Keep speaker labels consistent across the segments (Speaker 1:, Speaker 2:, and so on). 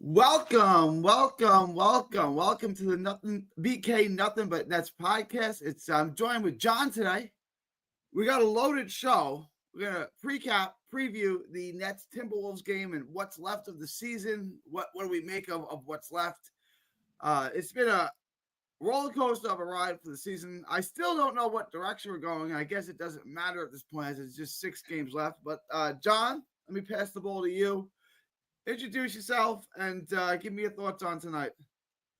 Speaker 1: Welcome to the Nothing BK Nothing But Nets podcast. I'm joined with John today. We got a loaded show. We're gonna preview the Nets Timberwolves game and what's left of the season. What do we make of what's left? It's been a roller coaster of a ride for the season. I still don't know what direction we're going. I guess it doesn't matter at this point as it's just 6 games left. But John, let me pass the ball to you. Introduce yourself and give me your thoughts on tonight.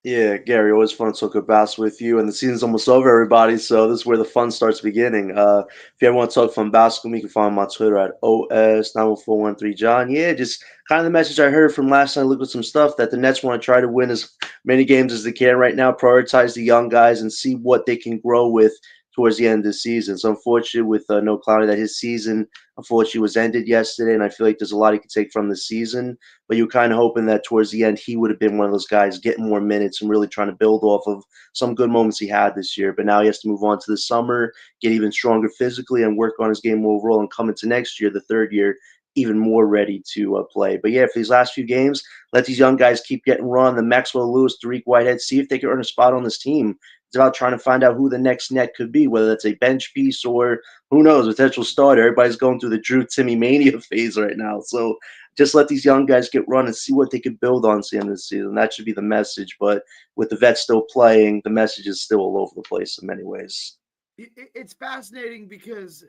Speaker 2: Yeah, Gary, always fun to talk about with you. And the season's almost over, everybody. So this is where the fun starts beginning. If you ever want to talk fun basketball, you can find me on Twitter at OS91413John. Yeah, just kind of the message I heard from last night. Look at some stuff that the Nets want to try to win as many games as they can right now. Prioritize the young guys and see what they can grow with towards the end of the season. So unfortunate with No Clowney that his season unfortunately was ended yesterday, and I feel like there's a lot he could take from the season. But you're kind of hoping that towards the end he would have been one of those guys getting more minutes and really trying to build off of some good moments he had this year. But now he has to move on to the summer, get even stronger physically, and work on his game overall, and come into next year, the third year, even more ready to play. But yeah, for these last few games, let these young guys keep getting run. The Maxwell Lewis, Tariq Whitehead, see if they can earn a spot on this team. It's about trying to find out who the next net could be, whether that's a bench piece or who knows, potential starter. Everybody's going through the Drew Timmy mania phase right now. So just let these young guys get run and see what they could build on at the end of the season. That should be the message. But with the vets still playing, the message is still all over the place in many ways.
Speaker 1: It's fascinating because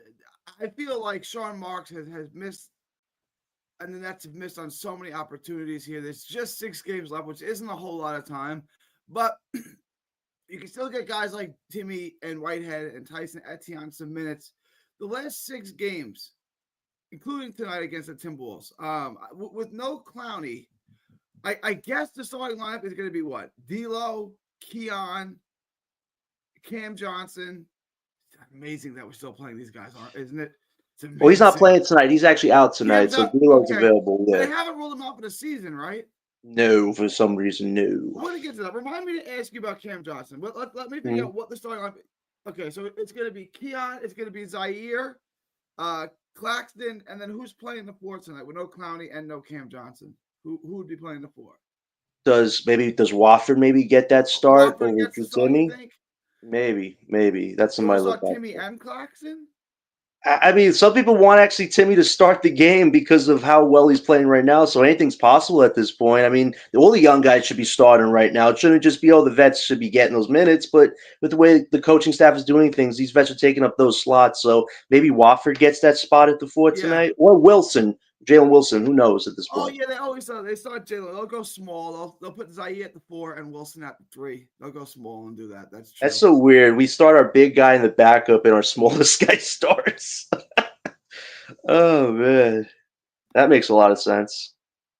Speaker 1: I feel like Sean Marks has missed, and the Nets have missed on so many opportunities here. There's just 6 games left, which isn't a whole lot of time, but you can still get guys like Timmy and Whitehead and Tyson Etienne some minutes. The last 6 games, including tonight against the Timberwolves, with no Clowney, I guess the starting lineup is going to be what? D'Lo, Keon, Cam Johnson. It's amazing that we're still playing these guys, isn't it? It's
Speaker 2: Well, he's not
Speaker 1: amazing.
Speaker 2: playing tonight. He's actually out tonight,
Speaker 1: Cam's
Speaker 2: so
Speaker 1: out.
Speaker 2: D'Lo's
Speaker 1: Okay.
Speaker 2: available.
Speaker 1: They
Speaker 2: Yeah.
Speaker 1: haven't rolled him out for the season, right?
Speaker 2: No, for some reason, no.
Speaker 1: I want to get to that. Remind me to ask you about Cam Johnson. Let me figure
Speaker 2: Mm-hmm.
Speaker 1: out what the starting lineup. Okay, so it's going to be Keon. It's going to be Zaire, Claxton, and then who's playing the four tonight with no Clowney and no Cam Johnson? Who would be playing the four?
Speaker 2: Does Wofford maybe get that start
Speaker 1: Wofford
Speaker 2: over
Speaker 1: gets the
Speaker 2: Drew
Speaker 1: start, you
Speaker 2: Timmy?
Speaker 1: think?
Speaker 2: Maybe that's
Speaker 1: You want
Speaker 2: somebody
Speaker 1: to
Speaker 2: to look
Speaker 1: start
Speaker 2: out
Speaker 1: Timmy
Speaker 2: for.
Speaker 1: and Claxton?
Speaker 2: I mean, some people want actually Timmy to start the game because of how well he's playing right now. So anything's possible at this point. I mean, all the young guys should be starting right now. It shouldn't just be, oh, the vets should be getting those minutes. But with the way the coaching staff is doing things, these vets are taking up those slots. So maybe Wofford gets that spot at the four
Speaker 1: Yeah.
Speaker 2: tonight, or Wilson, Jalen Wilson. Who knows at this
Speaker 1: Oh
Speaker 2: point?
Speaker 1: yeah, they always they start Jalen. They'll go small. They'll put Zaire at the four and Wilson at the three. They'll go small and do that. That's
Speaker 2: That's
Speaker 1: true.
Speaker 2: so weird. We start our big guy in the backup, and our smallest guy starts. Oh man, that makes a lot of sense.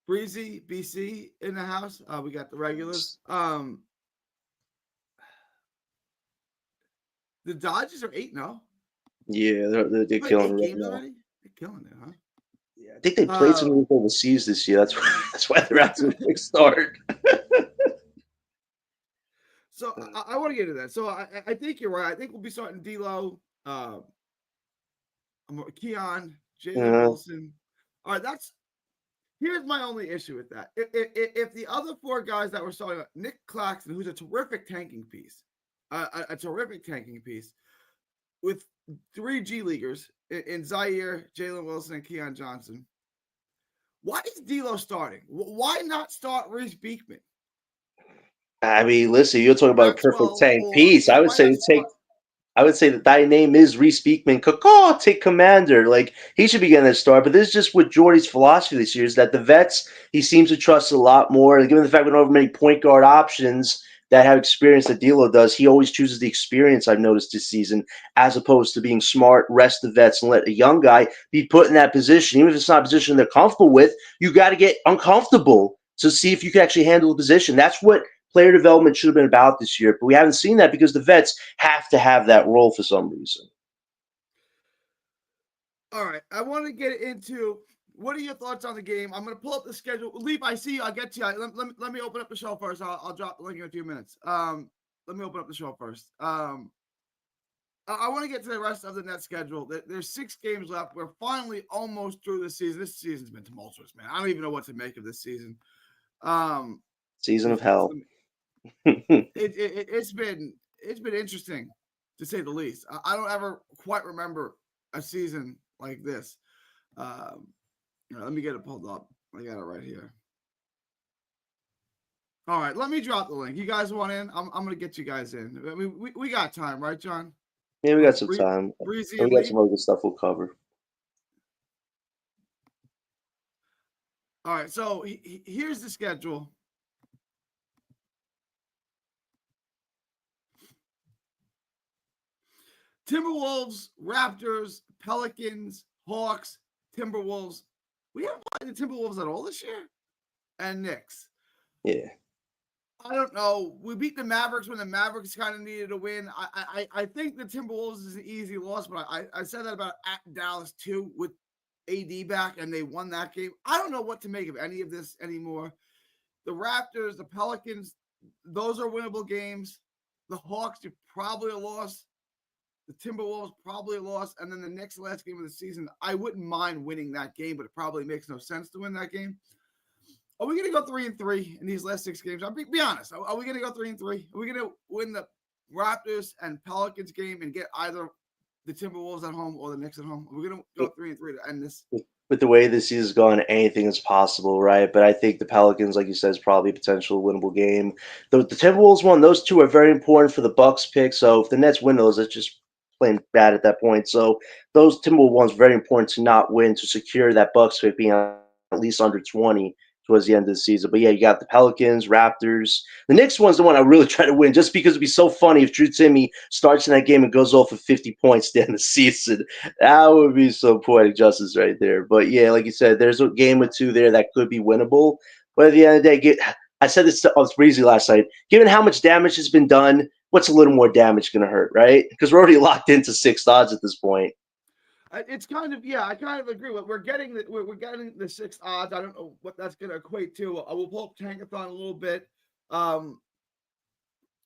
Speaker 1: Breezy, BC in the house. We got the regulars. The Dodgers are 8-0.
Speaker 2: Yeah, they're
Speaker 1: Wait,
Speaker 2: killing
Speaker 1: eight
Speaker 2: it right
Speaker 1: games
Speaker 2: now.
Speaker 1: already? They're killing it, huh?
Speaker 2: Yeah, I think they played some games overseas this year. That's why they're out to a quick start.
Speaker 1: So I want to get into that. So I think you're right. I think we'll be starting D'Lo, Keon, Jalen
Speaker 2: Uh,
Speaker 1: Wilson. All right, here's my only issue with that. If the other four guys that were starting, Nick Claxton, who's a terrific tanking piece, a terrific tanking piece, with 3 G leaguers in Zaire, Jalen Wilson, and Keon Johnson. Why is D'Lo starting? Why not start Reese Beekman?
Speaker 2: I mean, listen, you're talking about a perfect
Speaker 1: Maxwell,
Speaker 2: tank
Speaker 1: or
Speaker 2: piece.
Speaker 1: why not start?
Speaker 2: I would say that thy name is Reese Beekman. Caw, take commander. Like he should be getting that start. But this is just what Jordy's philosophy this year is that the vets he seems to trust a lot more. And given the fact we don't have many point guard options that have experience that D'Lo does, he always chooses the experience. I've noticed this season, as opposed to being smart, rest the vets, and let a young guy be put in that position. Even if it's not a position they're comfortable with, you got to get uncomfortable to see if you can actually handle the position. That's what player development should have been about this year. But we haven't seen that because the vets have to have that role for some reason.
Speaker 1: All right, I want to get into what are your thoughts on the game. I'm going to pull up the schedule. Leap, I see you. I'll get to you. Let me open up the show first. I'll drop the link in a few minutes. Let me open up the show first. I want to get to the rest of the net schedule. There's 6 games left. We're finally almost through the season. This season's been tumultuous, man. I don't even know what to make of this season. Um,
Speaker 2: Season of
Speaker 1: it's,
Speaker 2: hell.
Speaker 1: it's been interesting to say the least. I don't ever quite remember a season like this. Um, let me get it pulled up. I got it right here. All right, let me drop the link. You guys want in? I'm gonna get you guys in. I mean, we got time, right, John?
Speaker 2: Yeah, we got some
Speaker 1: Bree,
Speaker 2: time.
Speaker 1: Breezy
Speaker 2: And
Speaker 1: and
Speaker 2: we got
Speaker 1: Lee.
Speaker 2: some other good stuff we'll cover.
Speaker 1: All right, so here's the schedule. Timberwolves, Raptors, Pelicans, Hawks, Timberwolves. We haven't played the Timberwolves at all this year, and Knicks.
Speaker 2: Yeah.
Speaker 1: I don't know. We beat the Mavericks when the Mavericks kind of needed a win. I think the Timberwolves is an easy loss, but I said that about at Dallas too with AD back, and they won that game. I don't know what to make of any of this anymore. The Raptors, the Pelicans, those are winnable games. The Hawks are probably a loss. The Timberwolves probably a loss, and then the next last game of the season, I wouldn't mind winning that game, but it probably makes no sense to win that game. Are we going to go 3-3 in these last 6 games? I'll be honest. Are we going to go 3-3? Are we going to win the Raptors and Pelicans game and get either the Timberwolves at home or the Knicks at home? Are we going to go 3-3 to end this?
Speaker 2: With the way this season's gone, anything is possible, right? But I think the Pelicans, like you said, is probably a potential winnable game. The Timberwolves one, those two are very important for the Bucks pick. So if the Nets win those, it's just plain bad at that point. So those Timberwolves ones very important to not win to secure that Bucks pick being at least under 20 towards the end of the season. But yeah, you got the Pelicans, Raptors. The Knicks one's the one I really try to win just because it'd be so funny if Drew Timmy starts in that game and goes off for 50 points at the end of the season. That would be some poetic justice right there. But yeah, like you said, there's a game or two there that could be winnable. But at the end of the day, I said this to Breezy last night. Given how much damage has been done, what's a little more damage going to hurt, right? Because we're already locked into 6 odds at this point.
Speaker 1: It's kind of I kind of agree. We're getting we're getting the 6 odds. I don't know what that's going to equate to. I will pull up Tankathon a little bit. Um,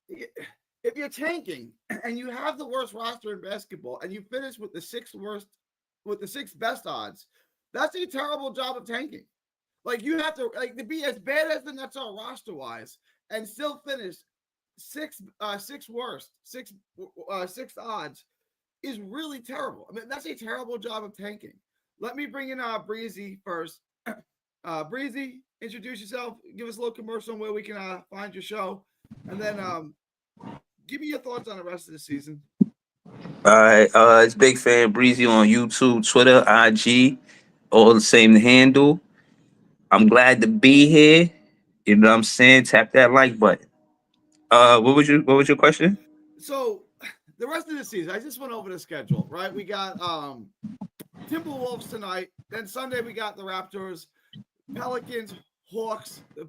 Speaker 1: if you're tanking and you have the worst roster in basketball and you finish with the sixth best odds, that's a terrible job of tanking. Like you have to be as bad as the Nets are roster wise and still finish sixth worst, sixth odds is really terrible. I mean, that's a terrible job of tanking. Let me bring in Breezy first. Breezy, introduce yourself. Give us a little commercial on where we can find your show, and then give me your thoughts on the rest of the season.
Speaker 3: All right, it's Big Fan Breezy on YouTube, Twitter, IG, all the same handle. I'm glad to be here. You know what I'm saying? Tap that like button. What was your question?
Speaker 1: So, the rest of the season, I just went over the schedule. Right, we got Timberwolves tonight. Then Sunday we got the Raptors, Pelicans, Hawks. The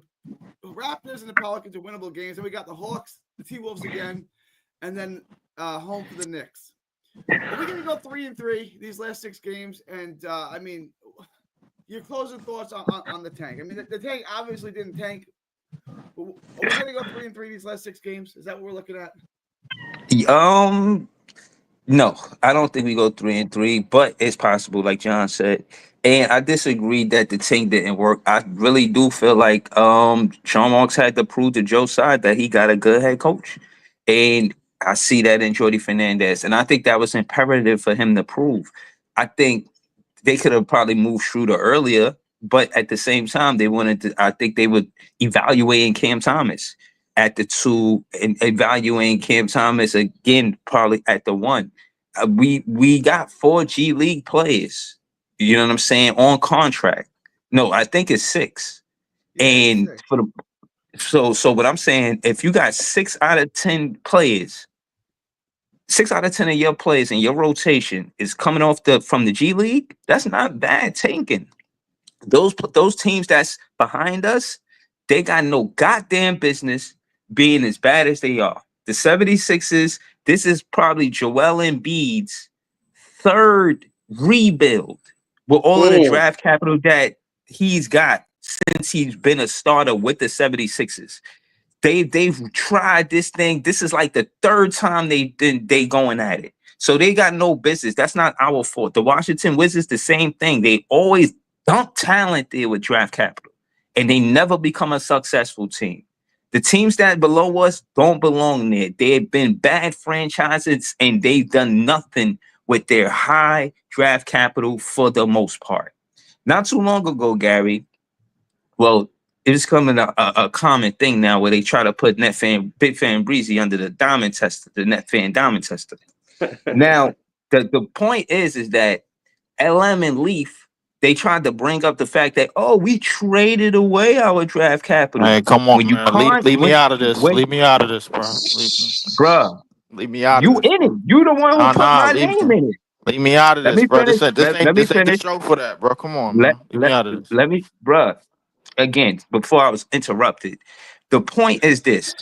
Speaker 1: Raptors and the Pelicans are winnable games. Then we got the Hawks, the T-Wolves again, and then home for the Knicks. Are we going to go 3-3 these last 6 games? And I mean, your closing thoughts on the tank. I mean, the tank obviously didn't tank. Are we going to go 3-3 these last 6 games? Is that what we're looking at?
Speaker 3: Um, no, I don't think we go 3-3, but it's possible, like John said. And I disagree that the team didn't work. I really do feel like Sean Marks had to prove to Joe Side that he got a good head coach. And I see that in Jordy Fernandez. And I think that was imperative for him to prove. I think they could have probably moved Schroeder earlier, but at the same time, they wanted to. I think they would evaluating Cam Thomas at the 2 and evaluating Cam Thomas again, probably at the 1. We got 4 G League players. You know what I'm saying, on contract. No, I think it's 6.
Speaker 1: Yeah, it's
Speaker 3: And
Speaker 1: 6.
Speaker 3: for the so what I'm saying, if you got 6 out of 10 players, 6 out of 10 of your players in your rotation is coming off from the G League, that's not bad tanking. Those teams that's behind us, they got no goddamn business being as bad as they are. The 76ers, this is probably Joel Embiid's 3rd rebuild with all of the
Speaker 2: Mm.
Speaker 3: draft capital that he's got since he's been a starter with the 76ers. They've tried this thing. This is like the 3rd time they going at it. So they got no business. That's not our fault. The Washington Wizards, the same thing. They always dump talent there with draft capital. and they never become a successful team. The teams that below us don't belong there. They've been bad franchises and they've done nothing with their high draft capital for the most part. Not too long ago, Gary, well, it's coming a common thing now where they try to put Big Fan Breezy under the diamond tester, the Net Fan diamond tester. Now, the point is that LM and Leaf, they tried to bring up the fact that, oh, we traded away our draft capital.
Speaker 4: Hey, come
Speaker 3: When
Speaker 4: on,
Speaker 3: you
Speaker 4: man.
Speaker 3: can't,
Speaker 4: Leave me out of this.
Speaker 3: when
Speaker 4: Leave me out of this, bro.
Speaker 3: bruh,
Speaker 4: Leave me out of
Speaker 3: you
Speaker 4: this,
Speaker 3: in it.
Speaker 4: bro.
Speaker 3: You the one who
Speaker 4: Nah,
Speaker 3: put
Speaker 4: nah.
Speaker 3: my name in it.
Speaker 4: Leave me out of
Speaker 3: Let
Speaker 4: this,
Speaker 3: me
Speaker 4: bro.
Speaker 3: finish.
Speaker 4: This ain't this
Speaker 3: Let
Speaker 4: ain't
Speaker 3: me
Speaker 4: this ain't the
Speaker 3: finish.
Speaker 4: show for that, bro. Come on,
Speaker 3: Let
Speaker 4: man. Leave me out of this.
Speaker 3: let me, bruh. Again, before I was interrupted, the point is this: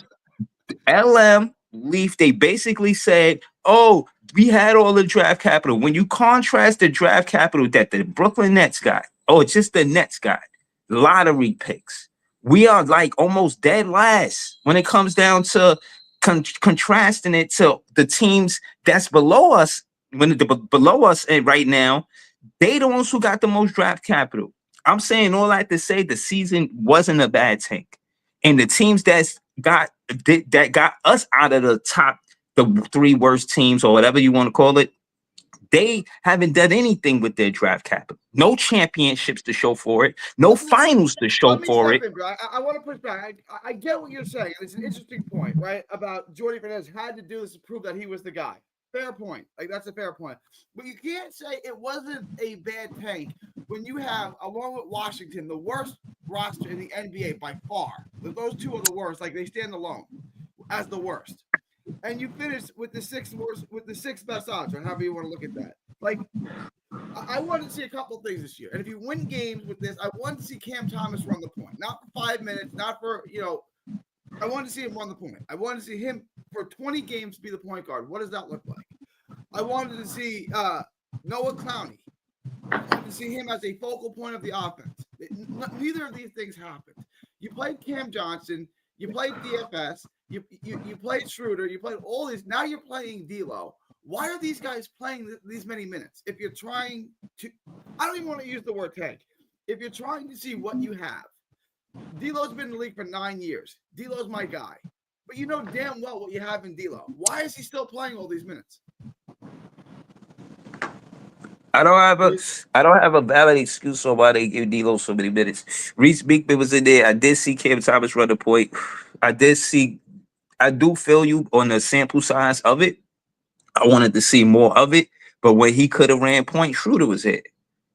Speaker 3: LM Leaf, they basically said, oh, we had all the draft capital. When you contrast the draft capital that the Brooklyn Nets got, oh, it's just the Nets got, lottery picks. We are like almost dead last when it comes down to contrasting it to the teams that's below us. Below us and right now, they the ones who got the most draft capital. I'm saying all that to say the season wasn't a bad tank. And the teams that got us out of the top, the three worst teams or whatever you want to call it, they haven't done anything with their draft capital. No championships to show for it. No finals to show
Speaker 1: Let me
Speaker 3: for
Speaker 1: step
Speaker 3: it.
Speaker 1: in, bro. I want to push back. I get what you're saying. It's an interesting point, right? About Jordy Fernandez had to do this to prove that he was the guy. Fair point. Like, that's a fair point. But you can't say it wasn't a bad tank when you have, along with Washington, the worst roster in the NBA by far. Those two are the worst. Like, they stand alone as the worst. And you finish with the sixth best odds, or however you want to look at that. Like, I wanted to see a couple things this year. And if you win games with this, I wanted to see Cam Thomas run the point. Not for 5 minutes, not for, I wanted to see him run the point. I wanted to see him for 20 games be the point guard. What does that look like? I wanted to see Noah Clowney. I wanted to see him as a focal point of the offense. Neither of these things happened. You played Cam Johnson. You played DFS. You played Schroeder. You played all these. Now you're playing D'Lo. Why are these guys playing these many minutes? If you're trying to, I don't even want to use the word tank. If you're trying to see what you have, D'Lo's been in the league for 9 years. D'Lo's my guy. But you know damn well what you have in D'Lo. Why is he still playing all these minutes?
Speaker 3: I don't have a valid excuse on why they give D'Lo so many minutes. Reese Beekman was in there. I did see Cam Thomas run the point. I do feel you on the sample size of it. I wanted to see more of it, but when he could have ran point, Schroeder was it.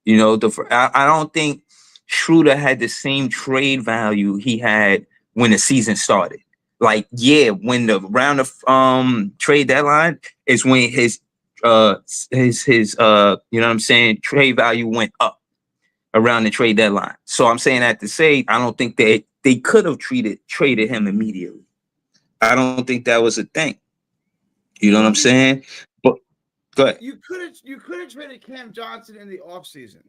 Speaker 3: I don't think Schroeder had the same trade value he had when the season started. Like, yeah, when the round of trade deadline is when his you know what I'm saying, trade value went up around the trade deadline. So I'm saying that to say I don't think they could have traded him immediately. I don't think that was a thing. You know what I'm saying? But go ahead.
Speaker 1: You could have traded Cam Johnson in the offseason.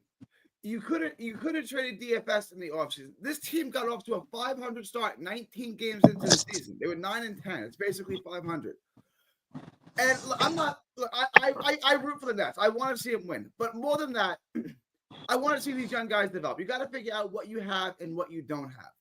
Speaker 1: You could have traded DFS in the offseason. This team got off to a 500 start 19 games into the season. They were 9-10. It's basically 500. And I'm not. I root for the Nets. I want to see them win. But more than that, I want to see these young guys develop. You got to figure out what you have and what you don't have.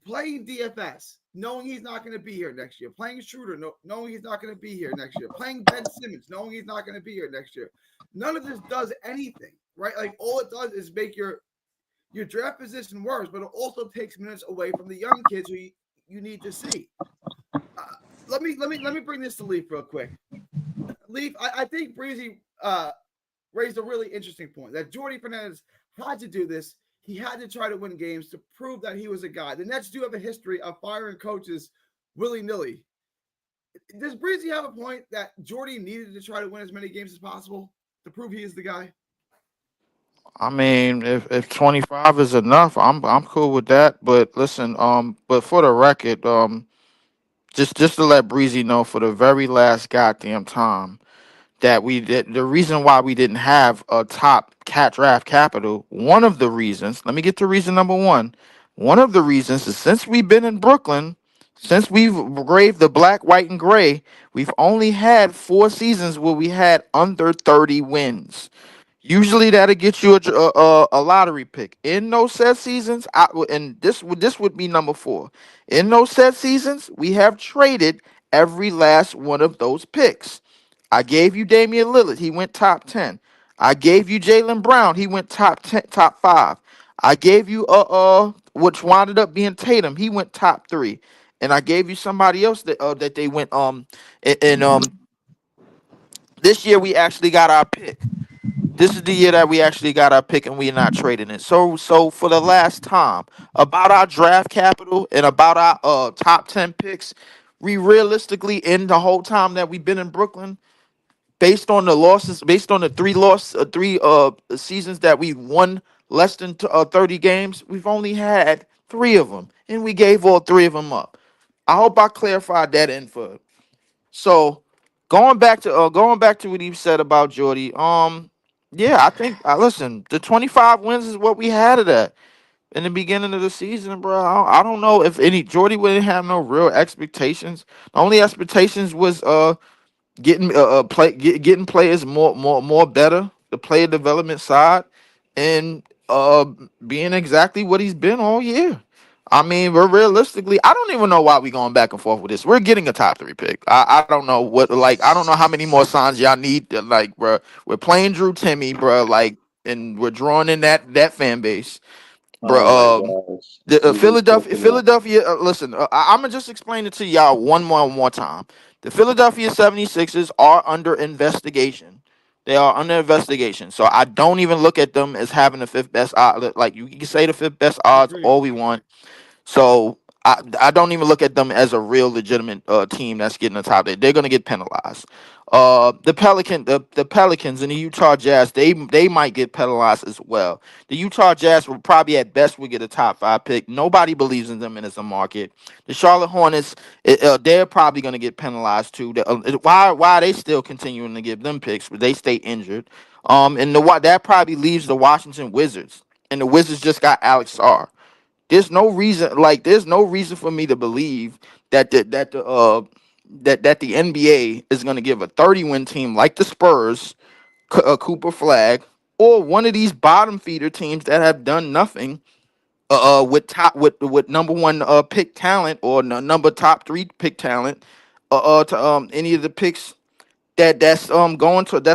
Speaker 1: Playing DFS, knowing he's not going to be here next year. Playing Schroeder, knowing he's not going to be here next year. Playing Ben Simmons, knowing he's not going to be here next year. None of this does anything, right? Like, all it does is make your draft position worse, but it also takes minutes away from the young kids who you need to see. Let me bring this to Leaf real quick. Leaf, I think Breezy raised a really interesting point that Jordy Fernandez had to do this. He had to try to win games to prove that he was a guy. The Nets do have a history of firing coaches willy-nilly. Does Breezy have a point that Jordy needed to try to win as many games as possible to prove he is the guy?
Speaker 4: I mean, if 25 is enough, I'm cool with that. But listen, but for the record, just to let Breezy know, for the very last goddamn time, that we did, the reason why we didn't have a top cat draft capital, one of the reasons, let me get to reason number one of the reasons is since we've been in Brooklyn, since we've braved the black, white, and gray, we've only had 4 seasons where we had under 30 wins. Usually that'll get you a lottery pick. In those set seasons, and this would be number 4. In those set seasons, we have traded every last one of those picks. I gave you Damian Lillard. He went top 10. I gave you Jaylen Brown. He went top 10, top 5. I gave you which wound up being Tatum. He went top 3. And I gave you somebody else that they went and this year we actually got our pick. This is the year that we actually got our pick and we're not trading it. So for the last time, about our draft capital and about our top 10 picks, we realistically in the whole time that we've been in Brooklyn, based on the losses, based on the three seasons that we won less than 30 games, we've only had 3 of them, and we gave all 3 of them up. I hope I clarified that info. So going back to what he said about Jordy, yeah, I think listen, the 25 wins is what we had of that in the beginning of the season, bro. I don't know if any Jordy wouldn't have no real expectations. The only expectations was getting players more better, the player development side, and being exactly what he's been all year. I mean, we're realistically, I don't even know why we going back and forth with this. We're getting a top 3 pick. I don't know what, like, I don't know how many more signs y'all need. Like, bro, we're playing Drew Timmy, bro, like, and we're drawing in that fan base,
Speaker 2: Oh my
Speaker 4: bro.
Speaker 2: gosh.
Speaker 4: The
Speaker 2: We just
Speaker 4: Philadelphia,
Speaker 2: looking at
Speaker 4: Philadelphia. Listen, I'm gonna just explain it to y'all one more time. The Philadelphia 76ers are under investigation. They are under investigation. So I don't even look at them as having the 5th best odds. Like you can say the 5th best odds
Speaker 1: Agreed.
Speaker 4: all we want. So I don't even look at them as a real legitimate team that's getting the top. They're gonna get penalized. The Pelicans and the Utah Jazz, they might get penalized as well. The Utah Jazz will probably at best will get a top 5 pick. Nobody believes in them and it's a market. The Charlotte Hornets, they're probably gonna get penalized too. Why are they still continuing to give them picks? But they stay injured. And that probably leaves the Washington Wizards, and the Wizards just got Alex Sarr. There's no reason for me to believe that the NBA is going to give a 30-win team like the Spurs a Cooper Flag, or one of these bottom feeder teams that have done nothing with number 1 pick talent or number top 3 pick talent to any of the picks that's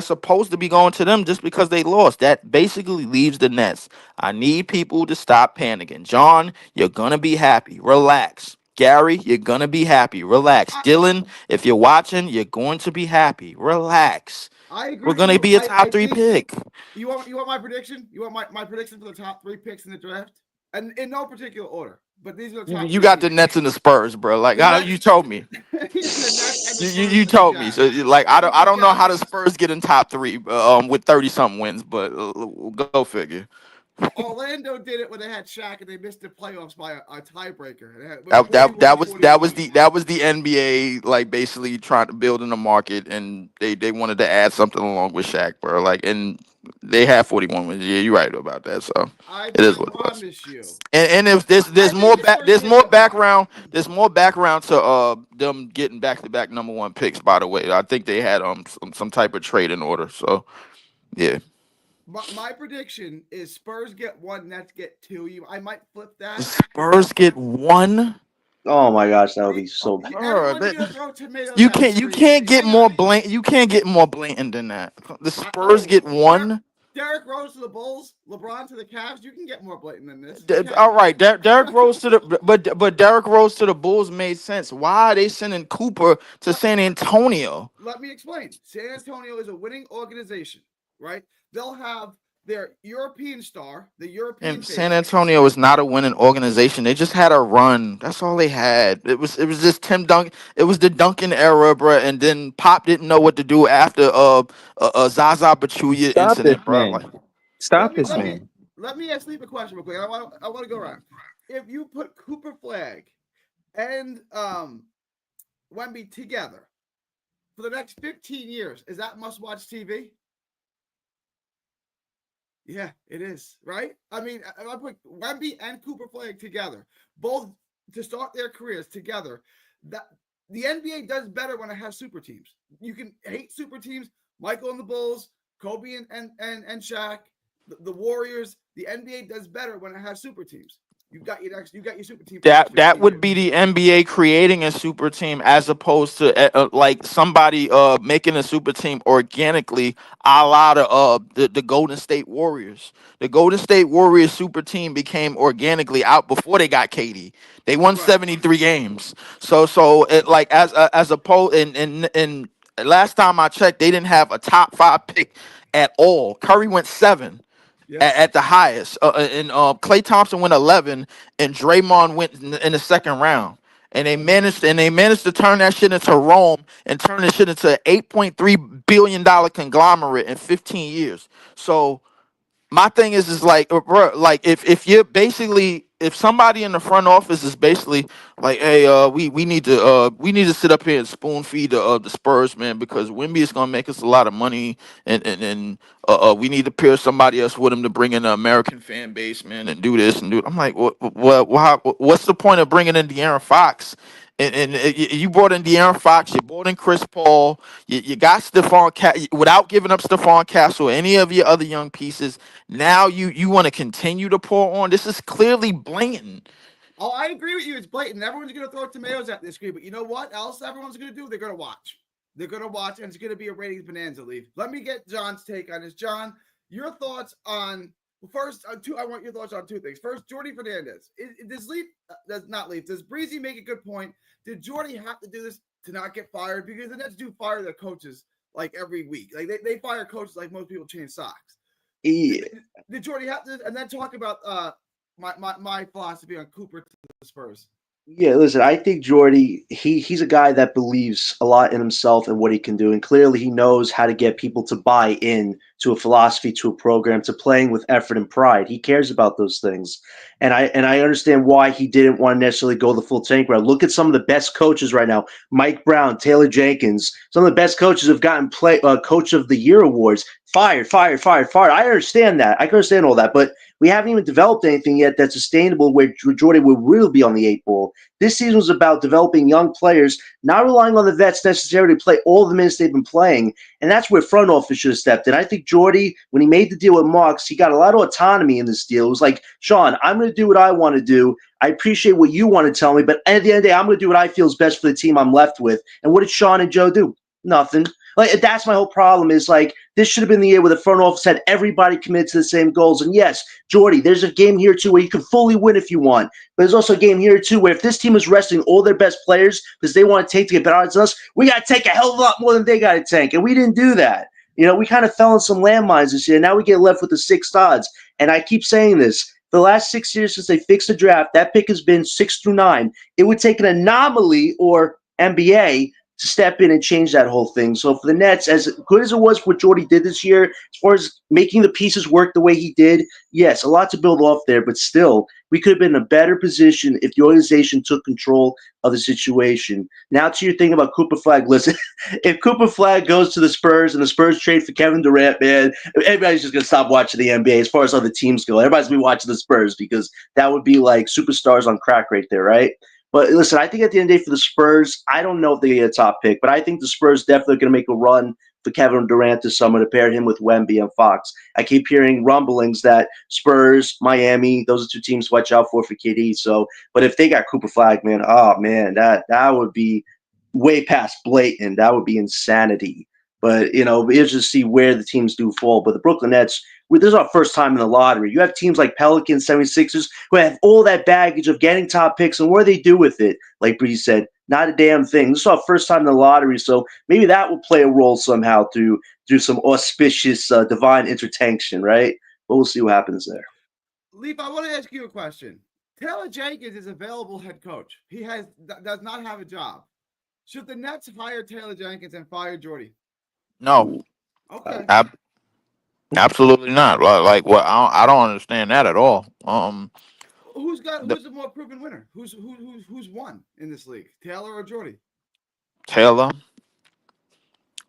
Speaker 4: supposed to be going to them just because they lost. That basically leaves the Nets. I need people to stop panicking. John, you're gonna be happy. Relax. Gary, you're gonna be happy. Relax.
Speaker 1: I,
Speaker 4: Dylan, if you're watching, you're going to be happy. Relax.
Speaker 1: I agree
Speaker 4: We're
Speaker 1: with
Speaker 4: gonna
Speaker 1: you.
Speaker 4: be a
Speaker 1: I
Speaker 4: top 3
Speaker 1: think
Speaker 4: pick.
Speaker 1: you want my prediction? You want my prediction for the top 3 picks in the draft? And in no particular order. But these are the top
Speaker 4: You
Speaker 1: 3
Speaker 4: got the
Speaker 1: teams.
Speaker 4: Nets and the Spurs, bro. Like
Speaker 1: The
Speaker 4: how
Speaker 1: Nets,
Speaker 4: you told me.
Speaker 1: the Nets and the Spurs
Speaker 4: You
Speaker 1: and the
Speaker 4: told me. So
Speaker 1: Jazz.
Speaker 4: like
Speaker 1: I think
Speaker 4: I
Speaker 1: the
Speaker 4: don't know
Speaker 1: Jazz
Speaker 4: how the Spurs get in top 3 with 30 something wins, but go figure.
Speaker 1: Orlando did it when they had Shaq and they missed the playoffs by a tiebreaker. It was
Speaker 4: That that
Speaker 1: 41
Speaker 4: that
Speaker 1: to
Speaker 4: was that was
Speaker 1: 41.
Speaker 4: the NBA like basically trying to build in the market, and they wanted to add something along with Shaq, bro. Like, and they had 41 wins. Yeah, you're right about that. So
Speaker 1: I
Speaker 4: it is what it was.
Speaker 1: promise you.
Speaker 4: And if
Speaker 1: I think the Spurs
Speaker 4: there's
Speaker 1: take
Speaker 4: more
Speaker 1: it far.
Speaker 4: background to them getting back to back number 1 picks. By the way, I think they had some type of trade in order. So yeah.
Speaker 1: My prediction is Spurs get 1, Nets get 2. I might flip
Speaker 4: The
Speaker 1: that.
Speaker 4: Spurs get 1.
Speaker 2: Oh my gosh, that would be so bad.
Speaker 1: Everyone's gonna throw tomatoes
Speaker 4: You
Speaker 1: at
Speaker 4: can't
Speaker 1: me
Speaker 4: you
Speaker 1: for easy.
Speaker 4: can't get
Speaker 1: I know.
Speaker 4: more blatant. You can't get more blatant than that. The Spurs
Speaker 1: Oh,
Speaker 4: get 1.
Speaker 1: Derrick Rose to the Bulls, LeBron to the Cavs. You can get more blatant than this.
Speaker 4: All right, Derrick Rose to the but Derrick Rose to the Bulls made sense. Why are they sending Cooper to San Antonio?
Speaker 1: Let me explain. San Antonio is a winning organization, right? They'll have their European star, the European
Speaker 4: And San
Speaker 1: face.
Speaker 4: Antonio is not a winning organization. They just had a run. That's all they had. It was just Tim Duncan. It was the Duncan era, bro. And then Pop didn't know what to do after Zaza Pachulia
Speaker 3: Stop this,
Speaker 4: incident, bro. Like,
Speaker 3: man. Stop
Speaker 1: Let me
Speaker 3: this,
Speaker 1: let me
Speaker 3: man.
Speaker 1: let me ask Sleep a question real quick. I want to go around. If you put Cooper Flag and Wemby together for the next 15 years, is that must-watch TV? Yeah, it is, right? I mean, I put Wemby and Cooper Flag together, both to start their careers together. That the NBA does better when it has super teams. You can hate super teams. Michael and the Bulls, Kobe and Shaq, the Warriors. The NBA does better when it has super teams. You got your super team for the next
Speaker 4: That
Speaker 1: 15
Speaker 4: would
Speaker 1: years.
Speaker 4: be the NBA creating a super team as opposed to like somebody making a super team organically, a la the Golden State Warriors. The Golden State Warriors super team became organically out before they got KD. They won
Speaker 1: Right.
Speaker 4: 73 games. So it like as opposed and last time I checked, they didn't have a top 5 pick at all. Curry went 7
Speaker 1: Yep.
Speaker 4: at the highest. And Klay Thompson went 11, and Draymond went in the second round. And they managed to turn that shit into Rome and turn this shit into an $8.3 billion conglomerate in 15 years. So my thing is like, bro, like if you're basically, if somebody in the front office is basically like, hey, we need to sit up here and spoon feed the Spurs, man, because Wimby is gonna make us a lot of money, and we need to pair somebody else with him to bring in the American fan base, man, and do this and do. I'm like, what's the point of bringing in De'Aaron Fox? And you brought in De'Aaron Fox, you brought in Chris Paul, you got without giving up Stephon Castle or any of your other young pieces. Now you want to continue to pour on. This is clearly blatant.
Speaker 1: Oh, I agree with you. It's blatant. Everyone's going to throw tomatoes at this screen, but you know what else everyone's going to do? They're going to watch. They're going to watch, and it's going to be a ratings bonanza, Leaf. Let me get John's take on this. John, your thoughts on first two. I want your thoughts on two things. First, Jordy Fernandez. Does Leaf? Does not Leaf? Does Breezy make a good point? Did Jordy have to do this to not get fired? Because the Nets do fire their coaches like every week. Like they fire coaches like most people change socks.
Speaker 2: Yeah.
Speaker 1: Did Jordy have to? And then talk about my philosophy on Cooper to the Spurs.
Speaker 2: Yeah, listen, I think Jordy, he's a guy that believes a lot in himself and what he can do. And clearly he knows how to get people to buy in to a philosophy, to a program, to playing with effort and pride. He cares about those things. And I understand why he didn't want to necessarily go the full tank route. Look at some of the best coaches right now. Mike Brown, Taylor Jenkins, some of the best coaches have gotten coach of the year awards. Fired, fired, fired, fired. I understand that. I can understand all that, but we haven't even developed anything yet that's sustainable where Jordy will really be on the 8 ball. This season was about developing young players, not relying on the vets necessarily to play all the minutes they've been playing. And that's where front office should have stepped in. I think Jordy, when he made the deal with Marks, he got a lot of autonomy in this deal. It was like, Sean, I'm going to do what I want to do. I appreciate what you want to tell me, but at the end of the day, I'm going to do what I feel is best for the team I'm left with. And what did Sean and Joe do? Nothing. Like, that's my whole problem is like, this should have been the year where the front office had everybody committed to the same goals. And yes, Jordy, there's a game here too where you can fully win if you want. But there's also a game here too where if this team is resting all their best players because they want to take to get better odds than us, we got to take a hell of a lot more than they got to tank. And we didn't do that. You know, we kind of fell in some landmines this year. Now we get left with the 6 odds. And I keep saying this. For the last 6 years since they fixed the draft, that pick has been 6 through 9. It would take an anomaly or NBA to step in and change that whole thing. So for the Nets, as good as it was what Jordy did this year, as far as making the pieces work the way he did, yes, a lot to build off there, but still, we could have been in a better position if the organization took control of the situation. Now to your thing about Cooper Flag, listen, if Cooper Flag goes to the Spurs and the Spurs trade for Kevin Durant, man, everybody's just going to stop watching the NBA as far as other teams go. Everybody's going to be watching the Spurs because that would be like superstars on crack right there, right? But listen, I think at the end of the day for the Spurs, I don't know if they get a top pick, but I think the Spurs definitely going to make a run for Kevin Durant this summer to pair him with Wemby and Fox. I keep hearing rumblings that Spurs, Miami, those are 2 teams to watch out for KD. So, but if they got Cooper Flag, man, oh man, that would be way past blatant. That would be insanity. But we'll just see where the teams do fall. But the Brooklyn Nets, this is our first time in the lottery. You have teams like Pelicans, 76ers, who have all that baggage of getting top picks, and what do they do with it? Like Bree said, not a damn thing. This is our first time in the lottery, so maybe that will play a role somehow through some auspicious divine intertenction, right? But we'll see what happens there.
Speaker 1: Leaf, I want to ask you a question. Taylor Jenkins is available head coach. He does not have a job. Should the Nets hire Taylor Jenkins and fire Jordy?
Speaker 4: No.
Speaker 1: Okay.
Speaker 4: Absolutely not. Like what? I don't understand that at all.
Speaker 1: Who's the more proven winner? Who's won in this league? Taylor or Jordy?
Speaker 4: Taylor,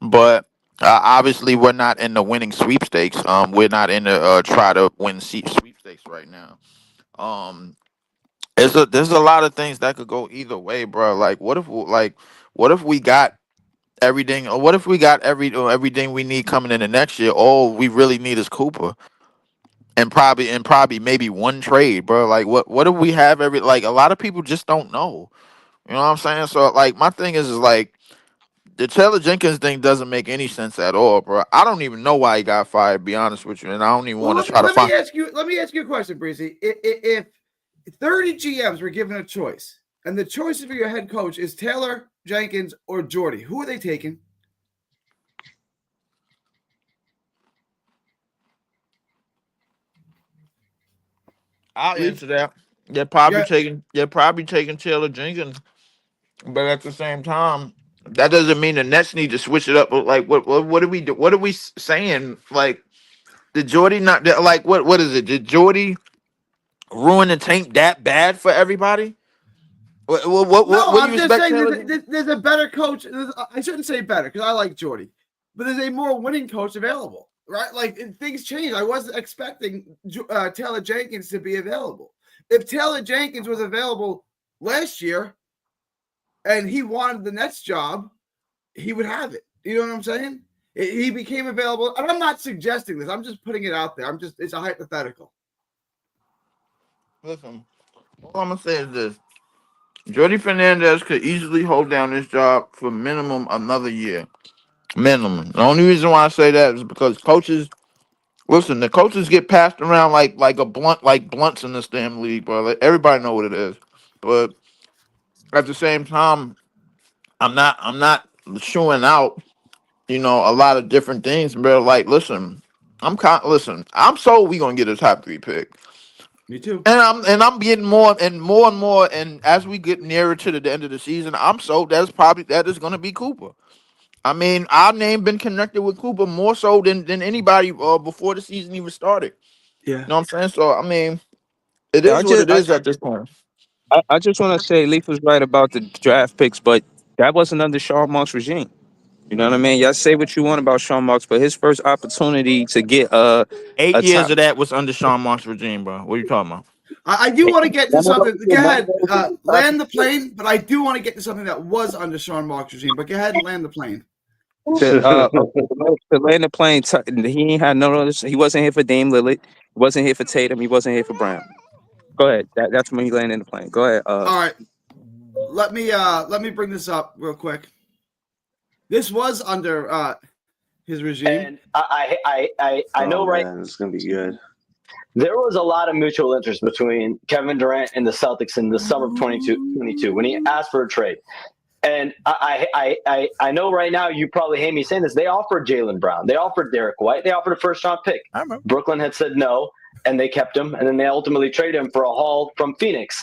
Speaker 4: but obviously we're not in the winning sweepstakes. We're not in the try to win sweepstakes right now. Um, there's a lot of things that could go either way, bro. Like what if we got everything? Or what if we got everything we need coming in the next year? All we really need is Cooper, and probably maybe one trade, bro. Like what do we have like a lot of people just don't know. You know what I'm saying? So like my thing is like the Taylor Jenkins thing doesn't make any sense at all, bro. I don't even know why he got fired, to be honest with you, and I don't even
Speaker 1: Well,
Speaker 4: want to try to
Speaker 1: let me
Speaker 4: find.
Speaker 1: ask you. Let me ask you a question, Breezy. If 30 GMs were given a choice, and the choice for your head coach is Taylor Jenkins or Jordy, who are they taking?
Speaker 4: I'll
Speaker 1: Leaf?
Speaker 4: answer that.
Speaker 1: Yeah.
Speaker 4: They're probably taking Taylor Jenkins, but at the same time, that doesn't mean the Nets need to switch it up. Like what are we do? What are we saying? Like did Jordy not like what is it? Did Jordy ruin the tank that bad for everybody?
Speaker 1: No,
Speaker 4: What do
Speaker 1: I'm
Speaker 4: you
Speaker 1: just
Speaker 4: expect
Speaker 1: saying
Speaker 4: Taylor Jenkins?
Speaker 1: there's a better coach. I shouldn't say better because I like Jordy, but there's a more winning coach available, right? Like things change. I wasn't expecting Taylor Jenkins to be available. If Taylor Jenkins was available last year and he wanted the Nets job, he would have it. You know what I'm saying? He became available, and I'm not suggesting this. I'm just putting it out there. It's a hypothetical.
Speaker 4: Listen, all I'm gonna say is this: Jordy Fernandez could easily hold down this job for minimum another year. Minimum. The only reason why I say that is because coaches. Listen, the coaches get passed around like a blunt, like blunts in this damn league, bro. Like, everybody know what it is. But at the same time, I'm not showing out, a lot of different things, bro. Like, listen, I'm sold we gonna get a top 3 pick.
Speaker 1: Me too.
Speaker 4: And I'm getting more and more, and as we get nearer to the end of the season, I'm sold that is gonna be Cooper. I mean, our name been connected with Cooper more so than anybody before the season even started.
Speaker 1: Yeah.
Speaker 4: You know what I'm saying? So I mean, it
Speaker 3: Yeah, I
Speaker 4: is what
Speaker 3: just
Speaker 4: it is at this point.
Speaker 3: I just want to say Leaf was right about the draft picks, but that wasn't under Sean Mark's regime. You know what I mean? Y'all say what you want about Sean Marks, but his first opportunity to get
Speaker 4: Eight
Speaker 3: a
Speaker 4: years
Speaker 3: top
Speaker 4: of that was under Sean Mark's regime, bro. What are you talking about?
Speaker 1: I do want to get to
Speaker 2: None of
Speaker 1: something.
Speaker 2: those-
Speaker 1: Go
Speaker 2: none of
Speaker 1: ahead,
Speaker 2: those
Speaker 1: land the plane. But I do want to get to something that was under Sean Mark's regime. But go ahead and land the plane.
Speaker 3: to land the plane. He ain't had no notice. He wasn't here for Dame Lillard. He wasn't here for Tatum. He wasn't here for Brown. Go ahead. That's when he landed the plane. Go ahead.
Speaker 1: All right, let me bring this up real quick. This was under his regime.
Speaker 5: And I know, right?
Speaker 2: Man, it's gonna be good.
Speaker 5: There was a lot of mutual interest between Kevin Durant and the Celtics in the summer of 22 when he asked for a trade. And I know right now you probably hate me saying this. They offered Jaylen Brown. They offered Derek White. They offered a first-round pick.
Speaker 4: I remember.
Speaker 5: Brooklyn had said no, and they kept him. And then they ultimately traded him for a haul from Phoenix.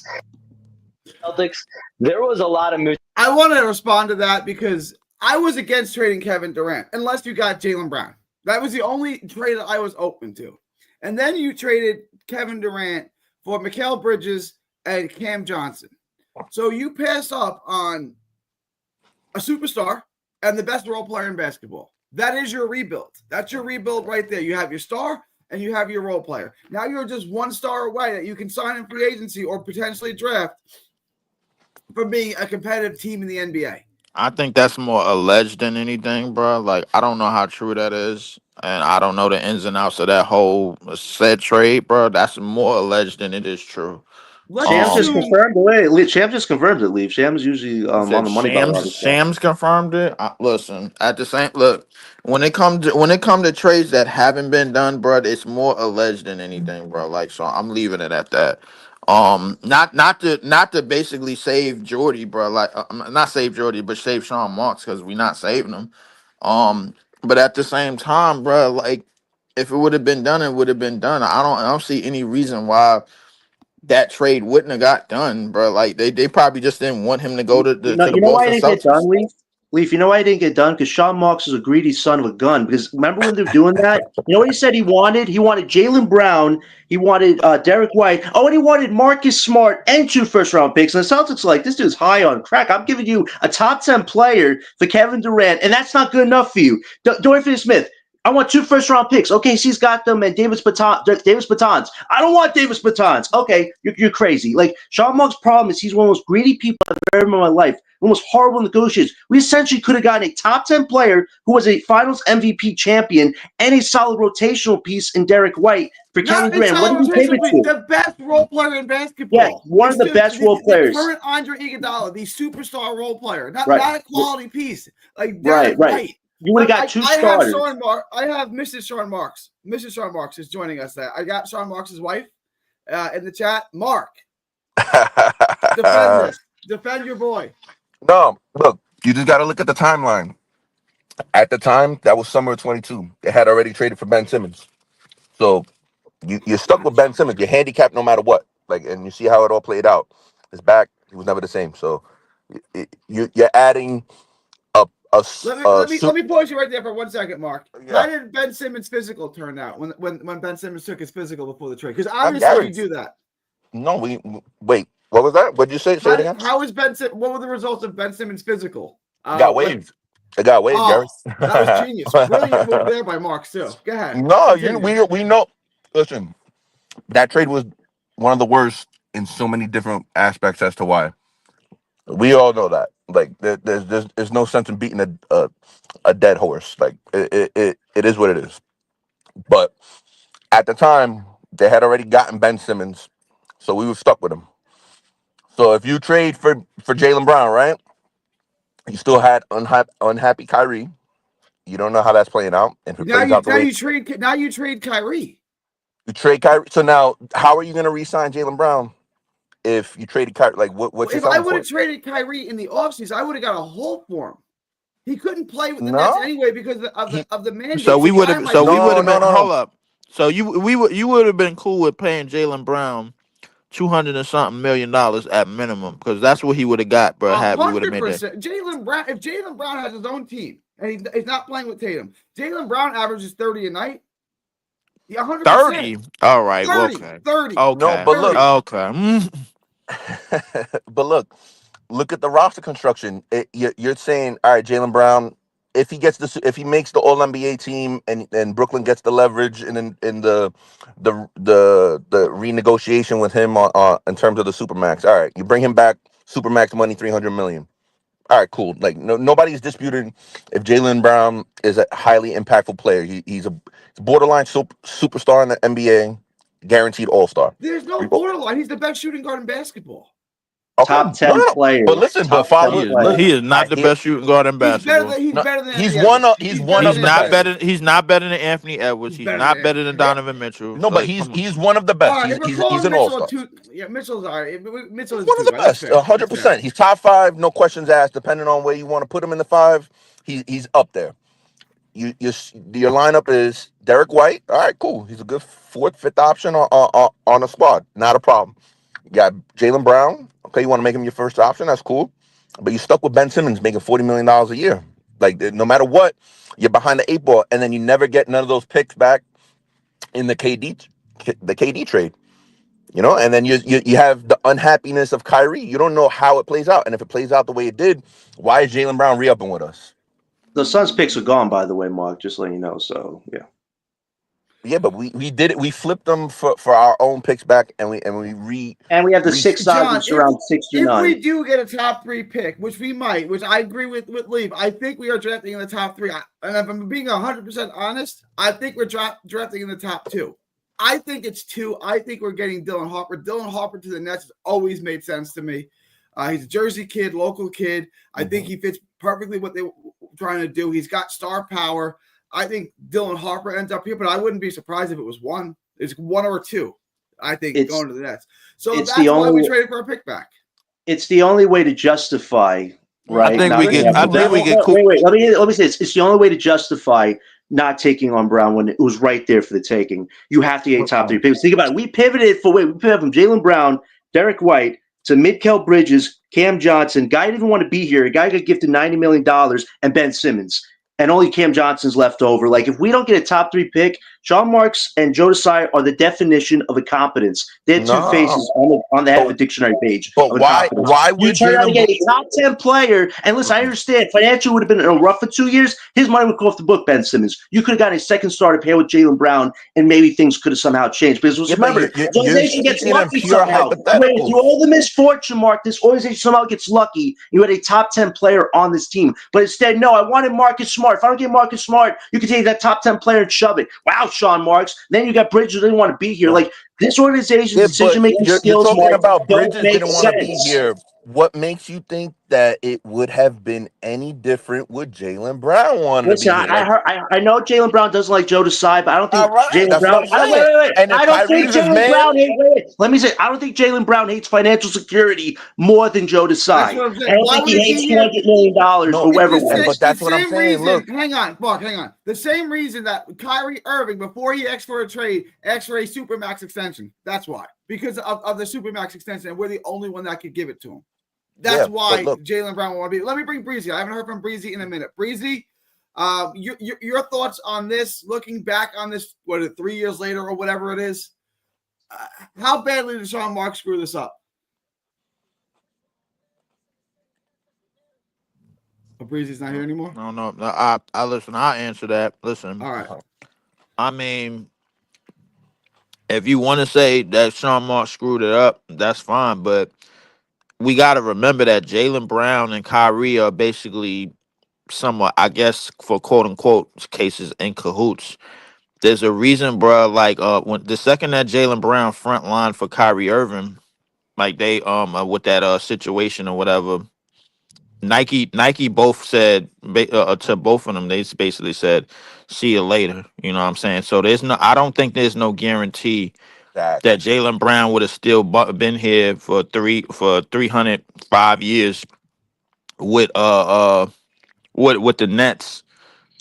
Speaker 5: Celtics, there was a lot of mutual.
Speaker 1: I want to respond to that because I was against trading Kevin Durant unless you got Jaylen Brown. That was the only trade that I was open to. And then you traded Kevin Durant for Mikal Bridges and Cam Johnson. So you pass up on a superstar and the best role player in basketball. That is your rebuild. That's your rebuild right there. You have your star and you have your role player. Now you're just one star away that you can sign in free agency or potentially draft for being a competitive team in the NBA.
Speaker 4: I think that's more alleged than anything, bro. Like, I don't know how true that is, and I don't know the ins and outs of that whole said trade, bro. That's more alleged than it is true.
Speaker 1: Let's
Speaker 2: Shams just
Speaker 1: assume
Speaker 2: confirmed it. Shams just confirmed it. Leave. Shams usually
Speaker 4: You
Speaker 2: on
Speaker 4: said
Speaker 2: the money about a lot
Speaker 4: Shams
Speaker 2: of stuff.
Speaker 4: Shams confirmed it. Listen, at the same look, when it comes to trades that haven't been done, bro, it's more alleged than anything, bro. Like, so I'm leaving it at that. Not to basically save Jordy, bro. Like, not save Jordy, but save Sean Marks because we're not saving him. But at the same time, bro, like, if it would have been done, it would have been done. I don't see any reason why that trade wouldn't have got done, bro. Like, they probably just didn't want him to go to
Speaker 2: You
Speaker 4: the
Speaker 2: know,
Speaker 4: to the
Speaker 2: you know why it
Speaker 4: Boston
Speaker 2: didn't get
Speaker 4: Celtics.
Speaker 2: done, Leaf? Leaf, you know why it didn't get done? Because Sean Marks is a greedy son of a gun. Because remember when they were doing that? You know what he said he wanted? He wanted Jaylen Brown. He wanted Derek White. Oh, and he wanted Marcus Smart and 2 first-round picks. And the Celtics are like, this dude's high on crack. I'm giving you a top 10 player for Kevin Durant, and that's not good enough for you. Dorian Finney-Smith, I want 2 first-round picks. Okay, he's got them, and Davis Bertans. I don't want Davis Bertans. Okay, you're crazy. Like, Sean Marks' problem is he's one of those greedy people that very much in my life. One of the most horrible negotiations. We essentially could have gotten a top 10 player who was a Finals MVP champion and a solid rotational piece in Derek White for Kevin Durant. What did we pivot to?
Speaker 1: The best role player in basketball.
Speaker 2: Yeah, one of the best role players.
Speaker 1: The current Andre Iguodala, the superstar role player, not a quality piece like
Speaker 2: Derek White. You would have got two starters.
Speaker 1: I have Mrs. Sean Marks. Mrs. Sean Marks is joining us. I got Sean Marks' wife in the chat. Mark, defend this. Defend your boy.
Speaker 6: No, look, you just got to look at the timeline. At the time, that was summer of 22. They had already traded for Ben Simmons. So you're stuck with Ben Simmons. You're handicapped no matter what. And you see how it all played out. His back, he was never the same. So you're adding
Speaker 1: Let me pause you right there for 1 second, Mark. Yeah. How did Ben Simmons' physical turn out when Ben Simmons took his physical before the trade? Because obviously you do that.
Speaker 6: No, wait. What was that? What did you say? Say it again.
Speaker 1: How was what were the results of Ben Simmons' physical?
Speaker 6: It got waived. It got waived, Gary.
Speaker 1: That was genius. Brilliant move there by Mark, too. Go ahead.
Speaker 6: No, we know. Listen, that trade was one of the worst in so many different aspects as to why. We all know that. There's no sense in beating a dead horse. It is what it is. But at the time, they had already gotten Ben Simmons, so we were stuck with him. So if you trade for Jaylen Brown, right? You still had unhappy Kyrie. You don't know how that's playing out. And
Speaker 1: now you trade Kyrie.
Speaker 6: You trade Kyrie. So now, how are you going to re-sign Jaylen Brown if you traded Kyrie?
Speaker 1: If I would have traded Kyrie in the offseason, I would have got a hold for him. He couldn't play with the Nets anyway because of the mandate.
Speaker 4: So we would have. Hold up. So you would have been cool with paying Jaylen Brown $200 and something million at minimum, because that's what he would have got, bro. We would have made that.
Speaker 1: Jaylen Brown, if Jaylen Brown has his own team and he's not playing with Tatum, Jaylen Brown averages 30 a night. Yeah, 100%.
Speaker 4: 30. All right.
Speaker 1: 30,
Speaker 4: okay.
Speaker 1: 30.
Speaker 4: Okay.
Speaker 6: No, but look.
Speaker 4: Okay.
Speaker 6: But look at the roster construction. You're saying, all right, Jaylen Brown, if he makes the All NBA team and Brooklyn gets the leverage in the renegotiation with him in terms of the Supermax. All right, you bring him back, Supermax money, $300 million. All right, cool. Nobody's disputing if Jaylen Brown is a highly impactful player. He's a borderline superstar in the NBA, guaranteed All-Star.
Speaker 1: There's no borderline. He's the best shooting guard in basketball.
Speaker 2: Okay. Top 10 players.
Speaker 6: But listen,
Speaker 4: he is not the best shooting guard in basketball.
Speaker 1: He's better than
Speaker 6: He's not
Speaker 4: better than Anthony Edwards. He's not better than Donovan Mitchell.
Speaker 6: No, but he's one of the best.
Speaker 1: Right,
Speaker 6: he's an all-star.
Speaker 1: Mitchell's all right. Mitchell is
Speaker 6: one of the best. 100%. He's top 5, no questions asked. Depending on where you want to put him in the 5, he's up there. Your lineup is Derek White. All right, cool. He's a good 4th, 5th option on a squad. Not a problem. You got Jaylen Brown. Okay, you want to make him your first option? That's cool. But you're stuck with Ben Simmons making $40 million a year. No matter what, you're behind the 8 ball, and then you never get none of those picks back in the KD trade. And then you have the unhappiness of Kyrie. You don't know how it plays out. And if it plays out the way it did, why is Jaylen Brown re-upping with us?
Speaker 2: The Suns picks are gone, by the way, Mark, just letting you know. So, yeah.
Speaker 6: Yeah, but we did it. We flipped them for our own picks back, and we
Speaker 2: have the 6 odds around 69.
Speaker 1: If we do get a top 3 pick, which we might, which I agree with Lee, I think we are drafting in the top 3. And if I'm being 100% honest, I think we're drafting in the top 2. I think it's 2. I think we're getting Dylan Harper. Dylan Harper to the Nets has always made sense to me. He's a Jersey kid, local kid. I think he fits perfectly what they were trying to do. He's got star power. I think Dylan Harper ends up here, but I wouldn't be surprised if it was 1. It's 1 or 2, I think, going to the Nets. So that's why we traded for a pick back.
Speaker 2: It's the only way to justify, right?
Speaker 4: I think we get cool.
Speaker 2: Wait. Let me say this. It's the only way to justify not taking on Brown when it was right there for the taking. You have to get top 3 picks. Think about it. We pivoted from Jaylen Brown, Derek White, to Mikal Bridges, Cam Johnson. Guy didn't even want to be here. A guy got gifted $90 million, and Ben Simmons. and only Cam Johnson's left over. Like, if we don't get a top 3 pick, Sean Marks and Joe Tsai are the definition of incompetence. They're two
Speaker 6: No,
Speaker 2: faces on the head of
Speaker 6: but
Speaker 2: a dictionary page
Speaker 6: but
Speaker 2: of incompetence.
Speaker 6: why
Speaker 2: You
Speaker 6: would
Speaker 2: turn around and
Speaker 6: Jalen?
Speaker 2: get a top 10 player, and listen, I understand financially would have been in a rough for 2 years. His money would go off the book, Ben Simmons. You could have gotten a second starter pair with Jaylen Brown, and maybe things could have somehow changed. Because
Speaker 6: Yeah, but
Speaker 2: remember, the
Speaker 6: you're
Speaker 2: organization gets
Speaker 6: speaking in
Speaker 2: lucky
Speaker 6: pure
Speaker 2: somehow.
Speaker 6: hypotheticals.
Speaker 2: Through all the misfortune, Mark, this organization somehow gets lucky. You had a top 10 player on this team. But instead, no, I wanted Marcus Smart. If I don't get Marcus Smart, you can take that top 10 player and shove it. Wow, Sean Marks. Then you got Bridges who didn't want to be here. Like, this organization's
Speaker 6: Yeah, but
Speaker 2: decision-making
Speaker 6: you're
Speaker 2: skills,
Speaker 6: talking
Speaker 2: Mark,
Speaker 6: about
Speaker 2: don't
Speaker 6: Bridges
Speaker 2: make
Speaker 6: didn't want to be
Speaker 2: sense.
Speaker 6: here. What makes you think that it would have been any different with Jalen Brown wanting to
Speaker 2: Listen,
Speaker 6: be here? Like,
Speaker 2: I know Jaylen Brown doesn't like Joe Tsai, but I don't think
Speaker 6: all right,
Speaker 2: Jaylen
Speaker 6: that's what
Speaker 2: Brown.
Speaker 6: I'm saying.
Speaker 2: Wait.
Speaker 6: And if
Speaker 2: I don't think
Speaker 6: Kyrie's his
Speaker 2: Jaylen
Speaker 6: man,
Speaker 2: Brown hates. Wait. Let me say, I don't think Jaylen Brown hates financial security more than Joe
Speaker 1: That's
Speaker 2: Tsai.
Speaker 1: what I'm
Speaker 2: I
Speaker 1: saying.
Speaker 2: don't
Speaker 1: Why
Speaker 2: think
Speaker 1: would
Speaker 2: he
Speaker 1: it be
Speaker 2: hates
Speaker 1: here?
Speaker 2: $200 million
Speaker 6: no,
Speaker 2: or whatever it
Speaker 1: It's
Speaker 2: was.
Speaker 6: but
Speaker 1: the
Speaker 6: that's what I'm
Speaker 1: same
Speaker 6: saying.
Speaker 1: reason.
Speaker 6: Look,
Speaker 1: Hang on, Mark. Hang on. The same reason that Kyrie Irving, before he asked for a trade, asked for a supermax extension. That's why, because of the supermax extension, and we're the only one that could give it to him.
Speaker 6: yeah,
Speaker 1: That's
Speaker 6: but
Speaker 1: why
Speaker 6: look,
Speaker 1: Jaylen Brown will want to be. Let me bring Breezy. I haven't heard from Breezy in a minute. Breezy, your thoughts on this? Looking back on this, what is it, 3 years later or whatever it is? How badly did Sean Mark screw this up? Oh, Breezy's not here anymore.
Speaker 4: No. I listen. I answer that. Listen,
Speaker 1: All right.
Speaker 4: I mean, if you want to say that Sean Mark screwed it up, that's fine. But we got to remember that Jaylen Brown and Kyrie are basically somewhat, I guess, for quote unquote cases, in cahoots. There's a reason, bro. Like, when the second that Jaylen Brown front line for Kyrie Irving, like they with that situation or whatever, Nike both said to both of them, they basically said, "See you later." You know what I'm saying? So there's no, I don't think there's no guarantee
Speaker 6: exactly.
Speaker 4: that Jaylen Brown would have still been here for 305 years with with the Nets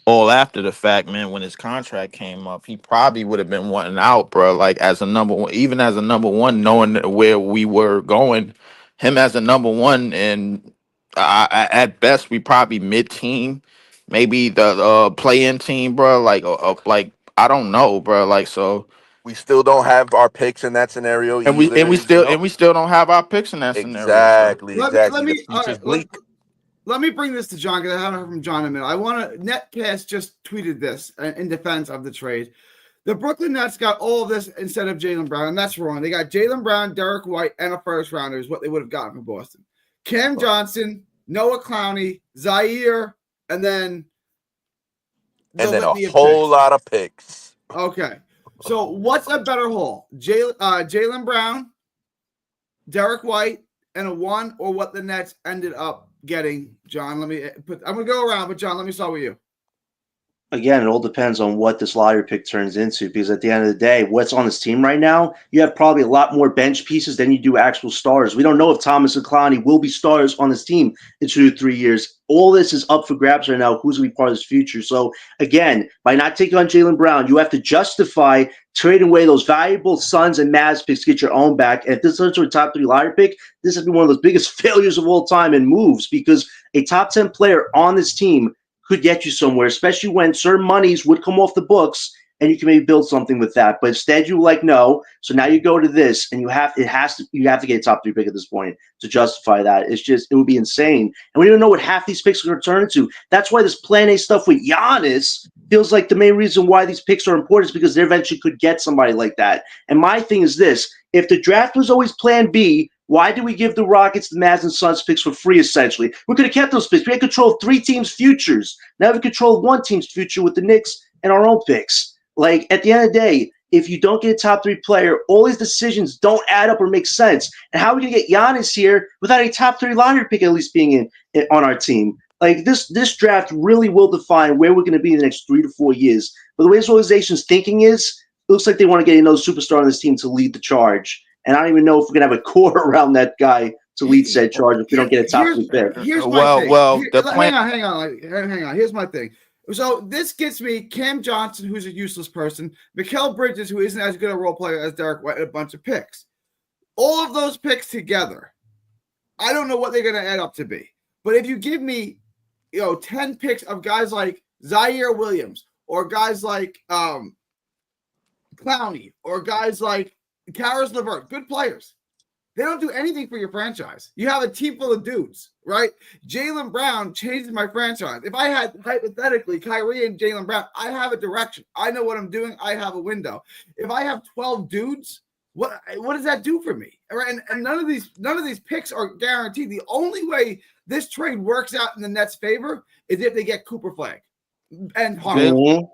Speaker 4: all after the fact, man. When his contract came up, he probably would have been wanting out, bro. Like, as a number one, even as a number one, knowing where we were going, him as a number one, and at best we probably mid-team, maybe the play-in team, bro. Like I don't know, bro. Like, so.
Speaker 6: We still don't have our picks in that scenario
Speaker 4: And we
Speaker 6: either.
Speaker 4: and we still and we still don't have our picks in that scenario. So
Speaker 6: Exactly,
Speaker 1: Let
Speaker 6: exactly. The
Speaker 1: me. All
Speaker 6: future's
Speaker 1: right.
Speaker 6: bleak.
Speaker 1: Let me bring this to John because I haven't heard from John in a minute. I want to. Netcast just tweeted this in defense of the trade. The Brooklyn Nets got all of this instead of Jaylen Brown, and that's wrong. They got Jaylen Brown, Derek White, and a first rounder is what they would have gotten from Boston. Cam Johnson, Noah Clowney, Zaire, and then
Speaker 6: And then a
Speaker 1: litany of
Speaker 6: whole
Speaker 1: picks.
Speaker 6: lot of picks.
Speaker 1: Okay. So what's a better haul? Jaylen Brown, Derek White, and a one, or what the Nets ended up getting? John, I'm gonna go around, but John, let me start with you.
Speaker 2: Again, it all depends on what this lottery pick turns into, because at the end of the day, what's on this team right now, you have probably a lot more bench pieces than you do actual stars. We don't know if Thomas and Clowney will be stars on this team in 2 to 3 years. All this is up for grabs right now. Who's going to be part of this future? So, again, by not taking on Jaylen Brown, you have to justify trading away those valuable Suns and Mavs picks to get your own back. And if this turns to a top 3 lottery pick, this has been one of those biggest failures of all time in moves, because a top 10 player on this team could get you somewhere, especially when certain monies would come off the books and you can maybe build something with that. But instead, you like, no. So now you go to this, and you have to get a top 3 pick at this point to justify that. It would be insane. And we don't know what half these picks are going to turn into. That's why this Plan A stuff with Giannis feels like the main reason why these picks are important is because they eventually could get somebody like that. And my thing is this: if the draft was always Plan B, why did we give the Rockets, the Mavs, and Suns picks for free, essentially? We could have kept those picks. We had control of 3 teams' futures. Now we control 1 team's future with the Knicks and our own picks. Like, at the end of the day, if you don't get a top 3 player, all these decisions don't add up or make sense. And how are we going to get Giannis here without a top 3 lottery pick at least being on our team? Like, this draft really will define where we're going to be in the next 3 to 4 years. But the way this organization's thinking is, it looks like they want to get another superstar on this team to lead the charge. And I don't even know if we're going to have a core around that guy to lead said charge if we don't get a top 3 pick.
Speaker 1: Here's my thing.
Speaker 4: The plan.
Speaker 1: Hang on. Here's my thing. So this gets me Cam Johnson, who's a useless person, Mikal Bridges, who isn't as good a role player as Derek White, and a bunch of picks. All of those picks together, I don't know what they're going to add up to be. But if you give me, 10 picks of guys like Zaire Williams or guys like Clowney or guys like Karis LeVert, good players. They don't do anything for your franchise. You have a team full of dudes, right? Jaylen Brown changes my franchise. If I had, hypothetically, Kyrie and Jaylen Brown, I have a direction. I know what I'm doing. I have a window. If I have 12 dudes, what does that do for me? And none of these picks are guaranteed. The only way this trade works out in the Nets' favor is if they get Cooper Flag and Harden.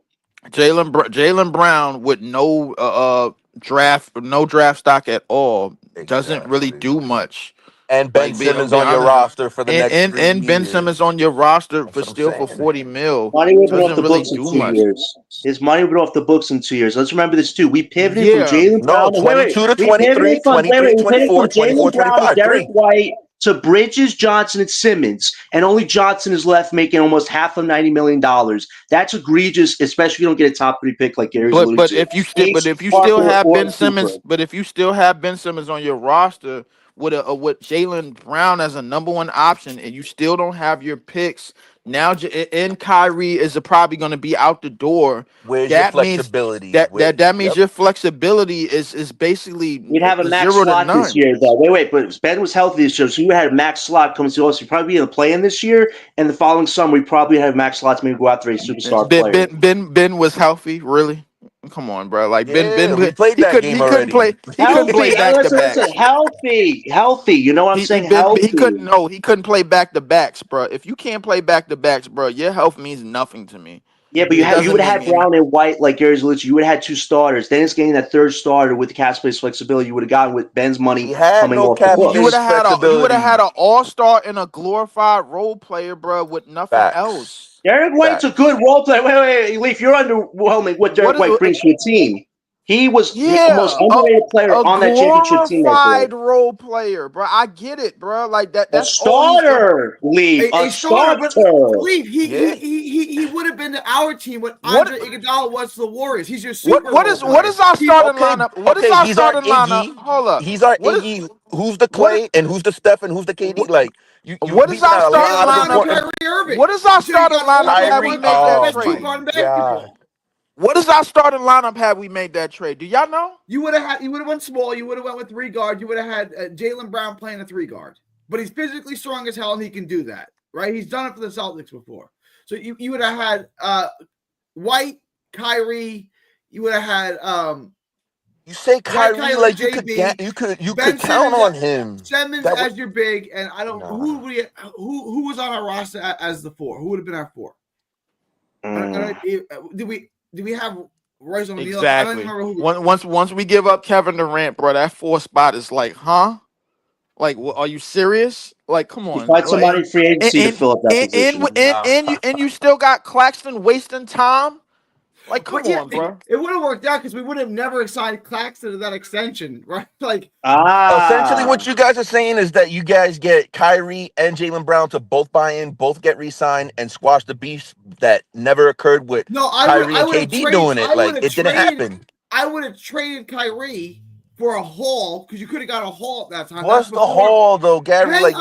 Speaker 4: Jaylen Brown with no draft stock at all doesn't really do much.
Speaker 6: And Ben
Speaker 4: Like,
Speaker 6: Simmons
Speaker 4: be
Speaker 6: on your
Speaker 4: honest,
Speaker 6: roster for the next 3
Speaker 4: and Ben
Speaker 6: years.
Speaker 4: Simmons on your roster
Speaker 6: That's
Speaker 4: for
Speaker 6: what I'm
Speaker 4: still for
Speaker 6: saying.
Speaker 4: 40 mil
Speaker 2: Money will be off
Speaker 4: doesn't
Speaker 2: the
Speaker 4: really
Speaker 2: books in
Speaker 4: do
Speaker 2: 2
Speaker 4: much.
Speaker 2: years. His money will be off the books in 2 years. Let's remember this too. We pivoted from
Speaker 4: Yeah.
Speaker 2: Jaylen
Speaker 6: No,
Speaker 2: Brown.
Speaker 6: 22 to
Speaker 2: We
Speaker 6: 23,
Speaker 2: pivoted from
Speaker 6: 23, 24,
Speaker 2: Jaylen
Speaker 6: 24,
Speaker 2: Brown to
Speaker 6: 25,
Speaker 2: Derek
Speaker 6: 3.
Speaker 2: White to Bridges, Johnson, and Simmons, and only Johnson is left making almost half of $90 million. That's egregious, especially if you don't get a top 3 pick like Gary's alluded
Speaker 4: But
Speaker 2: to.
Speaker 4: if you still
Speaker 2: Harper
Speaker 4: have
Speaker 2: or
Speaker 4: Ben Simmons,
Speaker 2: Cooper.
Speaker 4: but if you still have Ben Simmons on your roster with Jaylen Brown as a number 1 option, and you still don't have your picks now, and Kyrie is probably going to be out the door.
Speaker 6: Where's your
Speaker 4: That means
Speaker 6: flexibility?
Speaker 4: that means
Speaker 6: Yep.
Speaker 4: your flexibility is basically
Speaker 2: We'd have a max
Speaker 4: 0 to
Speaker 2: slot this
Speaker 4: none.
Speaker 2: year, though. Wait, but Ben was healthy this year, so you had a max slot coming to us. You'd probably be in the play-in this year, and the following summer, we probably have max slots maybe go after a superstar player.
Speaker 4: Ben was healthy, really. Come on, bro. Like
Speaker 6: Yeah, we played that game already.
Speaker 4: He couldn't play
Speaker 2: Healthy.
Speaker 4: back to backs.
Speaker 2: Listen, healthy. You know what I'm saying?
Speaker 4: He
Speaker 2: Healthy.
Speaker 4: couldn't play back to backs, bro. If you can't play back to backs, bro, your health means nothing to me.
Speaker 2: Yeah, but
Speaker 4: It
Speaker 2: you
Speaker 4: doesn't
Speaker 2: would have
Speaker 4: mean
Speaker 2: had Brown and White like Gary's alluded. You would have had 2 starters. Then it's getting that 3rd starter with the cap space flexibility. You would have gotten with Ben's money
Speaker 6: We had
Speaker 2: coming
Speaker 6: no
Speaker 2: off the
Speaker 6: cap
Speaker 2: books.
Speaker 4: you would have had
Speaker 6: flexibility.
Speaker 4: an all-star and a glorified role player, bro, with nothing else.
Speaker 6: Facts.
Speaker 2: Derek White's a good role player. Wait, Leaf, you're underwhelming what Derek White brings to your team. He was the most underrated player on that championship team.
Speaker 4: Glorified role player, bro. I get it, bro. Like that. That's
Speaker 2: a starter, Leaf.
Speaker 1: A starter. But Leaf, he would have been to our team what Andre Iguodala was to the Warriors. He's your super.
Speaker 4: What is our starting lineup? What is our starting lineup? Hold up.
Speaker 6: He's our Iggy. Who's the Clay and who's the Steph and who's the KD? Like
Speaker 4: what is our starting lineup? What is our starting lineup? Have we made that trade? What is our starting lineup? Have we made that trade? Do y'all know?
Speaker 1: You would have went small. You would have went with 3 guard. You would have had Jaylen Brown playing a 3 guard. But he's physically strong as hell, and he can do that, right? He's done it for the Celtics before. So you would have had White, Kyrie. You would have had
Speaker 6: you say Kyrie like you could count on him.
Speaker 1: Simmons as your big, and I don't who was on our roster as the 4? Who would have been our 4? Do we have Royce O'Neal?
Speaker 4: Exactly.
Speaker 1: I don't even remember who.
Speaker 4: Once we give up Kevin Durant, bro, that 4 spot is like, huh? Like, are you serious? Like, come on.
Speaker 2: Find somebody in free agency to fill up that position.
Speaker 4: And you still got Claxton wasting time. Like, come on, bro.
Speaker 1: It would have worked out because we would have never signed Claxton to that extension, right? Like,
Speaker 6: essentially, what you guys are saying is that you guys get Kyrie and Jaylen Brown to both buy in, both get re-signed, and squash the beef that never occurred with Kyrie and KD doing it. Like, it didn't happen.
Speaker 1: I would have traded Kyrie for a haul because you could have got a haul at that time.
Speaker 6: What's the haul, though, Gary?
Speaker 1: Hang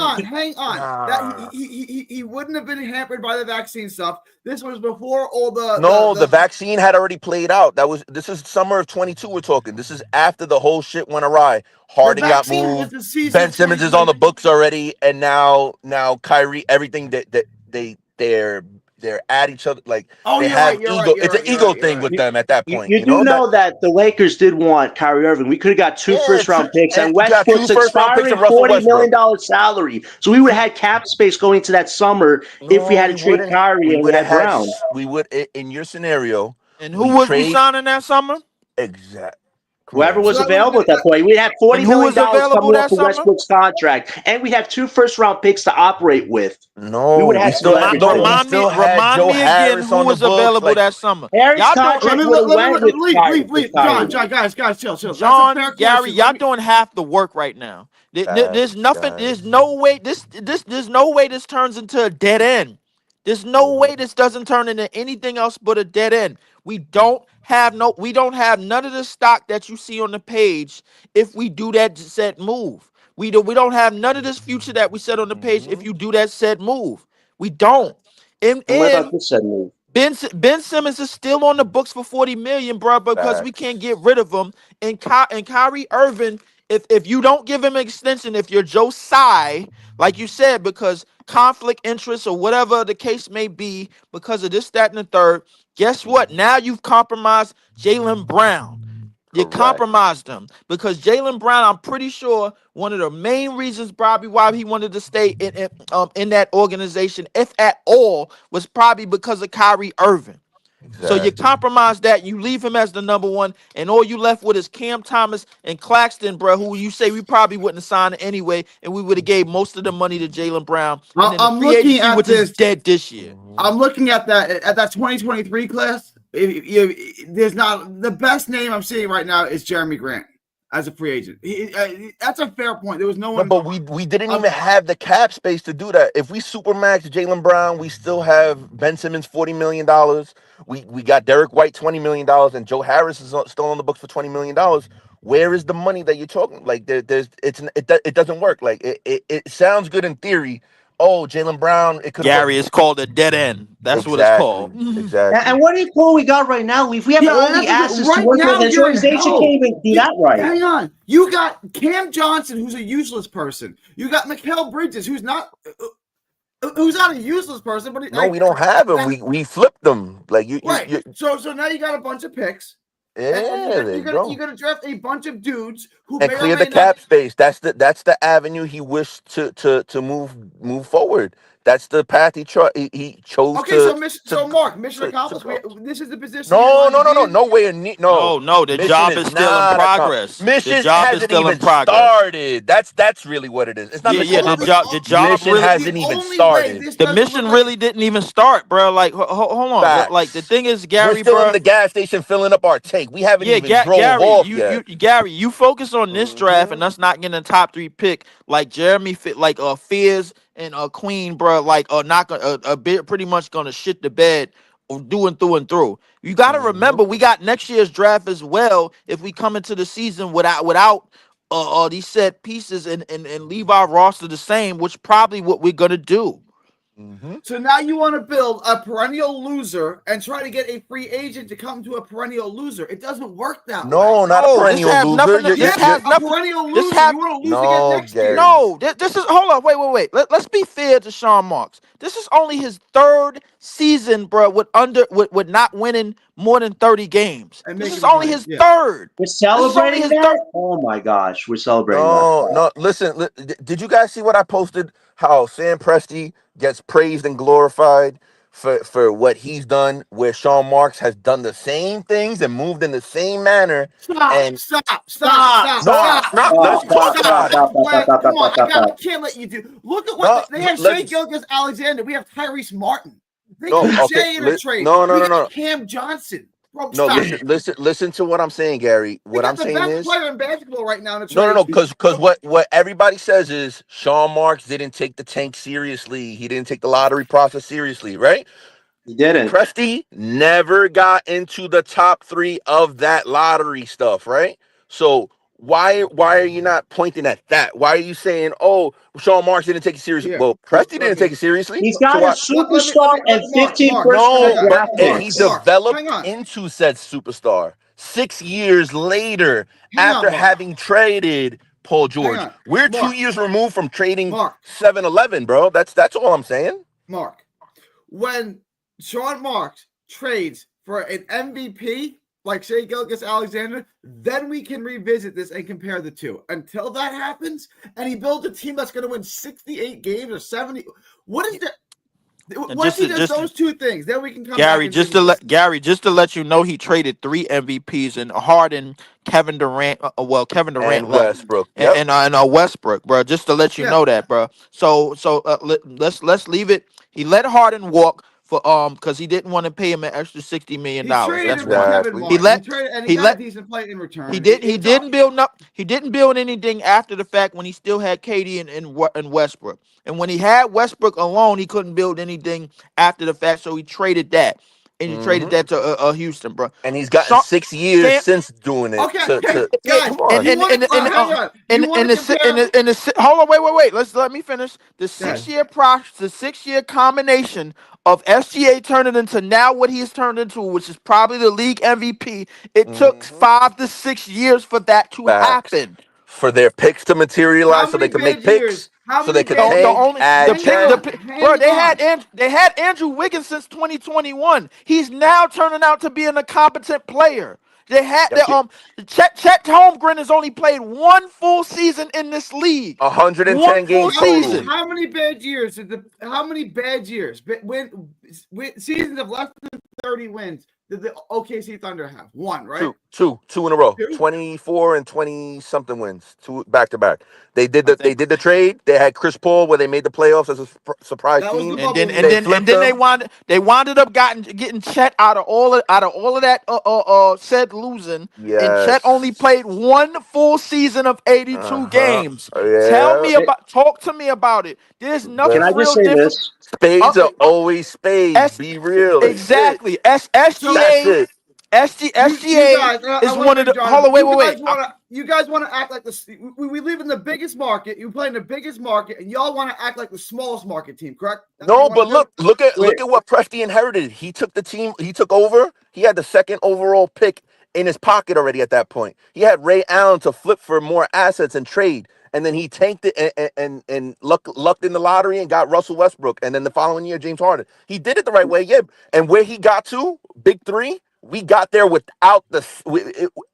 Speaker 1: on. Nah. He wouldn't have been hampered by the vaccine stuff. This was before all the
Speaker 6: the vaccine had already played out. This is summer of 22 we're talking. This is after the whole shit went awry. Harden got moved. Ben Simmons is on the books already, and now Kyrie, everything that they're at each other. Like they have ego. It's an ego thing with them at that point.
Speaker 2: You do know that the Lakers did want Kyrie Irving. We could have got 2 first-round picks and Westbrook's expiring $40 million salary. So we would have had cap space going into that summer if we had to trade Kyrie and we had Brown.
Speaker 6: We would, in your scenario.
Speaker 4: And who was we signing that summer?
Speaker 6: Exactly.
Speaker 2: Whoever was available at that point. We had $40 million coming off of Westbrook's contract, and we have 2 first-round picks to operate with.
Speaker 6: No,
Speaker 2: we would have
Speaker 4: remind me again who was available that summer.
Speaker 2: Harry's contract
Speaker 1: John, guys, chill.
Speaker 4: John, Gary, y'all doing half the work right now. There's nothing. There's no way. There's no way this turns into a dead end. There's no way this doesn't turn into anything else but a dead end. We don't have none of the stock that you see on the page if we do that set move. We don't have none of this future that we said on the page if you do that said move. We don't.
Speaker 2: What about this said move?
Speaker 4: Ben Simmons is still on the books for 40 million, bro, because we can't
Speaker 6: Facts.
Speaker 4: get rid of him. And Kyrie Irving, if you don't give him an extension, if you're Joe Tsai, like you said, because conflict interest or whatever the case may be, because of this, that, and the third, guess what?
Speaker 6: Mhm.
Speaker 4: Now you've compromised Jaylen Brown. You
Speaker 6: Correct.
Speaker 4: compromised him because Jaylen Brown, I'm pretty sure one of the main reasons probably why he wanted to stay in that organization, if at all, was probably because of Kyrie Irving. So you
Speaker 6: Exactly.
Speaker 4: compromise that, you leave him as the number one, and all you left with is Cam Thomas and Claxton, bro, who you say we probably wouldn't have signed anyway, and we would have gave most of the money to Jaylen Brown, and then the
Speaker 1: I'm
Speaker 4: free
Speaker 1: looking
Speaker 4: agency,
Speaker 1: at
Speaker 4: which is
Speaker 1: this.
Speaker 4: dead this year.
Speaker 6: Mhm.
Speaker 1: I'm looking at that 2023 class. There's not the best name I'm seeing right now is Jeremy Grant as a free agent. That's a fair point. There was no
Speaker 6: No,
Speaker 1: one.
Speaker 6: but we didn't even have the cap space to do that. If we supermax Jaylen Brown, we still have Ben Simmons $40 million. We got Derek White $20 million, and Joe Harris is still on the books for $20 million. Where is the money that you're talking? Like it doesn't work. Like it sounds good in theory. Oh, Jaylen Brown, it could have worked.
Speaker 4: Gary, it's called a dead end. That's what it's
Speaker 6: Exactly,
Speaker 4: called.
Speaker 6: exactly.
Speaker 7: And what do you call we got right now, Leaf? We have
Speaker 1: Yeah,
Speaker 7: all the
Speaker 1: that's a,
Speaker 7: assets to
Speaker 1: right
Speaker 7: work with.
Speaker 1: now
Speaker 7: This
Speaker 1: you're in
Speaker 7: organization
Speaker 1: hell.
Speaker 7: can't even do that right.
Speaker 1: Hang on. You got Cam Johnson, who's a useless person. You got Mikal Bridges, who's not a useless person, but
Speaker 6: No, we don't have him. We flipped them. Like you,
Speaker 1: right.
Speaker 6: you
Speaker 1: So now you got a bunch of picks.
Speaker 6: yeah,
Speaker 1: And
Speaker 6: there you go.
Speaker 1: you're gonna draft a bunch of dudes who
Speaker 6: And
Speaker 1: may or
Speaker 6: clear
Speaker 1: may
Speaker 6: the
Speaker 1: not.
Speaker 6: cap space. That's the avenue he wished to move forward. That's the path he chose
Speaker 1: Okay, so
Speaker 6: to
Speaker 1: Mark, mission
Speaker 6: to
Speaker 1: accomplished.
Speaker 6: go.
Speaker 1: This is the position you'd
Speaker 6: No,
Speaker 1: like
Speaker 6: no,
Speaker 1: to
Speaker 6: no,
Speaker 1: be
Speaker 6: no,
Speaker 1: in.
Speaker 6: nowhere near. No,
Speaker 4: No, the
Speaker 6: mission
Speaker 4: job
Speaker 6: is
Speaker 4: is still in
Speaker 6: not
Speaker 4: progress. The
Speaker 6: mission
Speaker 4: job is
Speaker 6: hasn't
Speaker 4: still in
Speaker 6: even
Speaker 4: progress.
Speaker 6: started. That's really what it is. It's not
Speaker 4: Yeah,
Speaker 6: the
Speaker 4: yeah. The
Speaker 6: job.
Speaker 4: job
Speaker 6: Mission
Speaker 4: really,
Speaker 6: hasn't
Speaker 1: The
Speaker 6: even
Speaker 1: only way
Speaker 6: started.
Speaker 1: this
Speaker 4: the
Speaker 1: doesn't look
Speaker 4: mission
Speaker 1: like
Speaker 4: really didn't even start, bro. Like, hold on. Like the
Speaker 6: Facts.
Speaker 4: thing is,
Speaker 6: We're
Speaker 4: Gary,
Speaker 6: still in
Speaker 4: bro.
Speaker 6: the gas station filling up our tank. We haven't
Speaker 4: Yeah,
Speaker 6: even drove
Speaker 4: Gary,
Speaker 6: off yet.
Speaker 4: Gary, you focus on this draft
Speaker 6: Hmm
Speaker 4: and us not getting a top 3 pick like Jeremy fit, like Fears and Queen, bro. Like not gonna a bit pretty much gonna shit the bed doing through and through. You got to
Speaker 6: hmm
Speaker 4: remember we got next year's draft as well. If we come into the season without these set pieces and leave our roster the same, which probably what we're gonna do.
Speaker 6: hmm
Speaker 1: so now you want to build a perennial loser and try to get a free agent to come to a perennial loser. It doesn't work that way.
Speaker 6: No, not a
Speaker 4: No, this
Speaker 6: perennial
Speaker 4: has
Speaker 6: loser.
Speaker 4: nothing.
Speaker 1: Yeah,
Speaker 4: This has
Speaker 1: a
Speaker 4: nothing.
Speaker 1: perennial
Speaker 4: This
Speaker 1: loser.
Speaker 4: have
Speaker 1: You want to lose again
Speaker 6: No,
Speaker 1: next year.
Speaker 6: Gary.
Speaker 4: No, this is hold on, wait. Let's be fair to Sean Marks. This is only his 3rd season, bro, with not winning more than 30 games.
Speaker 1: And
Speaker 4: This
Speaker 1: making
Speaker 4: is
Speaker 1: the
Speaker 4: only
Speaker 1: plays.
Speaker 4: his
Speaker 1: Yeah.
Speaker 4: third.
Speaker 7: We're
Speaker 4: This is only
Speaker 7: celebrating
Speaker 4: his third.
Speaker 7: that? Oh my gosh, we're celebrating
Speaker 6: No,
Speaker 7: that.
Speaker 6: no. Listen, did you guys see what I posted? How Sam Presti gets praised and glorified for what he's done, where Sean Marks has done the same things and moved in the same manner.
Speaker 1: Stop,
Speaker 6: And
Speaker 1: stop, stop,
Speaker 7: Stop,
Speaker 1: stop,
Speaker 6: no,
Speaker 7: stop,
Speaker 1: stop,
Speaker 6: stop.
Speaker 7: stop,
Speaker 6: Let's
Speaker 1: stop,
Speaker 7: stop,
Speaker 6: talk
Speaker 7: stop,
Speaker 1: stop.
Speaker 6: about it.
Speaker 7: stop, stop, stop, stop,
Speaker 1: Come on,
Speaker 7: stop,
Speaker 1: I
Speaker 7: stop.
Speaker 1: can't let you do. Look at
Speaker 6: No,
Speaker 1: what they have. Shea
Speaker 6: let's
Speaker 1: Gilgis Alexander. We have Tyrese Martin. They
Speaker 6: no.
Speaker 1: keep
Speaker 6: Okay,
Speaker 1: Shea in a trade.
Speaker 6: no, no,
Speaker 1: We
Speaker 6: no,
Speaker 1: got
Speaker 6: no.
Speaker 1: Cam Johnson. Bro,
Speaker 6: No,
Speaker 1: stop.
Speaker 6: listen to what I'm saying, Gary.
Speaker 1: We
Speaker 6: What
Speaker 1: got
Speaker 6: I'm
Speaker 1: the
Speaker 6: saying
Speaker 1: best
Speaker 6: is
Speaker 1: player in basketball right now in a
Speaker 6: no, no,
Speaker 1: trade.
Speaker 6: no, because what everybody says is Sean Marks didn't take the tank seriously. He didn't take the lottery process seriously, right?
Speaker 7: He didn't.
Speaker 6: Presti never got into the top 3 of that lottery stuff, right? So why are you not pointing at that? Why are you saying, oh, Sean Marks didn't take it seriously?
Speaker 1: Here,
Speaker 6: Well,
Speaker 1: let
Speaker 6: Presti didn't
Speaker 1: me.
Speaker 6: take it seriously.
Speaker 7: He's
Speaker 6: So
Speaker 7: got a
Speaker 6: why?
Speaker 7: superstar and
Speaker 1: Mark,
Speaker 7: 15
Speaker 1: Mark,
Speaker 7: first
Speaker 1: hang
Speaker 7: round
Speaker 6: No,
Speaker 1: on,
Speaker 6: but
Speaker 7: draft
Speaker 6: and
Speaker 1: Mark,
Speaker 6: he
Speaker 7: picks.
Speaker 1: Mark, hang
Speaker 6: developed
Speaker 1: on,
Speaker 6: into said superstar 6 years later
Speaker 1: hang on,
Speaker 6: after
Speaker 1: Mark,
Speaker 6: having traded Paul
Speaker 1: hang
Speaker 6: George.
Speaker 1: on,
Speaker 6: We're
Speaker 1: Mark,
Speaker 6: 2 years removed from trading
Speaker 1: Mark,
Speaker 6: 7-Eleven, bro. That's all I'm saying.
Speaker 1: Mark. When Sean Marks trades for an MVP like Shea Gilgis Alexander, then we can revisit this and compare the two. Until that happens, and he builds a team that's going to win 68 games or 70, what is that?
Speaker 4: And
Speaker 1: Once he does those two things, then we can come back
Speaker 4: Gary,
Speaker 1: and revisit.
Speaker 4: Just to let you know, he traded 3 MVPs and Harden, Kevin Durant. Kevin Durant
Speaker 6: And
Speaker 4: left,
Speaker 6: Westbrook. Yep.
Speaker 4: and Westbrook, bro. Just to let you
Speaker 1: Yeah,
Speaker 4: know that, bro. Let's leave it. He let Harden walk for because he didn't want to pay him an extra
Speaker 1: he
Speaker 4: $60 million.
Speaker 1: traded
Speaker 4: That's
Speaker 1: him for
Speaker 4: one.
Speaker 1: Kevin
Speaker 6: Exactly.
Speaker 4: He
Speaker 1: Martin.
Speaker 4: let
Speaker 1: He
Speaker 4: he
Speaker 1: got a
Speaker 4: let
Speaker 1: decent play in
Speaker 4: he
Speaker 1: return.
Speaker 4: did. He
Speaker 1: It's all
Speaker 4: didn't build up. He didn't build anything after the fact when he still had KD and Westbrook. And when he had Westbrook alone, he couldn't build anything after the fact. So he traded that. and you traded that to Houston, bro.
Speaker 6: And he's gotten
Speaker 4: Sean,
Speaker 6: 6 years
Speaker 4: Sam,
Speaker 6: since doing it.
Speaker 1: Okay,
Speaker 4: it,
Speaker 1: guys,
Speaker 6: Come on.
Speaker 1: you want to hang on? You want to compare?
Speaker 4: hold on, wait. Let me finish. The
Speaker 1: Okay.
Speaker 4: 6-year combination of SGA turning into now what he's turned into, which is probably the league MVP. It took 5 to 6 years for that to
Speaker 6: Facts.
Speaker 4: happen.
Speaker 6: For their picks to materialize,
Speaker 1: How
Speaker 6: so they
Speaker 1: many
Speaker 6: could make
Speaker 1: bad years?
Speaker 6: picks,
Speaker 1: How
Speaker 6: so they
Speaker 1: many
Speaker 6: could
Speaker 1: bad
Speaker 4: The
Speaker 1: years?
Speaker 6: tank,
Speaker 4: only
Speaker 6: add
Speaker 1: Hang on,
Speaker 4: bro,
Speaker 1: hang on.
Speaker 4: they had Andrew Wiggins since 2021. He's now turning out to be an incompetent player. They had
Speaker 6: Yep.
Speaker 4: Chet Holmgren has only played 1 full season in this league.
Speaker 6: 110
Speaker 4: 1 full
Speaker 6: games total.
Speaker 4: season.
Speaker 1: How many bad years? How many bad years? When seasons of less than 30 wins did the OKC Thunder have? 1, right?
Speaker 6: Two in a row.
Speaker 1: 2?
Speaker 6: 24 and 20 something wins. 2 back to back. They did
Speaker 4: I think.
Speaker 6: the trade. They had Chris Paul where they made the playoffs as a surprise
Speaker 1: That was
Speaker 6: team.
Speaker 1: the
Speaker 4: And then
Speaker 1: bubble
Speaker 4: and
Speaker 1: year.
Speaker 4: then and then they wound up getting Chet out of all of that said losing. And Chet only
Speaker 6: Yes.
Speaker 4: played 1 full season of 82 games.
Speaker 6: Yeah.
Speaker 4: Talk to me about it. There's
Speaker 7: Can
Speaker 4: nothing
Speaker 7: I just
Speaker 4: real
Speaker 7: say
Speaker 4: different.
Speaker 7: this?
Speaker 6: Spades are always spades. Be real. That's it.
Speaker 4: Exactly.
Speaker 6: That's
Speaker 4: SGA
Speaker 6: it.
Speaker 1: You guys,
Speaker 4: is
Speaker 1: I want
Speaker 4: one
Speaker 1: to
Speaker 4: of the.
Speaker 1: bring John.
Speaker 4: Hold on, wait.
Speaker 1: You guys want to act like this? We live in the biggest market. You play in the biggest market, and y'all want to act like the smallest market team, correct? That's what
Speaker 6: No,
Speaker 1: you wanna
Speaker 6: but
Speaker 1: do?
Speaker 6: look at what Presti inherited. He took the team. He took over. He had the second overall pick in his pocket already at that point. He had Ray Allen to flip for more assets and trade, and then he tanked it and lucked in the lottery and got Russell Westbrook, and then the following year James Harden. He did it the right way, yeah. And where he got to, big three, we got there without the.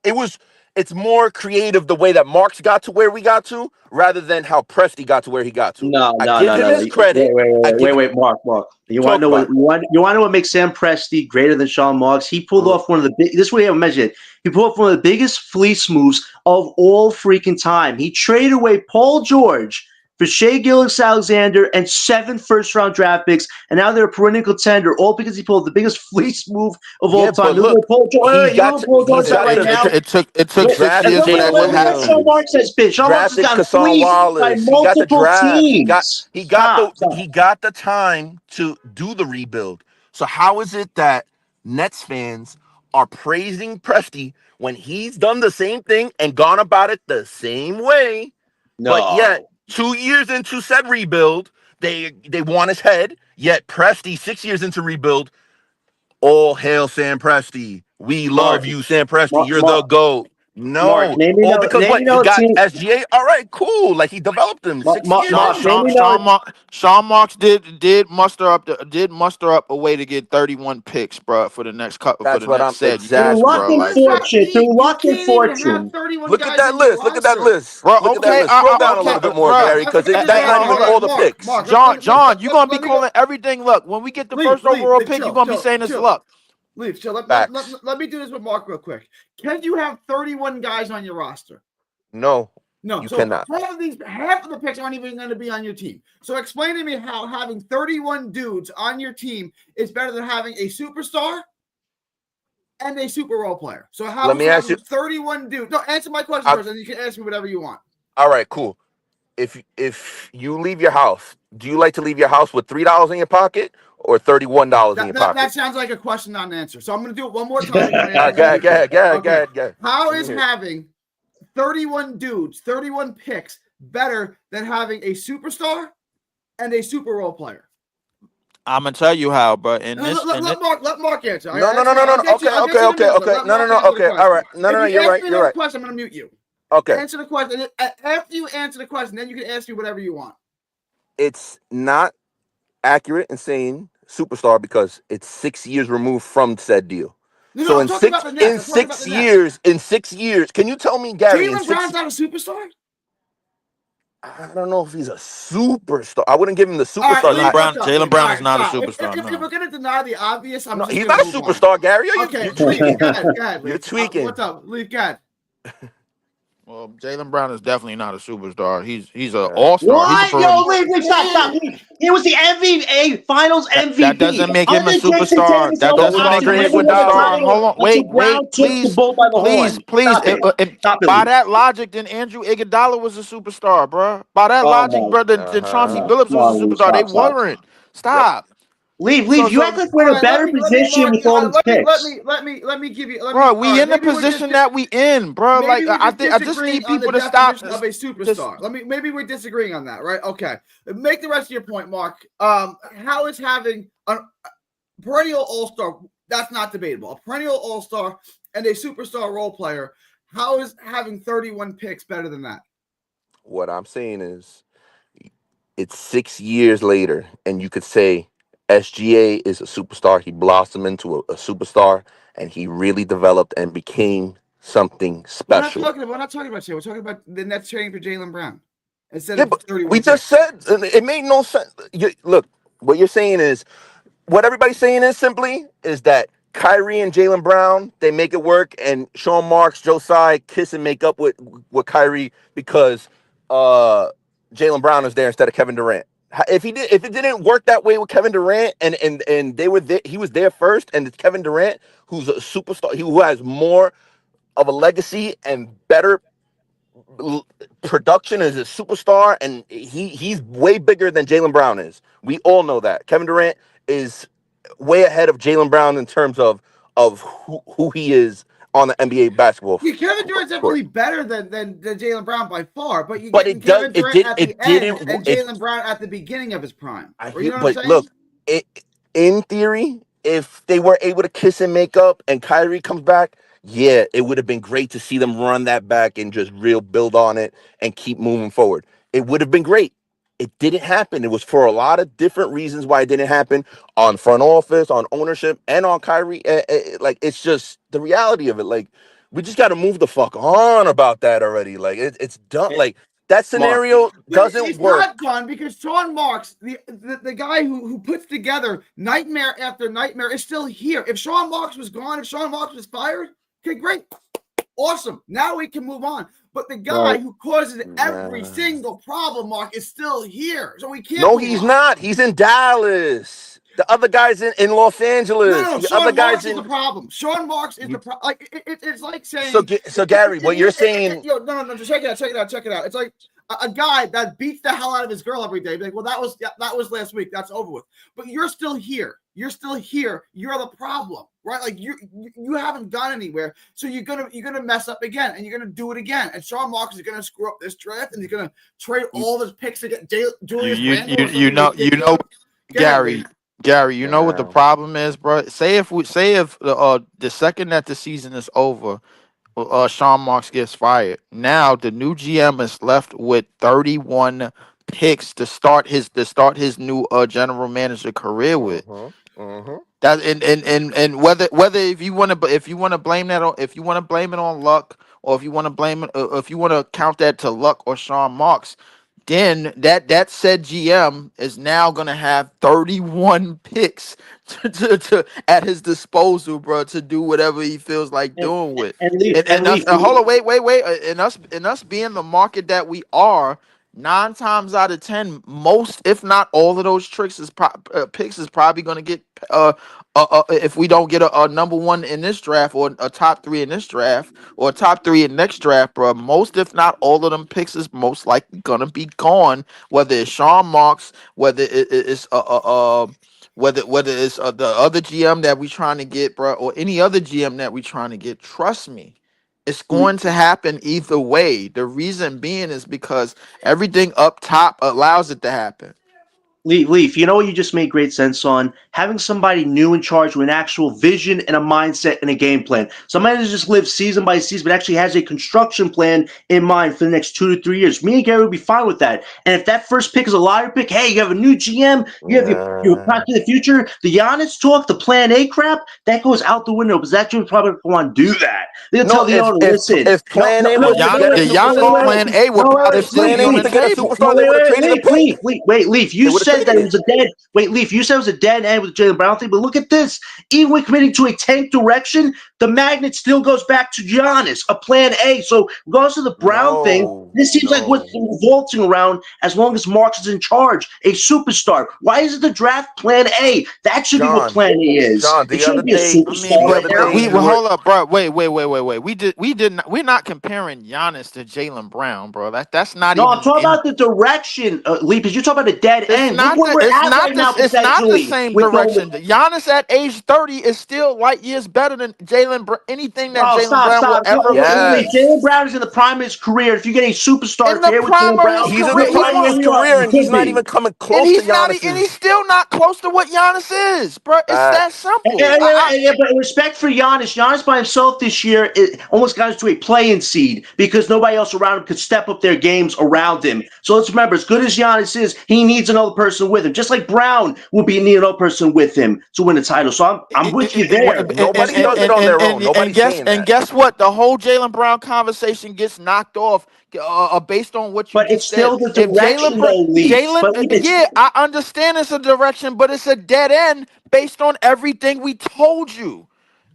Speaker 6: It was. It's more creative the way that Marks got to where we got to, rather than how Presti got to where he got to.
Speaker 7: No.
Speaker 6: I give him his credit.
Speaker 7: Wait, Mark. You want
Speaker 6: Talk
Speaker 7: to know
Speaker 6: about
Speaker 7: what you want to know what makes Sam Presti greater than Sean Marks? He pulled off one of the big. This is what he haven't mentioned. He pulled off one of the biggest fleece moves of all freaking time. He traded away Paul George for Shea Gilgeous-Alexander and 7 first-round draft picks, and now they're a perennial contender, all because he pulled the biggest fleece move of all time.
Speaker 6: But look,
Speaker 7: Paul George, right now.
Speaker 4: It took
Speaker 6: he
Speaker 4: 6
Speaker 6: drafted
Speaker 4: years for that to
Speaker 6: Jalen
Speaker 7: What Sean
Speaker 4: happen.
Speaker 6: Williams,
Speaker 7: Marks has been. Sean Marks has
Speaker 6: drafted
Speaker 7: gotten
Speaker 6: Kassan
Speaker 7: fleeced by
Speaker 6: Wallace. He got the
Speaker 7: multiple
Speaker 6: draft.
Speaker 7: teams.
Speaker 6: He got the time to do the rebuild. So how is it that Nets fans are praising Presti when he's done the same thing and gone about it the same way? But yet, 2 years into said rebuild, they want his head. Yet Presti, 6 years into rebuild, all hail Sam Presti. We love you, Sam Presti. You're the GOAT.
Speaker 7: Mark,
Speaker 6: No.
Speaker 7: name me
Speaker 6: All
Speaker 7: no,
Speaker 6: because
Speaker 7: name
Speaker 6: what?
Speaker 7: me
Speaker 6: He
Speaker 7: no
Speaker 6: got
Speaker 7: team.
Speaker 6: SGA. All right, cool. Like he developed him 6 years
Speaker 7: Mark,
Speaker 6: in.
Speaker 7: name me no.
Speaker 4: Sean Marks did muster up a way to get 31 picks, bro, for the next
Speaker 6: That's what I'm
Speaker 4: said
Speaker 7: Through
Speaker 4: years,
Speaker 6: exactly.
Speaker 7: luck
Speaker 4: bro.
Speaker 7: and
Speaker 4: Like,
Speaker 7: fortune. Through
Speaker 1: You
Speaker 7: luck and
Speaker 1: can't even have
Speaker 7: fortune.
Speaker 1: 31
Speaker 6: Look at
Speaker 1: guys
Speaker 6: that
Speaker 1: on your
Speaker 6: list. Look at that
Speaker 1: roster.
Speaker 6: list.
Speaker 4: bro.
Speaker 6: Look at that
Speaker 4: Okay,
Speaker 6: list. Scroll down a little bit more,
Speaker 4: bro.
Speaker 6: Gary, because that's not even
Speaker 4: hold
Speaker 6: all the
Speaker 4: on.
Speaker 6: picks.
Speaker 1: Mark,
Speaker 4: John, you're gonna be
Speaker 1: let me go.
Speaker 4: calling everything luck. When we get the
Speaker 1: Leave,
Speaker 4: first overall pick,
Speaker 1: chill,
Speaker 4: you're gonna be
Speaker 1: chill,
Speaker 4: saying it's
Speaker 1: chill.
Speaker 4: luck.
Speaker 1: Leave, chill.
Speaker 6: Facts.
Speaker 1: Let me do this with Mark real quick. Can you have 31 guys on your roster?
Speaker 6: No,
Speaker 1: No.
Speaker 6: you
Speaker 1: So
Speaker 6: cannot.
Speaker 1: half of the picks aren't even going to be on your team. So explain to me how having 31 dudes on your team is better than having a superstar and a super role player. So how
Speaker 6: Let me ask you.
Speaker 1: 31 dudes? No, answer my question first, and you can ask me whatever you want.
Speaker 6: All right, cool. If you leave your house, do you like to leave your house with $3 in your pocket or $31 in your pocket?
Speaker 1: That sounds like a question, not an answer. So I'm going to do it one more time.
Speaker 6: Go ahead.
Speaker 1: How is having 31 dudes, 31 picks better than having a superstar and a super role player?
Speaker 4: I'm gonna tell you how, but let
Speaker 1: Mark answer.
Speaker 6: No. Okay. All right. No. You're right.
Speaker 1: Question, I'm going to mute you.
Speaker 6: Okay.
Speaker 1: Answer the question. After you answer the question, then you can ask me whatever you want.
Speaker 6: It's not accurate in saying superstar because it's 6 years removed from said deal. So in 6 years, can you tell me, Gary?
Speaker 1: Jaylen Brown's not a superstar?
Speaker 6: I don't know if he's a superstar. I wouldn't give him the superstar.
Speaker 4: Jaylen Brown is not a superstar.
Speaker 1: If we're going to deny the obvious,
Speaker 6: He's not a superstar, Gary.
Speaker 1: Okay,
Speaker 6: tweaking.
Speaker 1: Go ahead,
Speaker 6: You're tweaking.
Speaker 1: What's up? Leave, go ahead.
Speaker 4: Well, Jaylen Brown is definitely not a superstar. He's an all-star.
Speaker 7: What? Leave, stop. He was the MVP, Finals MVP.
Speaker 4: That doesn't make him a superstar. That doesn't make him a superstar. Hold on, wait, please. By that logic, then Andrew Iguodala was a superstar, bro. By that logic, bro, then Chauncey Billups was a superstar. They weren't. Stop.
Speaker 7: Leave. You act like we're
Speaker 1: All
Speaker 7: in a
Speaker 1: right,
Speaker 7: better
Speaker 1: let me
Speaker 7: position
Speaker 1: mark.
Speaker 7: with all these picks.
Speaker 1: Let me give you.
Speaker 4: Bro,
Speaker 1: All
Speaker 4: we
Speaker 1: right,
Speaker 4: in the
Speaker 1: maybe we're
Speaker 4: position that we in, bro.
Speaker 1: maybe
Speaker 4: Like
Speaker 1: we're
Speaker 4: I
Speaker 1: just
Speaker 4: think I just
Speaker 1: disagreeing
Speaker 4: need
Speaker 1: on the
Speaker 4: people to stop.
Speaker 1: definition of a superstar. Maybe we're disagreeing on that, right? Okay, make the rest of your point, Mark. How is having a perennial all-star? That's not debatable. A perennial all-star and a superstar role player. How is having 31 picks better than that?
Speaker 6: What I'm saying is, it's 6 years later, and you could say SGA is a superstar. He blossomed into a superstar, and he really developed and became something special.
Speaker 1: We're not talking about Shea. We're talking about the Nets trading for Jaylen Brown instead
Speaker 6: Yeah,
Speaker 1: of
Speaker 6: but
Speaker 1: 31
Speaker 6: we just
Speaker 1: picks.
Speaker 6: said it made no sense. Look, what you're saying is, what everybody's saying is simply is that Kyrie and Jaylen Brown, they make it work, and Sean Marks, Joe Tsai kiss and make up with Kyrie because Jaylen Brown is there instead of Kevin Durant. If it didn't work that way with Kevin Durant, and they were there, he was there first, and it's Kevin Durant who's a superstar, who has more of a legacy and better production as a superstar, and he's way bigger than Jaylen Brown is. We all know that. Kevin Durant is way ahead of Jaylen Brown in terms of who he is on the NBA basketball
Speaker 1: Yeah, Kevin Durant's
Speaker 6: court.
Speaker 1: definitely better than Jaylen Brown by far, but you're
Speaker 6: But
Speaker 1: getting
Speaker 6: it does
Speaker 1: Kevin Durant at the
Speaker 6: it
Speaker 1: end
Speaker 6: didn't
Speaker 1: and
Speaker 6: it
Speaker 1: Jaylen Brown at the beginning of his prime.
Speaker 6: I
Speaker 1: Or you
Speaker 6: hear,
Speaker 1: know what I'm
Speaker 6: but look,
Speaker 1: saying?
Speaker 6: it, in theory, if they were able to kiss and make up and Kyrie comes back, yeah, it would have been great to see them run that back and just real build on it and keep moving forward. It would have been great. It didn't happen. It was for a lot of different reasons why it didn't happen, on front office, on ownership, and on Kyrie. Like, it's just the reality of it. Like, we just got to move the fuck on about that already. Like, it's done.
Speaker 5: Hey,
Speaker 6: Like, that
Speaker 5: Mark.
Speaker 6: scenario
Speaker 1: But
Speaker 6: doesn't
Speaker 1: it's
Speaker 6: work.
Speaker 1: not done because Sean Marks, the guy who puts together nightmare after nightmare, is still here. If Sean Marks was gone, if Sean Marks was fired, okay, great. Awesome. Now we can move on. But the guy
Speaker 7: Right.
Speaker 1: who causes every
Speaker 6: Nah.
Speaker 1: single problem, Mark, is still here. So we can't
Speaker 6: No,
Speaker 1: move
Speaker 6: he's
Speaker 1: on.
Speaker 6: not. He's in Dallas. The other guy's in Los Angeles.
Speaker 1: No.
Speaker 6: The other
Speaker 1: Sean
Speaker 6: guy's
Speaker 1: Marks is the
Speaker 6: in.
Speaker 1: problem. Sean Marks is
Speaker 6: You,
Speaker 1: the problem. Like it's like
Speaker 6: so,
Speaker 1: saying,
Speaker 6: so Gary, what you're saying?
Speaker 1: yo, no. Check it out. It's like a guy that beats the hell out of his girl every day. Be like, well, that was last week. That's over with. But you're still here. You're still here. You're the problem, right? Like you haven't gone anywhere. So you're gonna mess up again, and you're gonna do it again. And Sean Marks is gonna screw up this draft, and he's gonna trade all of his picks to get Julius Randle or something ridiculous. Go ahead, Lee.
Speaker 4: Gary, you know what the
Speaker 6: Damn.
Speaker 4: problem is, bro? Say if the second that the season is over, Sean Marks gets fired. Now the new GM is left with 31 picks to start his new general manager career with. That and whether if you want to blame that on, if you want to blame it on luck, or if you want to blame it, if you want to count that to luck or Sean Marks, then that said GM is now gonna have 31 picks to at his disposal, bro, to do whatever he feels like
Speaker 7: And,
Speaker 4: doing with.
Speaker 7: and
Speaker 4: And us,
Speaker 7: leave.
Speaker 4: hold on, wait, and us being the market that we are, 9 times out of 10, most if not all of those picks is probably gonna get if we don't get a number one in this draft, or a top three in this draft, or a top three in next draft, bro. Most, if not all of them picks is most likely gonna be gone. Whether it's Sean Marks, whether it's whether it's the other GM that we trying to get, bro, or any other GM that we trying to get. Trust me, it's going to happen either way. The reason being is because everything up top allows it to happen.
Speaker 7: Leaf, you know what you just made great sense on? Having somebody new in charge with an actual vision and a mindset and a game plan. Somebody that just lives season by season, but actually has a construction plan in mind for the next 2 to 3 years. Me and Gary would be fine with that. And if that first pick is a lottery pick, hey, you have a new GM, you have your path to the future, the Giannis talk, the plan A crap, that goes out the window because that GM probably don't want to do that. They'll
Speaker 6: No,
Speaker 7: tell the owner, listen.
Speaker 6: if Plan A was to get a
Speaker 4: The Giannis
Speaker 6: superstar,
Speaker 4: plan A would probably
Speaker 6: if
Speaker 4: still
Speaker 6: Plan
Speaker 4: be
Speaker 6: A
Speaker 4: on
Speaker 6: was
Speaker 4: the
Speaker 6: to get a
Speaker 4: table.
Speaker 6: superstar, they would have traded the pick.
Speaker 7: Leaf. You
Speaker 6: They would have
Speaker 7: said that
Speaker 6: traded
Speaker 7: it was a dead. Wait, Leaf. You said it was a dead end with the Jaylen Brown thing, but look at this. Even when committing to a tank direction, the magnet still goes back to Giannis, a plan A. So regardless of the Brown thing, this seems like what's revolting around as long as Marks is in charge, a superstar. Why is it the draft plan A? That should be what plan A is.
Speaker 6: John,
Speaker 7: It
Speaker 6: the other
Speaker 7: shouldn't be a
Speaker 6: day,
Speaker 4: I mean,
Speaker 7: superstar
Speaker 6: the
Speaker 7: right
Speaker 6: other
Speaker 7: now.
Speaker 6: day you
Speaker 4: well,
Speaker 6: were.
Speaker 4: hold up, bro. Wait. We're not comparing Giannis to Jaylen Brown, bro. That's not
Speaker 7: No, I'm
Speaker 4: even
Speaker 7: talking
Speaker 4: in.
Speaker 7: about the direction, Leaf, because you're talking about a dead
Speaker 4: It's
Speaker 7: end. Look where we're at right now
Speaker 4: it's not the
Speaker 7: potentially.
Speaker 4: same
Speaker 7: With
Speaker 4: direction. Giannis at age 30 is still light years better than anything that
Speaker 7: Bro,
Speaker 4: Jaylen
Speaker 7: stop,
Speaker 4: Brown will
Speaker 7: stop.
Speaker 4: ever
Speaker 7: Wait,
Speaker 4: be.
Speaker 7: Jaylen
Speaker 6: Yes.
Speaker 7: Brown is in the prime of his career. If you get a superstar
Speaker 4: In the
Speaker 7: career with Jaylen
Speaker 4: prime of his
Speaker 7: Brown,
Speaker 6: He's in
Speaker 7: you're
Speaker 6: the
Speaker 4: career,
Speaker 6: prime of his
Speaker 7: finding where
Speaker 6: career,
Speaker 7: you
Speaker 6: and he's
Speaker 7: could
Speaker 6: not
Speaker 7: be.
Speaker 6: even coming
Speaker 4: and
Speaker 6: close to
Speaker 4: he's
Speaker 6: Giannis's.
Speaker 4: still not close to what Giannis is, bro. It's that
Speaker 6: Facts.
Speaker 4: simple.
Speaker 7: Yeah, but respect for Giannis. Giannis by himself this year almost got us to a play-in seed because nobody else around him could step up their games around him. So let's remember, as good as Giannis is, he needs another person with him. Just like Brown will be need another person with him to win the title. So I'm with you there.
Speaker 6: Nobody does it on their own. Nobody's saying that.
Speaker 4: Guess what? The whole Jaylen Brown conversation gets knocked off based on what you
Speaker 7: But it's
Speaker 4: just said.
Speaker 7: still the
Speaker 4: If
Speaker 7: direction, though, Leaf. But Leaf,
Speaker 4: Yeah, I understand it's a direction, but it's a dead end based on everything we told you.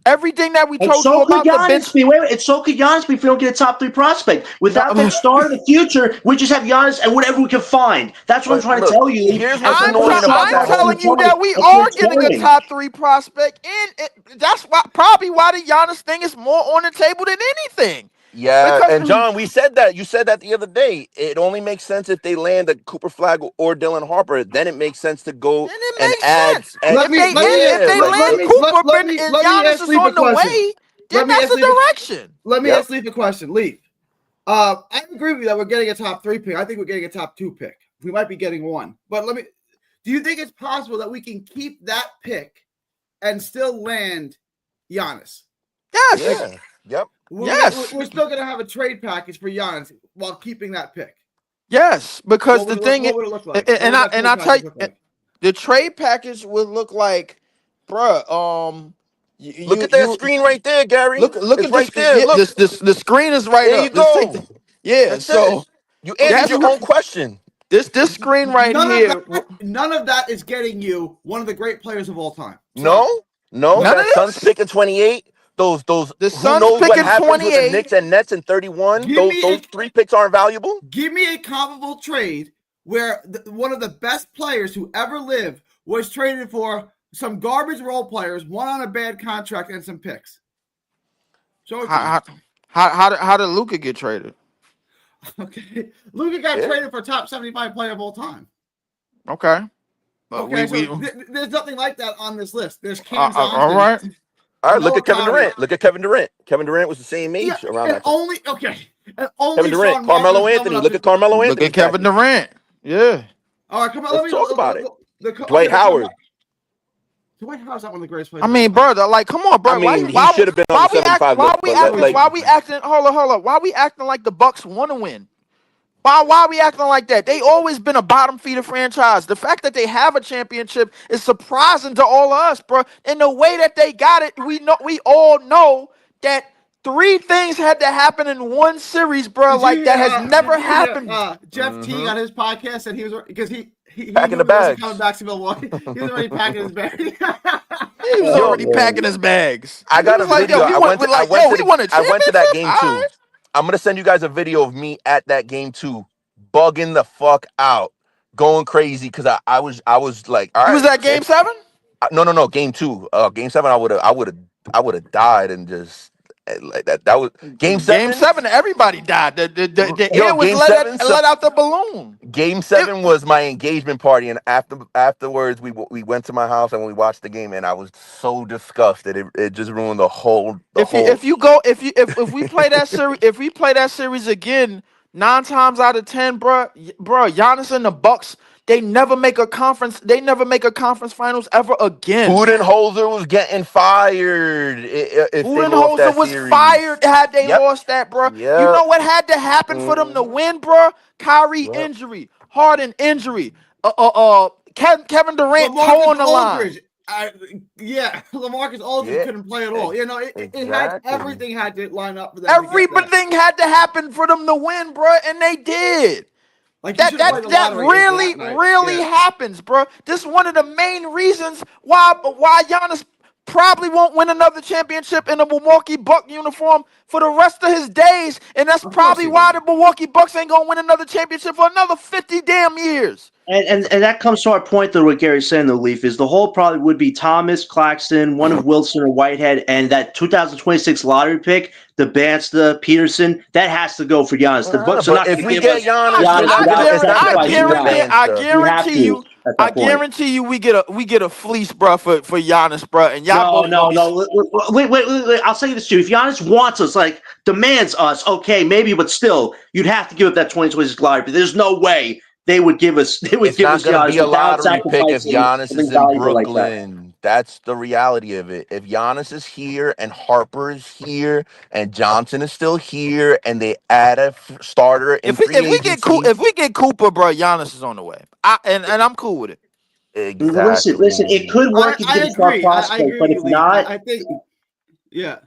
Speaker 4: Everything that we
Speaker 7: and
Speaker 4: told you
Speaker 7: so could
Speaker 4: about the bench.
Speaker 7: Giannis be. Wait, and so could Giannis be if we don't get a top 3 prospect. Without that star in the future, we just have Giannis and whatever we can find. That's what I'm
Speaker 6: But
Speaker 7: trying to
Speaker 6: look,
Speaker 7: tell you. Leaf.
Speaker 6: here's
Speaker 7: And
Speaker 6: what's
Speaker 7: for the
Speaker 6: annoying
Speaker 7: most
Speaker 6: about
Speaker 4: I'm
Speaker 6: that
Speaker 7: that's
Speaker 6: whole.
Speaker 4: telling you that we
Speaker 7: that's
Speaker 4: are
Speaker 7: what's
Speaker 4: getting a
Speaker 7: turning.
Speaker 4: top 3 prospect, and that's probably why the Giannis thing is more on the table than anything.
Speaker 6: Yeah,
Speaker 4: Because
Speaker 6: and John, we said that. You said that the other day. It only makes sense if they land a Cooper Flag or Dylan Harper. Then it makes sense to go
Speaker 4: then it
Speaker 6: and
Speaker 4: makes
Speaker 6: add.
Speaker 4: sense.
Speaker 6: And
Speaker 1: Let me let me
Speaker 4: If
Speaker 6: yeah,
Speaker 4: they
Speaker 1: let, let
Speaker 4: land
Speaker 1: me
Speaker 4: Cooper and
Speaker 1: let me
Speaker 4: Giannis
Speaker 1: ask
Speaker 4: is
Speaker 1: Leaf a
Speaker 4: on the
Speaker 1: question.
Speaker 4: way, then
Speaker 1: Let me
Speaker 4: that's
Speaker 1: ask
Speaker 4: the
Speaker 1: Leaf
Speaker 4: direction.
Speaker 1: Let me
Speaker 6: Yep.
Speaker 1: ask Leaf a question. Leaf, I agree with you that we're getting a top 3 pick. I think we're getting a top 2 pick. We might be getting 1. But do you think it's possible that we can keep that pick and still land Giannis?
Speaker 4: Yes.
Speaker 6: yeah, yep.
Speaker 4: Yes.
Speaker 1: We're still going to have a trade package for Giannis while keeping that pick.
Speaker 4: Yes, because
Speaker 1: What would it look like?
Speaker 4: and
Speaker 1: What would that
Speaker 4: I
Speaker 1: trade
Speaker 4: tell
Speaker 1: package
Speaker 4: you,
Speaker 1: look like?
Speaker 4: the trade package would look like, bruh.
Speaker 6: Look at that screen right there, Gary.
Speaker 4: Look
Speaker 6: It's
Speaker 4: at the
Speaker 6: right
Speaker 4: screen.
Speaker 6: there.
Speaker 4: Yeah,
Speaker 6: Look,
Speaker 4: the screen is right
Speaker 6: there you
Speaker 4: up. Let's take
Speaker 6: go.
Speaker 4: yeah.
Speaker 6: That's it.
Speaker 4: So
Speaker 6: You answered your own question.
Speaker 4: this screen right here.
Speaker 1: None of that is getting you one of the great players of all time.
Speaker 6: No, no,
Speaker 4: None of
Speaker 6: that Suns
Speaker 4: this.
Speaker 6: pick in 28. Those
Speaker 4: The
Speaker 6: who
Speaker 4: Suns
Speaker 6: knows
Speaker 4: pick
Speaker 6: what
Speaker 4: in
Speaker 6: happens with the
Speaker 4: 28.
Speaker 6: Knicks and Nets in 31.
Speaker 1: Give me
Speaker 6: Those 3 picks aren't valuable.
Speaker 1: Give me a comparable trade where one of the best players who ever lived was traded for some garbage role players, one on a bad contract, and some picks. Show it to me.
Speaker 4: How did Luka get traded?
Speaker 1: Okay, Luka got
Speaker 6: Yeah.
Speaker 1: traded for top 75 player of all time.
Speaker 4: Okay. But
Speaker 1: Okay, there's nothing like that on this list. There's Cam
Speaker 4: all
Speaker 1: Johnson.
Speaker 4: right.
Speaker 6: All right, look
Speaker 1: Noah
Speaker 6: at Kevin
Speaker 1: Cowley.
Speaker 6: Durant. Look at Kevin Durant. Kevin Durant was the same age around
Speaker 1: and
Speaker 6: that time.
Speaker 1: only and only
Speaker 6: Kevin Durant,
Speaker 1: Sean Marks
Speaker 6: Carmelo
Speaker 1: is
Speaker 6: Anthony.
Speaker 1: coming
Speaker 6: Look
Speaker 1: up
Speaker 6: at Carmelo
Speaker 4: Look
Speaker 6: Anthony's
Speaker 4: at Kevin
Speaker 6: package.
Speaker 4: Durant. Yeah.
Speaker 1: All right, come on.
Speaker 6: Let's talk about it.
Speaker 1: Okay,
Speaker 6: Dwight Howard.
Speaker 1: Dwight Howard's not one of the greatest players.
Speaker 4: I mean, brother, like, come on, bro.
Speaker 6: I mean, he should have been on the 75 list, but
Speaker 4: why we acting? Hold on. Why we acting like the Bucks want to win? Why we acting like that? They always been a bottom feeder franchise. The fact that they have a championship is surprising to all of us, bro. And the way that they got it, we all know that 3 things had to happen in one series, bro. Like that has never happened.
Speaker 1: Jeff Teague on his podcast said he was because he
Speaker 6: packing
Speaker 1: knew
Speaker 6: the
Speaker 1: he wasn't
Speaker 6: bags.
Speaker 1: coming back to Milwaukee. He was already packing his bag.
Speaker 4: He was already packing his bags.
Speaker 6: I got a video. I went to that game
Speaker 4: All
Speaker 6: too.
Speaker 4: right.
Speaker 6: I'm gonna send you guys a video of me at that game too, bugging the fuck out, going crazy because I was like, all right.
Speaker 4: You was at game 7?
Speaker 6: No, game 2. Game 7, I would have died and just like that. That was game 7.
Speaker 4: Game 7, everybody died. The
Speaker 6: Yo,
Speaker 4: air was
Speaker 6: game
Speaker 4: let
Speaker 6: 7,
Speaker 4: let out the balloon.
Speaker 6: Game 7 was my engagement party, and afterwards we went to my house and we watched the game, and I was so disgusted. It just ruined the whole.
Speaker 4: If we play that series again, 9 times out of 10, bro, Giannis and the Bucks, they never make a conference finals ever again.
Speaker 6: Budenholzer was getting fired if they lost
Speaker 4: Budenholzer
Speaker 6: that
Speaker 4: was
Speaker 6: series.
Speaker 4: fired had they lost that, bro.
Speaker 6: Yep.
Speaker 4: You know what had to happen for them to win, bro? Kyrie injury, Harden injury, Kevin Durant toe on the line.
Speaker 1: LaMarcus Aldridge couldn't play at all. You know, everything had to line up for them.
Speaker 4: Everything had to happen for them to win, bro, and they did.
Speaker 1: Like
Speaker 4: that really happens, bro. This is one of the main reasons why Giannis probably won't win another championship in a Milwaukee Buck uniform for the rest of his days, and that's probably why the Milwaukee Bucks ain't gonna win another championship for another 50 damn years.
Speaker 7: And that comes to our point, though, what Gary's saying, though, Leaf, is the whole probably would be Thomas, Claxton, one of Wilson or Whitehead, and that 2026 lottery pick, the Bansta, Peterson, that has to go for Giannis. The Bucks are not going to give us Giannis.
Speaker 4: I guarantee you,
Speaker 7: at
Speaker 4: I
Speaker 7: that point.
Speaker 4: guarantee you, we get a fleece, bro, for Giannis, bro, and y'all both
Speaker 7: No.
Speaker 4: gonna be.
Speaker 7: Wait. I'll say this too. If Giannis wants us, like demands us, okay, maybe, but still, you'd have to give up that 2026 lottery. But there's no way they would give us. They would
Speaker 6: It's
Speaker 7: give
Speaker 6: not
Speaker 7: us
Speaker 6: going to
Speaker 7: Giannis
Speaker 6: be a
Speaker 7: without
Speaker 6: lottery pick if
Speaker 7: sacrificing
Speaker 6: Giannis is
Speaker 7: something
Speaker 6: in
Speaker 7: valuable like that.
Speaker 6: Brooklyn. That's the reality of it. If Giannis is here and Harper is here and Johnson is still here and they add a starter in free agency.
Speaker 4: If we get Cooper, bro, Giannis is on the way. And I'm cool with it.
Speaker 7: Listen. It
Speaker 6: Exactly.
Speaker 7: could work if you
Speaker 1: I
Speaker 7: get a star
Speaker 1: agree. I
Speaker 7: prospect,
Speaker 1: agree
Speaker 7: but
Speaker 1: with
Speaker 7: if
Speaker 1: you, Lee.
Speaker 7: not,
Speaker 1: I think, yeah.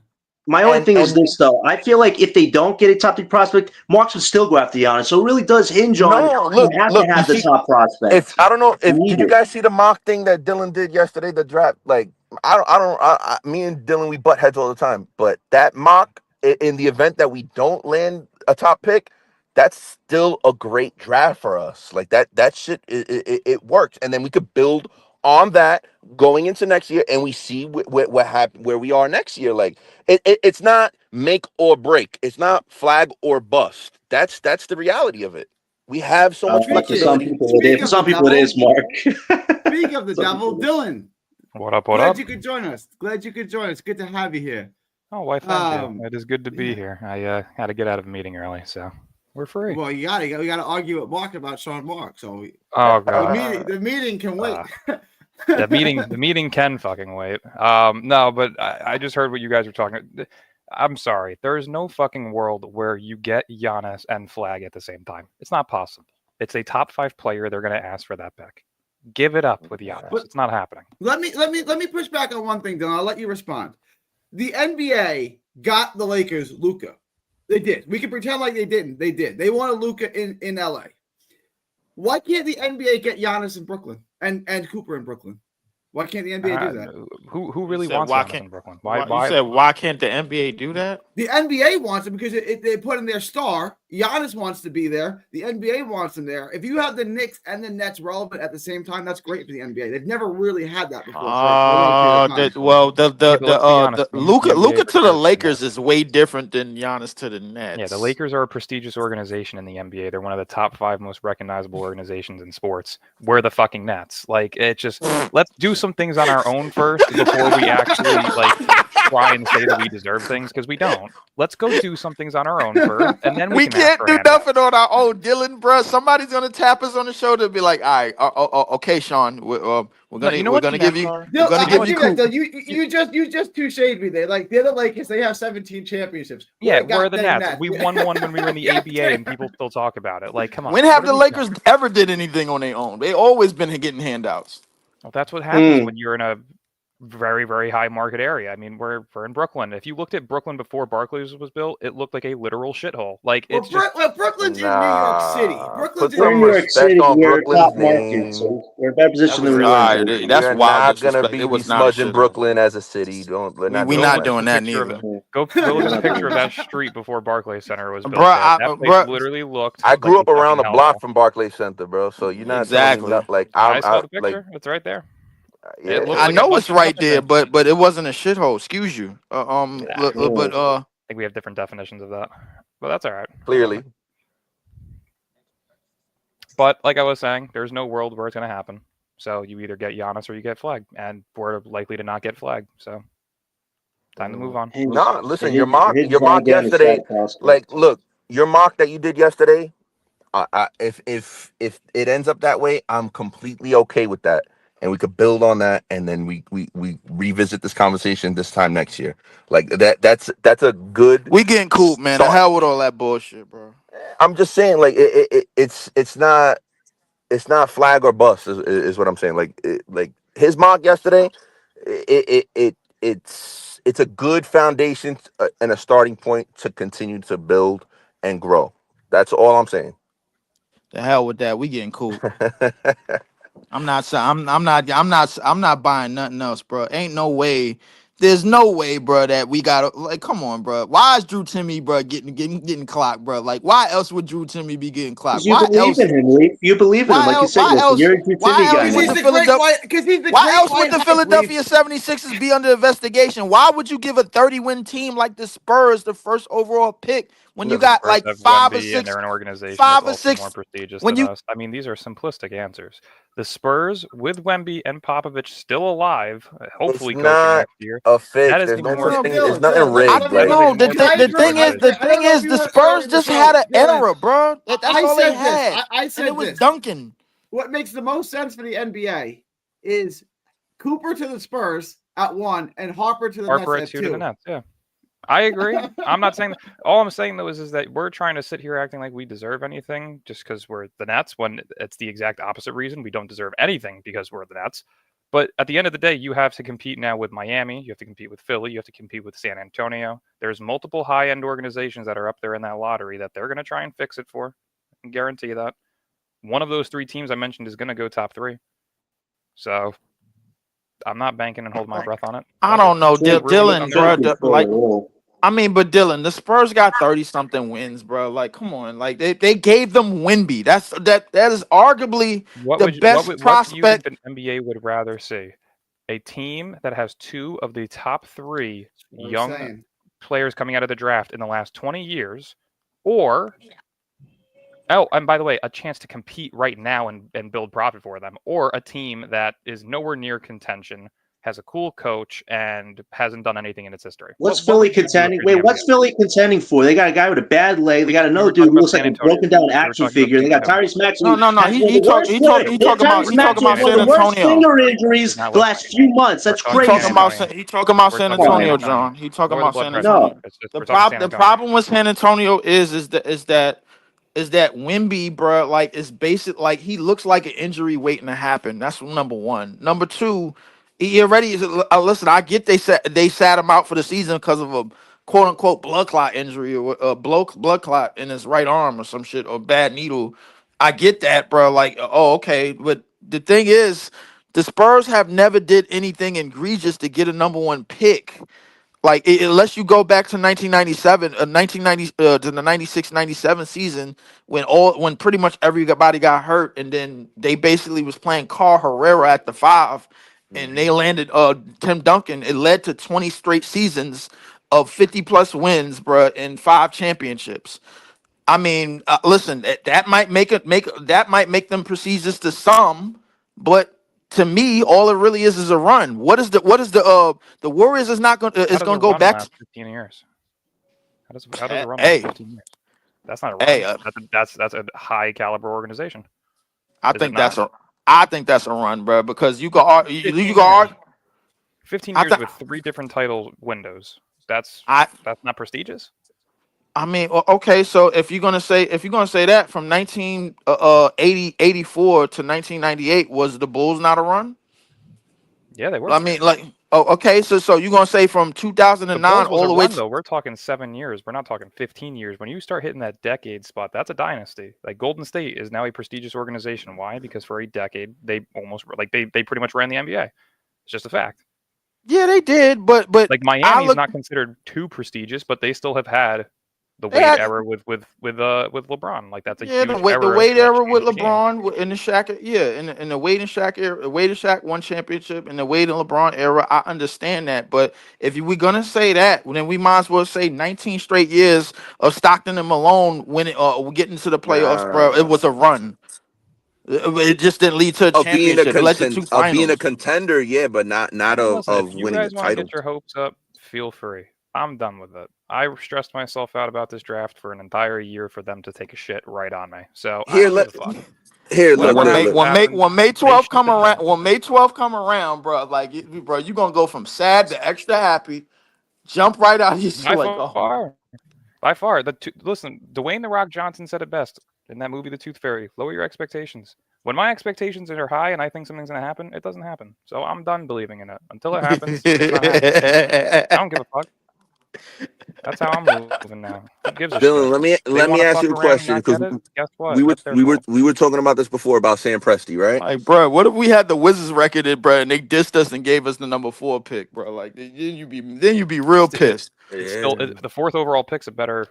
Speaker 7: my only thing is
Speaker 6: And
Speaker 7: this though. I feel like if they don't get a top 3 prospect, Marks would still go after Giannis. So it really does hinge on
Speaker 6: no,
Speaker 7: you
Speaker 6: look,
Speaker 7: have to
Speaker 6: look, you
Speaker 7: have the
Speaker 6: see,
Speaker 7: top prospect.
Speaker 6: if I don't know
Speaker 7: You
Speaker 6: if
Speaker 7: need
Speaker 6: did you
Speaker 7: it.
Speaker 6: guys see the mock thing that Dylan did yesterday, the draft? Like me and Dylan, we butt heads all the time, but that mock in the event that we don't land a top pick, that's still a great draft for us. Like that shit it works, and then we could build on that going into next year, and we see what happened where we are next year. Like it's not make or break, it's not flag or bust. That's the reality of it. We have so much
Speaker 7: For some
Speaker 6: flexibility.
Speaker 7: people, it
Speaker 1: Speak
Speaker 7: is. For
Speaker 1: of the
Speaker 7: some people, it is
Speaker 1: devil.
Speaker 7: Mark.
Speaker 1: Speak of the
Speaker 7: Some
Speaker 1: devil,
Speaker 7: people-
Speaker 1: Dylan.
Speaker 8: What up? What
Speaker 1: Glad
Speaker 8: up?
Speaker 1: you could join us. Glad you could join us. Good to have you here.
Speaker 8: Oh, why? Thank
Speaker 1: Um,
Speaker 8: you. It is good to be
Speaker 1: yeah.
Speaker 8: here. I had to get out of a meeting early, so we're free.
Speaker 1: Well, we got to argue with Mark about Sean Mark. So
Speaker 8: Oh
Speaker 1: the
Speaker 8: god,
Speaker 1: meeting can wait.
Speaker 8: the meeting can fucking wait. No, but I just heard what you guys were talking. I'm sorry. There is no fucking world where you get Giannis and Flag at the same time. It's not possible. It's a top 5 player. They're going to ask for that pick. Give it up with Giannis.
Speaker 1: But-
Speaker 8: It's not happening.
Speaker 1: Let me push back on one thing, Dylan. I'll let you respond. The NBA got the Lakers Luka. They did. We can pretend like they didn't. They did. They wanted Luka in LA. Why can't the NBA get Giannis in Brooklyn and Cooper in Brooklyn? Why can't the NBA do that?
Speaker 8: Who really
Speaker 4: You said,
Speaker 8: wants
Speaker 4: why
Speaker 8: Giannis
Speaker 4: can't-
Speaker 8: in Brooklyn?
Speaker 4: You said, why can't the NBA do that?
Speaker 1: The NBA wants him because they put in their star. Giannis wants to be there. The NBA wants him there. If you have the Knicks and the Nets relevant at the same time, that's great for the NBA. They've never really had that before.
Speaker 4: Luka to the
Speaker 8: is-
Speaker 4: Lakers is way different than Giannis to the Nets.
Speaker 8: Yeah, the Lakers are a prestigious organization in the NBA. They're one of the top 5 most recognizable organizations in sports. We're the fucking Nets. Like, it just let's do some things on our own first before we actually like try and say that we deserve things, because we don't. Let's go do some things on our own first, and then
Speaker 4: We
Speaker 8: can ask
Speaker 4: can't
Speaker 8: for
Speaker 4: do
Speaker 8: handouts.
Speaker 4: nothing on our own, Dylan, bro. Somebody's gonna tap us on the shoulder and be like, "All right, okay, Sean, we're gonna
Speaker 8: you know
Speaker 4: we're
Speaker 8: what
Speaker 4: gonna
Speaker 8: the
Speaker 4: give
Speaker 8: Nets
Speaker 4: you
Speaker 8: are?
Speaker 4: we're gonna give you
Speaker 1: that,
Speaker 4: Coop."
Speaker 1: you just too shade me there. Like they're the Lakers, they have 17 championships.
Speaker 8: Yeah,
Speaker 1: We're
Speaker 8: we're the
Speaker 1: goddamn
Speaker 8: Nets. We won one when we were in the ABA, and people still talk about it. Like, come on.
Speaker 4: When have
Speaker 8: what
Speaker 4: the
Speaker 8: are we
Speaker 4: Lakers
Speaker 8: doing?
Speaker 4: ever did anything on their own? They always been getting handouts.
Speaker 8: Well, that's what happens when you're in a very, very high market area. I mean, we're in Brooklyn. If you looked at Brooklyn before Barclays was built, it looked like a literal shithole. Like, it's just
Speaker 1: Brooklyn's in New York City.
Speaker 6: Put
Speaker 1: Brooklyn's in
Speaker 7: We're in
Speaker 6: some
Speaker 7: New York
Speaker 6: respect
Speaker 7: City.
Speaker 6: on
Speaker 7: We're a top
Speaker 6: Brooklyn's
Speaker 7: market, so
Speaker 6: name.
Speaker 7: we're in a better position than we were in Jersey.
Speaker 4: That's
Speaker 6: We're
Speaker 4: wild
Speaker 6: not gonna
Speaker 4: disrespect. It was
Speaker 6: be
Speaker 4: not a
Speaker 6: smudging
Speaker 4: shithole.
Speaker 6: Brooklyn as a city. We're not
Speaker 4: We
Speaker 6: doing
Speaker 4: not
Speaker 6: that.
Speaker 4: doing that
Speaker 8: picture of
Speaker 4: neither.
Speaker 8: it. Go look at the picture of that street before Barclays Center was built.
Speaker 4: Bruh,
Speaker 8: That place literally looked.
Speaker 6: I grew
Speaker 8: like
Speaker 6: up
Speaker 8: a
Speaker 6: around the
Speaker 8: fucking
Speaker 6: block
Speaker 8: hellhole.
Speaker 6: from Barclays Center, bro. So you're not
Speaker 4: Exactly.
Speaker 6: telling me like
Speaker 8: I saw the
Speaker 6: like
Speaker 8: picture. It's right there.
Speaker 6: yeah.
Speaker 8: It looks
Speaker 4: I
Speaker 8: like a
Speaker 4: know
Speaker 8: bunch
Speaker 4: it's
Speaker 8: of
Speaker 4: right
Speaker 8: nothing
Speaker 4: there,
Speaker 8: there.
Speaker 4: but it wasn't a shithole. Excuse you.
Speaker 8: Yeah.
Speaker 4: I
Speaker 8: I think we have different definitions of that, but that's all right.
Speaker 6: Clearly.
Speaker 8: But like I was saying, there's no world where it's going to happen. So you either get Giannis or you get Flag, and we're likely to not get Flag. So time to move on.
Speaker 6: No, listen,
Speaker 7: It
Speaker 6: your
Speaker 7: is-
Speaker 6: mock
Speaker 7: it is
Speaker 6: yesterday.
Speaker 7: goddamn prospect.
Speaker 6: Like, look, your mock that you did yesterday. If it ends up that way, I'm completely okay with that, and we could build on that, and then we revisit this conversation this time next year. Like that's a good.
Speaker 4: we getting cool, man. The
Speaker 6: start.
Speaker 4: hell with all that bullshit, bro.
Speaker 6: I'm just saying, like it's not flag or bust is what I'm saying. Like his mock yesterday, it's a good foundation and a starting point to continue to build and grow. That's all I'm saying.
Speaker 4: The hell with that. We getting cool. I'm not buying nothing else, bro. Ain't no way. There's no way, bro, that we got like. Come on, bro. Why is Drew Timmy, bro, getting clocked, bro? Like, why else would Drew Timmy be getting clocked?
Speaker 7: Because you
Speaker 4: Why
Speaker 7: believe
Speaker 4: else?
Speaker 7: in him, Leaf. You believe in him,
Speaker 4: Why
Speaker 7: like you
Speaker 4: else?
Speaker 7: said.
Speaker 4: Why
Speaker 7: Listen,
Speaker 4: else?
Speaker 7: you're a Drew
Speaker 4: Why
Speaker 7: Timmy guy
Speaker 4: else
Speaker 7: now.
Speaker 4: would the Philadelphia? Why else would the Philadelphia 76ers be under investigation? Why would you give a 30-win team like the Spurs the first overall pick when you got like
Speaker 8: Have
Speaker 4: 5 or
Speaker 8: Wemby and
Speaker 4: 6?
Speaker 8: they're an organization
Speaker 4: 5
Speaker 8: that's
Speaker 4: or
Speaker 8: also
Speaker 4: 6
Speaker 8: more prestigious
Speaker 4: when
Speaker 8: than
Speaker 4: you-
Speaker 8: us. I mean, these are simplistic answers. The Spurs with Wemby and Popovich still alive, hopefully
Speaker 6: It's
Speaker 8: coaching
Speaker 6: not
Speaker 8: next year.
Speaker 6: a fix.
Speaker 8: That is
Speaker 6: There's
Speaker 8: a
Speaker 6: no
Speaker 8: more
Speaker 6: such thing.
Speaker 1: Dylan,
Speaker 6: It's nothing
Speaker 1: Dylan,
Speaker 6: rigged,
Speaker 1: let
Speaker 6: bro.
Speaker 1: me-
Speaker 4: No, the
Speaker 8: more
Speaker 1: can I
Speaker 4: the
Speaker 1: address
Speaker 4: thing is
Speaker 1: one
Speaker 4: the
Speaker 1: thing? I don't
Speaker 4: thing
Speaker 1: know if
Speaker 4: is
Speaker 1: you
Speaker 4: the
Speaker 1: were earlier
Speaker 4: Spurs
Speaker 1: in the
Speaker 4: just
Speaker 1: show,
Speaker 4: had an
Speaker 1: Dylan.
Speaker 4: era, bro. That's
Speaker 1: I
Speaker 4: all they
Speaker 1: said this.
Speaker 4: had,
Speaker 1: I
Speaker 4: and
Speaker 1: said
Speaker 4: it was
Speaker 1: this.
Speaker 4: Duncan.
Speaker 1: What makes the most sense for the NBA is Cooper to the Spurs at 1 and Harper to the
Speaker 8: Harper at
Speaker 1: Nets at
Speaker 8: 2 to the
Speaker 1: 2.
Speaker 8: Nets. Yeah, I agree. I'm not saying that. All I'm saying though is that we're trying to sit here acting like we deserve anything just because we're the Nets, when it's the exact opposite reason. We don't deserve anything because we're the Nets. But at the end of the day, you have to compete now with Miami. You have to compete with Philly. You have to compete with San Antonio. There's multiple high-end organizations that are up there in that lottery that they're going to try and fix it for. I can guarantee that. One of those 3 teams I mentioned is going to go top 3. So I'm not banking and holding my breath on it.
Speaker 4: I
Speaker 8: But
Speaker 4: don't know,
Speaker 8: I'm really,
Speaker 4: Dylan,
Speaker 8: I'm
Speaker 4: bro.
Speaker 8: really,
Speaker 4: Like, I mean, but Dylan, the Spurs got 30 something wins, bro. Like, come on, like they gave them Wemby. That is arguably the best
Speaker 8: what do you think
Speaker 4: prospect.
Speaker 8: the NBA would rather see? A team that has 2 of the top 3
Speaker 1: What I'm
Speaker 8: young
Speaker 1: saying.
Speaker 8: players coming out of the draft in the last 20 years, or and by the way, a chance to compete right now and build profit for them, or a team that is nowhere near contention, has a cool coach, and hasn't done anything in its history.
Speaker 7: What's
Speaker 8: What
Speaker 7: Philly
Speaker 8: would you do if
Speaker 7: contending?
Speaker 8: you're
Speaker 7: Wait,
Speaker 8: the
Speaker 7: what's
Speaker 8: NBA?
Speaker 7: Philly contending for? They got a guy with a bad leg. They got
Speaker 8: We
Speaker 7: another
Speaker 8: were
Speaker 7: dude
Speaker 8: talking
Speaker 7: who
Speaker 8: about
Speaker 7: looks like
Speaker 8: San
Speaker 7: a
Speaker 8: Antonio.
Speaker 7: broken down
Speaker 8: We were
Speaker 7: action
Speaker 8: talking about
Speaker 7: figure. They
Speaker 8: San
Speaker 7: got
Speaker 8: Antonio.
Speaker 7: Tyrese Maxey.
Speaker 4: No,
Speaker 7: Has
Speaker 4: he
Speaker 7: one of the worst.
Speaker 4: he
Speaker 7: Wait,
Speaker 4: talking
Speaker 7: they have
Speaker 4: about
Speaker 7: Tyrese Maxey has one
Speaker 4: San
Speaker 7: of the worst
Speaker 4: Antonio.
Speaker 7: finger injuries
Speaker 8: He's not
Speaker 7: the
Speaker 8: listening.
Speaker 7: last few months.
Speaker 8: We're
Speaker 7: That's
Speaker 8: talking
Speaker 4: He
Speaker 8: San
Speaker 4: talking
Speaker 7: crazy.
Speaker 4: about
Speaker 8: Antonio.
Speaker 4: he talking about
Speaker 8: We're
Speaker 4: San
Speaker 8: talking San
Speaker 4: Antonio,
Speaker 8: Antonio.
Speaker 4: John. He talking
Speaker 8: Lower the
Speaker 4: about
Speaker 8: blood
Speaker 4: San
Speaker 8: pressure.
Speaker 7: No.
Speaker 4: Antonio.
Speaker 8: We're talking San
Speaker 4: The
Speaker 8: Antonio.
Speaker 4: problem with San Antonio is that Wemby, bro, like is basic. Like he looks like an injury waiting to happen. That's number one. Number two, he already is. Listen, I get they sat him out for the season because of a quote unquote blood clot injury or a blood clot in his right arm or some shit or bad needle. I get that, bro. Like, oh, okay, but the thing is, the Spurs have never did anything egregious to get a number 1 pick. Like unless you go back to 1997, 1990 to the 96-97 season when pretty much everybody got hurt, and then they basically was playing Carl Herrera at the 5, and they landed Tim Duncan. It led to 20 straight seasons of 50 plus wins, bruh, and 5 championships. I mean, listen, that might make them prestigious to some, but to me, all it really is a run. The Warriors is not going
Speaker 8: How
Speaker 4: is
Speaker 8: does a
Speaker 4: going to go
Speaker 8: run
Speaker 4: back.
Speaker 8: last 15 years? How does a run last
Speaker 4: Hey,
Speaker 8: 15 years? That's not a
Speaker 4: hey,
Speaker 8: run. That's a high caliber organization.
Speaker 4: I
Speaker 8: Is it
Speaker 4: think
Speaker 8: not?
Speaker 4: that's a run, bro. Because you got you
Speaker 8: 15
Speaker 4: got
Speaker 8: years. 15
Speaker 4: I
Speaker 8: years
Speaker 4: th-
Speaker 8: with 3 different title windows. That's
Speaker 4: I
Speaker 8: not prestigious.
Speaker 4: I mean, okay. So if you're gonna say that from 1984 to 1998 was the Bulls not a run?
Speaker 8: Yeah, they were.
Speaker 4: I mean, like, oh, okay. So you're gonna say from
Speaker 8: The
Speaker 4: 2009
Speaker 8: Bulls was
Speaker 4: all
Speaker 8: a
Speaker 4: the way
Speaker 8: run
Speaker 4: to
Speaker 8: though. We're talking 7 years. We're not talking 15 years. When you start hitting that decade spot, that's a dynasty. Like Golden State is now a prestigious organization. Why? Because for a decade they almost they pretty much ran the NBA. It's just a fact.
Speaker 4: yeah, they did, but
Speaker 8: Like
Speaker 4: I
Speaker 8: Miami is
Speaker 4: look
Speaker 8: not considered too prestigious, but they still have had the
Speaker 4: they
Speaker 8: Wade
Speaker 4: had
Speaker 8: era with LeBron. Like that's a
Speaker 4: yeah
Speaker 8: huge
Speaker 4: the
Speaker 8: era
Speaker 4: Wade
Speaker 8: that
Speaker 4: era with
Speaker 8: changed the game.
Speaker 4: LeBron in the Shaq in the Wade and Shaq era, Wade and Shaq won championship in the Wade and LeBron era. I understand that, but if we're gonna say that, then we might as well say 19 straight years of Stockton and Malone winning getting to the playoffs, bro. It
Speaker 6: Nah.
Speaker 4: was a run. It just didn't lead to a championship. It led to 2
Speaker 6: Of being a
Speaker 4: finals.
Speaker 6: contender, yeah, but not
Speaker 8: Listen, if
Speaker 6: of
Speaker 8: you
Speaker 6: winning a
Speaker 8: guys want to
Speaker 6: title.
Speaker 8: get your hopes up, feel free. I'm done with it. I stressed myself out about this draft for an entire year for them to take a shit right on me. So I
Speaker 6: Here,
Speaker 8: don't give
Speaker 6: let
Speaker 8: a fuck.
Speaker 6: here,
Speaker 4: When
Speaker 6: look,
Speaker 8: Whatever
Speaker 4: when
Speaker 6: look,
Speaker 4: May
Speaker 8: happens,
Speaker 6: look.
Speaker 4: when May
Speaker 8: happens.
Speaker 4: when May
Speaker 8: They
Speaker 4: 12th
Speaker 8: shit
Speaker 4: come
Speaker 8: the bed.
Speaker 4: around when May 12th come around, bro, bro, you gonna go from sad to extra happy, jump right out of your seat
Speaker 8: By
Speaker 4: like, oh,
Speaker 8: far. By far. Listen, Dwayne The Rock Johnson said it best in that movie, The Tooth Fairy. Lower your expectations. When my expectations are high and I think something's going to happen, it doesn't happen. So I'm done believing in it. Until it happens, it's not happening. I don't give a fuck. That's how I'm moving now. Who gives a
Speaker 6: Dylan,
Speaker 8: shit? They
Speaker 6: let me
Speaker 8: want to
Speaker 6: ask
Speaker 8: fuck
Speaker 6: you a
Speaker 8: around and
Speaker 6: question
Speaker 8: not
Speaker 6: because
Speaker 8: get it? Guess what? That's their
Speaker 6: we
Speaker 8: fault.
Speaker 6: were talking about this before about Sam Presti, right?
Speaker 4: like, bro, what if we had the Wizards record, bro, and they dissed us and gave us the number 4 pick, bro? Like, then you'd be real pissed.
Speaker 8: It's still
Speaker 6: Yeah.
Speaker 8: the 4th overall pick's a better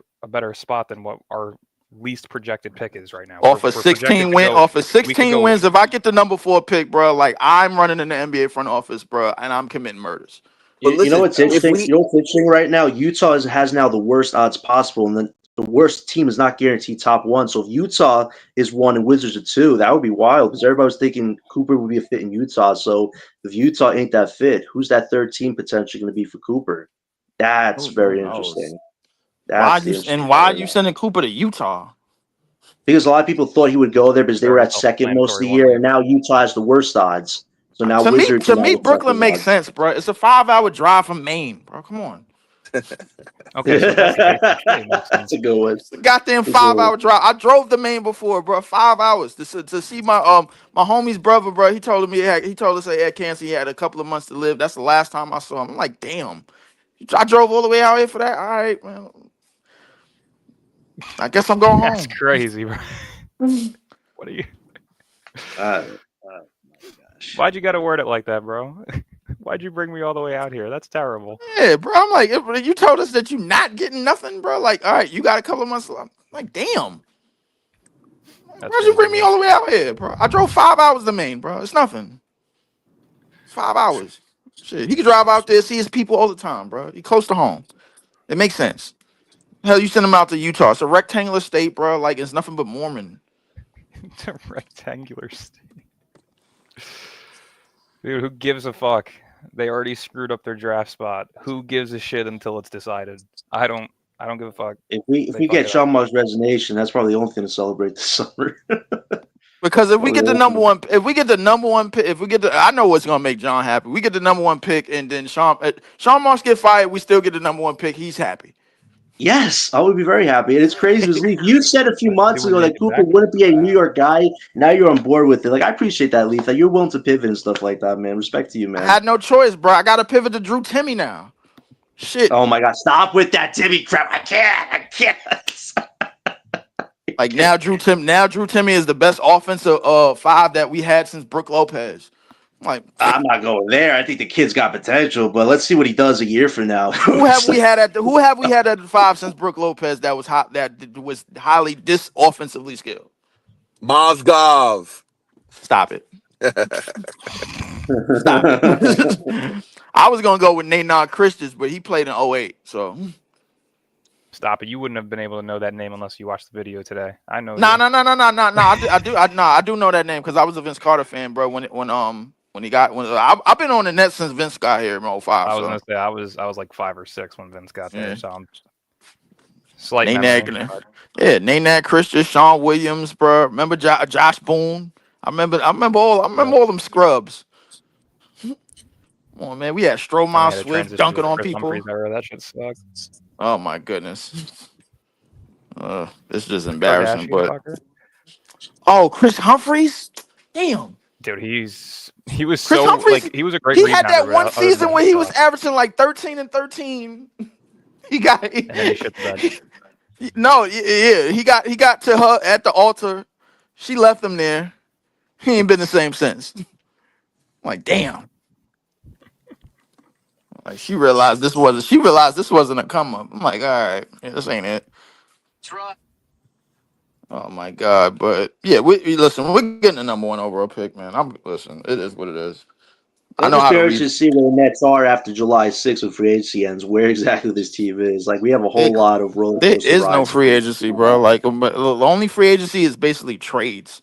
Speaker 8: spot than what our least projected pick is right now.
Speaker 4: Off
Speaker 8: We're
Speaker 4: of
Speaker 8: projected to go.
Speaker 4: off of
Speaker 8: We could
Speaker 4: 16
Speaker 8: go.
Speaker 4: wins, if I get the number 4 pick, bro, like I'm running in the NBA front office, bro, and I'm committing murders.
Speaker 6: But
Speaker 7: You know
Speaker 6: listen,
Speaker 7: what's
Speaker 6: if
Speaker 7: interesting?
Speaker 6: we
Speaker 7: You know what's interesting right now? Utah has now the worst odds possible, and then the worst team is not guaranteed top 1. So if Utah is 1 and Wizards are 2, that would be wild because everybody was thinking Cooper would be a fit in Utah. So if Utah ain't that fit, who's that third team potentially going to be for Cooper? That's very interesting. That's the interesting
Speaker 4: why are
Speaker 7: part.
Speaker 4: you sending Cooper to Utah?
Speaker 7: Because a lot of people thought he would go there because they were at second most of the year,
Speaker 8: Self-explanatory,
Speaker 7: and now Utah has the worst odds. So now
Speaker 4: To
Speaker 7: Wizards
Speaker 4: me,
Speaker 7: and now the
Speaker 4: Brooklyn
Speaker 7: second
Speaker 4: makes
Speaker 7: odds.
Speaker 4: sense, bro. It's a 5-hour drive from Maine, bro. Come on.
Speaker 8: Okay, so if that's the case, it surely makes sense.
Speaker 7: That's a good one.
Speaker 4: It's a goddamn 5-hour drive. I drove to Maine before, bro. 5 hours to see my homie's brother, bro. He told us he had cancer. He had a couple of months to live. That's the last time I saw him. I'm like, damn. I drove all the way out here for that. All right, man. I guess I'm going
Speaker 8: That's
Speaker 4: home.
Speaker 8: crazy, bro. What are you?
Speaker 7: Oh my gosh.
Speaker 8: Why'd you gotta word it like that, bro? Why'd you bring me all the way out here? That's terrible.
Speaker 4: Yeah, bro. I'm like, you told us that you not getting nothing, bro. Like, all right, you got a couple of months left. I'm like, damn.
Speaker 8: That's
Speaker 4: Why'd you bring me
Speaker 8: crazy,
Speaker 4: all the way out here, bro? I drove 5 hours to Maine, bro. It's nothing. 5 hours. Shit, he can drive out there, see his people all the time, bro. He close to home. It makes sense. Hell, you send him out to Utah. It's a rectangular state, bro. Like, it's nothing but Mormon.
Speaker 8: It's a rectangular state. Dude, who gives a fuck? They already screwed up their draft spot. Who gives a shit until it's decided? I don't give a fuck.
Speaker 7: If we get Sean Mark's resignation, that's probably the only thing to celebrate this summer.
Speaker 4: Because if we get the number one, I know what's gonna make John happy. We get the number one pick, and then Sean Marks get fired. We still get the number one pick. He's happy.
Speaker 7: Yes, I would be very happy. And it's crazy because Leaf, you said a few months ago that Cooper
Speaker 8: back.
Speaker 7: wouldn't be a New York guy. Now you're on board with it. Like, I appreciate that, Leaf, that you're willing to pivot and stuff like that, man. Respect to you, man.
Speaker 4: I had no choice, bro. I got to pivot to Drew Timmy now. Shit.
Speaker 7: Oh my God! Stop with that Timmy crap. I can't.
Speaker 4: Like now, Drew Timmy is the best offensive 5 that we had since Brook Lopez. Like,
Speaker 7: I'm not going there. I think the kid's got potential, but let's see what he does a year from now.
Speaker 4: who have we had at the 5 since Brook Lopez that was hot, that was highly offensively skilled?
Speaker 6: Mozgov.
Speaker 4: Stop it. Stop it. I was gonna go with Naynon Christians, but he played in 08, so
Speaker 8: Stop it. You wouldn't have been able to know that name unless you watched the video today. I know.
Speaker 4: No. I do know that name because I was a Vince Carter fan, bro. I've been on the Nets since Vince got here in 05.
Speaker 8: I was gonna say I was like 5 or 6 when Vince got there, so I'm slight memory.
Speaker 4: Naynon Christian, Sean Williams, bro. Remember Josh Boone? I remember all them scrubs. Come on, man. We had Stromile Swift dunking on people.
Speaker 8: That shit sucked.
Speaker 4: Oh my goodness. It's just embarrassing, but Chris Humphries? Damn.
Speaker 8: Dude, he was
Speaker 4: Chris
Speaker 8: so
Speaker 4: Humphries,
Speaker 8: like he was a great.
Speaker 4: He had that
Speaker 8: rebounder,
Speaker 4: one
Speaker 8: other than
Speaker 4: season where he was
Speaker 8: stuff.
Speaker 4: averaging like 13 and 13. He got
Speaker 8: And then he shit the bed.
Speaker 4: No, yeah, he got to her at the altar. She left him there. He ain't been the same since. I'm like, damn. Like she realized this wasn't a come up. I'm like, all right, this ain't it. Oh my God, but yeah, listen, we're getting the number 1 overall pick, man. It is what it is.
Speaker 7: I'm just curious to see where the Nets are after July 6th when free agency ends, where exactly this team is. Like, we have a whole lot of roller coaster
Speaker 4: There is no
Speaker 7: rides.
Speaker 4: free agency, bro. Like, the only free agency is basically trades.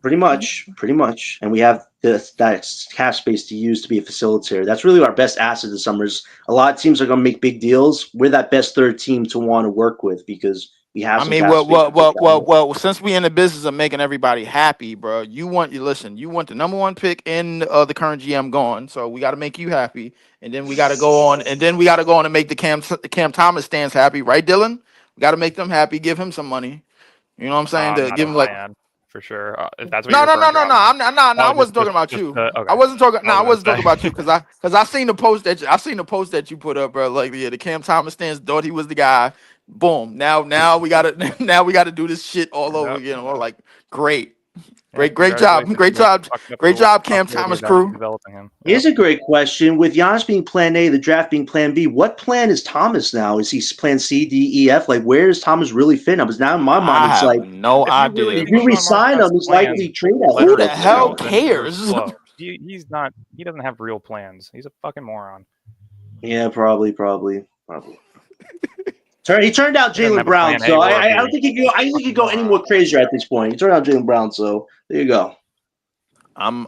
Speaker 7: Pretty much. And we have that cap space to use to be a facilitator. That's really our best asset this summer. A lot of teams are going to make big deals. We're that best third team to want to work with because we have some cap space.
Speaker 4: Well, since we in the business of making everybody happy, bro, you want the number 1 pick in the current GM gone. So we got to make you happy. And then we got to go on and make the Cam Thomas stands happy. Right, Dylan? We got to make them happy. Give him some money. You know what I'm saying? To give him like...
Speaker 8: For sure. If that's what
Speaker 4: No.
Speaker 8: I
Speaker 4: wasn't talking about you. Okay. I wasn't talking about you because I seen the post that you put up, bro. Like the Cam Thomas stands thought he was the guy. Boom. Now we gotta do this shit all over again. We're like, great job, Cam Thomas crew.
Speaker 7: Here's a great question: with Giannis being Plan A, the draft being Plan B, what plan is Thomas now? Is he Plan C, D, E, F? Like, where is Thomas really fit now? Because now in my mind, it's like
Speaker 4: no idea.
Speaker 7: If you resign him, he's likely trade out.
Speaker 4: Who the hell cares?
Speaker 8: He's not. He doesn't have real plans. He's a fucking moron.
Speaker 7: Yeah, probably. He turned out
Speaker 8: They didn't
Speaker 7: Jaylen
Speaker 8: have a
Speaker 7: Brown,
Speaker 8: plan A
Speaker 7: so
Speaker 8: or a
Speaker 7: I
Speaker 8: B.
Speaker 7: don't think he could go. I think he could go any
Speaker 8: Fucking
Speaker 7: more crazier at this point. He turned out Jaylen Brown, so there you go.
Speaker 4: I'm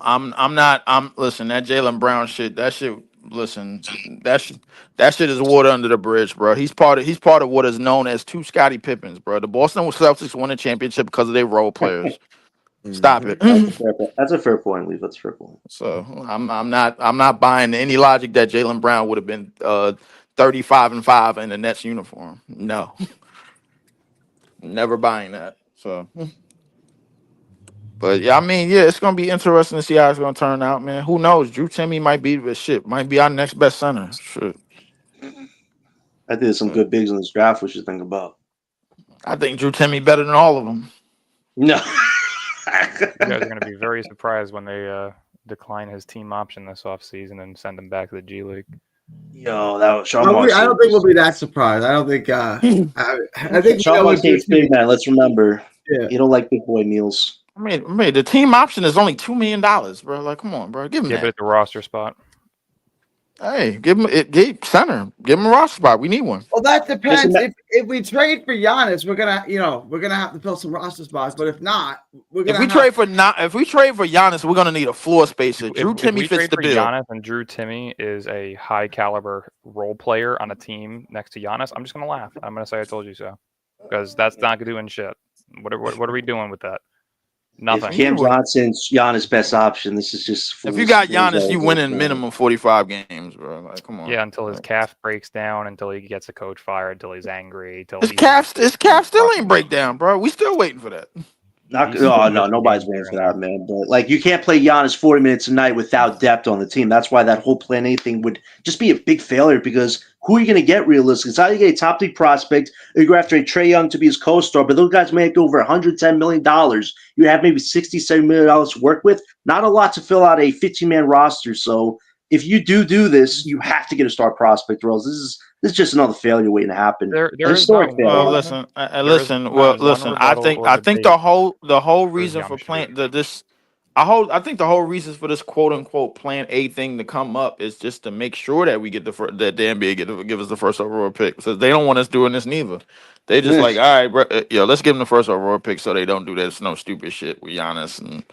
Speaker 4: not. Listen, that Jaylen Brown shit. That shit. Listen, that shit is water under the bridge, bro. He's part of what is known as two Scottie Pippens, bro. The Boston Celtics won a championship because of their role players. Stop it.
Speaker 7: That's a fair point, Leaf. That's a fair point.
Speaker 4: So I'm not buying any logic that Jaylen Brown would have been 35-5 in the Nets uniform. No, never buying that. So, but yeah, I mean, yeah, it's gonna be interesting to see how it's gonna turn out, man. Who knows? Drew Timmy might be our next best center. Shit.
Speaker 7: I think there's some good bigs in this draft we should think about.
Speaker 4: I think Drew Timmy better than all of them.
Speaker 7: No.
Speaker 8: You guys are going to be very surprised when they decline his team option this offseason and send him back to the G League.
Speaker 7: Yo, that was Sean
Speaker 1: I
Speaker 7: Marks.
Speaker 1: don't think we'll be that surprised. I don't think. I think
Speaker 7: Sean Marks hates big man. Let's remember.
Speaker 1: Yeah.
Speaker 7: You don't like big boy meals.
Speaker 4: I mean, the team option is only $2 million, bro. Like, come on, bro, give him
Speaker 8: Give
Speaker 4: that.
Speaker 8: it the roster spot.
Speaker 4: Hey, give him center. Give him a roster spot. We need one.
Speaker 1: Well, that depends. If we trade for Giannis, we're gonna have to fill some roster spots. But if not,
Speaker 4: If we trade for Giannis, we're gonna need a floor spacer. Drew Timmy
Speaker 8: if we
Speaker 4: fits
Speaker 8: trade
Speaker 4: the
Speaker 8: for
Speaker 4: bill.
Speaker 8: Giannis and Drew Timmy is a high caliber role player on a team next to Giannis, I'm just gonna laugh. I'm gonna say I told you so, because that's not doing shit. What are we doing with that? Nothing.
Speaker 7: If Cam Johnson's Giannis' best option, this is just.
Speaker 4: If you got Giannis, you win in minimum 45 games, bro. Like, come on.
Speaker 8: Yeah, until his calf breaks down, until he gets a coach fired, until he's angry,
Speaker 4: His calf still ain't break down, bro. We still waiting for that.
Speaker 7: No, nobody's waiting for that, man. But like, you can't play Giannis 40 minutes a night without depth on the team. That's why that whole Plan A thing would just be a big failure. Because who are you going to get realistically? It's how you get a top 3 prospect. You go after a Trae Young to be his co-star, but those guys make over $110 million. You have maybe $67 million to work with. Not a lot to fill out a 15-man roster. So if you do this, you have to get a star prospect, or else this is just another failure waiting to happen.
Speaker 8: There
Speaker 7: Historic failure.
Speaker 4: Well, listen. I think the whole reason for playing I think the whole reason for this quote unquote Plan A thing to come up is just to make sure that we get that the NBA give us the first overall pick. So they don't want us doing this neither. They just like, all right, bro, let's give them the first overall pick so they don't do this stupid shit with Giannis and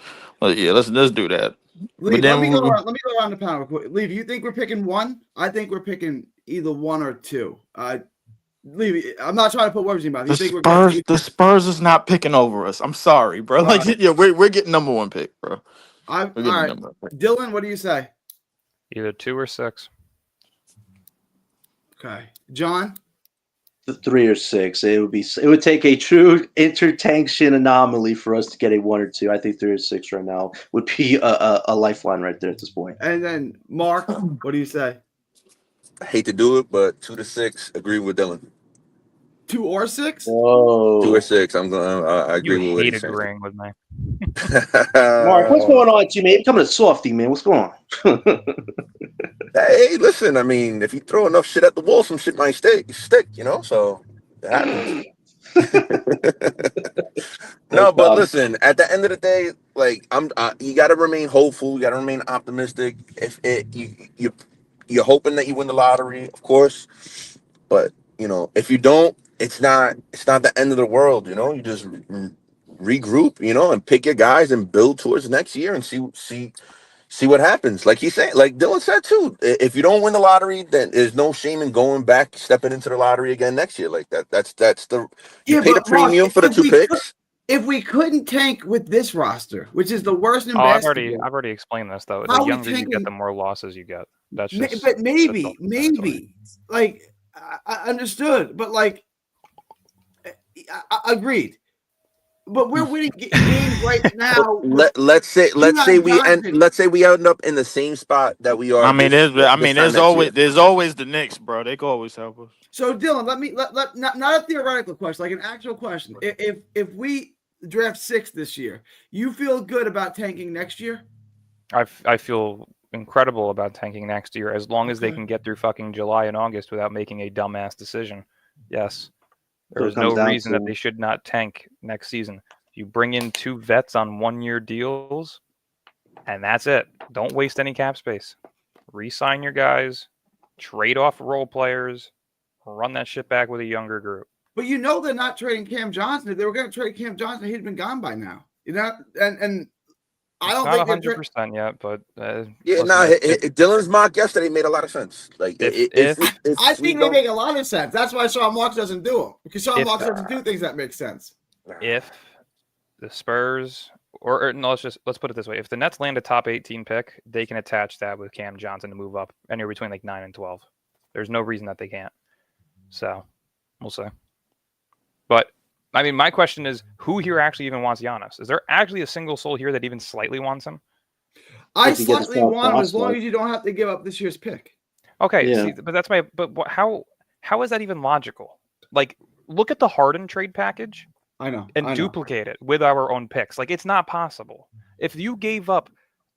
Speaker 4: let's do that.
Speaker 1: Lee, let me go around the panel. Lee, do you think we're picking one? I think we're picking either 1 or 2. Lee, I'm not trying to put words in your mouth.
Speaker 4: The Spurs is not picking over us. I'm sorry, bro. We're getting number 1 pick, bro.
Speaker 1: All right. Dylan, what do you say?
Speaker 8: Either 2 or 6.
Speaker 1: Okay. John?
Speaker 7: 3 or 6. It would take a true intertanction anomaly for us to get a 1 or 2. I think 3 or 6 right now would be a lifeline right there at this point.
Speaker 1: And then Mark, what do you say?
Speaker 6: I hate to do it, but 2 to 6. Agree with Dylan.
Speaker 1: 2 or 6?
Speaker 7: Whoa.
Speaker 6: 2 or 6. I agree with what he's saying.
Speaker 8: Agreeing with me.
Speaker 7: Mark, what's going on with you, man? You're becoming a softie, man. What's going on?
Speaker 6: Hey, listen, I mean, if you throw enough shit at the wall, some shit might stick, you know? So it happens. No, but listen, at the end of the day, like you got to remain hopeful, you got to remain optimistic. If you're hoping that you win the lottery, of course, but if you don't, it's not the end of the world. You just regroup, and pick your guys and build towards next year and see what happens. Like he's saying, like Dylan said too, if you don't win the lottery, then there's no shame in going back, stepping into the lottery again next year. Like that's the you pay the premium for the 2 picks.
Speaker 1: If we couldn't tank with this roster, which is the worst in basketball,
Speaker 8: I've already explained this though. The younger you get, the more losses you get. That's just.
Speaker 1: But maybe, like I understood, but like I agreed. But we're winning games right now.
Speaker 6: Let's say we end up in the same spot that we are.
Speaker 4: There's always the Knicks, bro. They can always help us.
Speaker 1: So Dylan, not a theoretical question, like an actual question. If we draft 6 this year, you feel good about tanking next year?
Speaker 8: I feel incredible about tanking next year as long as they can get through fucking July and August without making a dumbass decision. Yes. There is no reason that they should not tank next season. You bring in 2 vets on 1-year deals, and that's it. Don't waste any cap space. Re-sign your guys. Trade off role players. run that shit back with a younger group.
Speaker 1: But you know they're not trading Cam Johnson. If they were going to trade Cam Johnson, he'd been gone by now. You know, and I
Speaker 8: It's
Speaker 1: don't
Speaker 8: not
Speaker 1: think they're
Speaker 8: 100% yet, but
Speaker 6: Yeah,
Speaker 8: listen,
Speaker 6: nah.
Speaker 8: if
Speaker 6: Dylan's mock yesterday made a lot of sense. Like
Speaker 8: If-
Speaker 1: I
Speaker 6: we
Speaker 1: think they
Speaker 6: don't-
Speaker 1: make a lot of sense. That's why Sean Marks doesn't do them, because Sean
Speaker 8: If-
Speaker 1: Marks doesn't do things that make sense.
Speaker 8: if the Spurs or no, let's put it this way: if the Nets land a top 18 pick, they can attach that with Cam Johnson to move up anywhere between like 9 and 12. There's no reason that they can't. So we'll see. But I mean, my question is, who here actually even wants Giannis? Is there actually a single soul here that even slightly wants him?
Speaker 1: I
Speaker 7: If he gets
Speaker 1: slightly
Speaker 7: a
Speaker 1: want him as long
Speaker 7: prospect.
Speaker 1: as you don't have to give up this year's pick.
Speaker 8: Okay,
Speaker 7: Yeah.
Speaker 8: see, but that's my. But how is that even logical? Like, look at the Harden trade package
Speaker 1: I know.
Speaker 8: and
Speaker 1: I know.
Speaker 8: duplicate it with our own picks. Like, it's not possible. If you gave up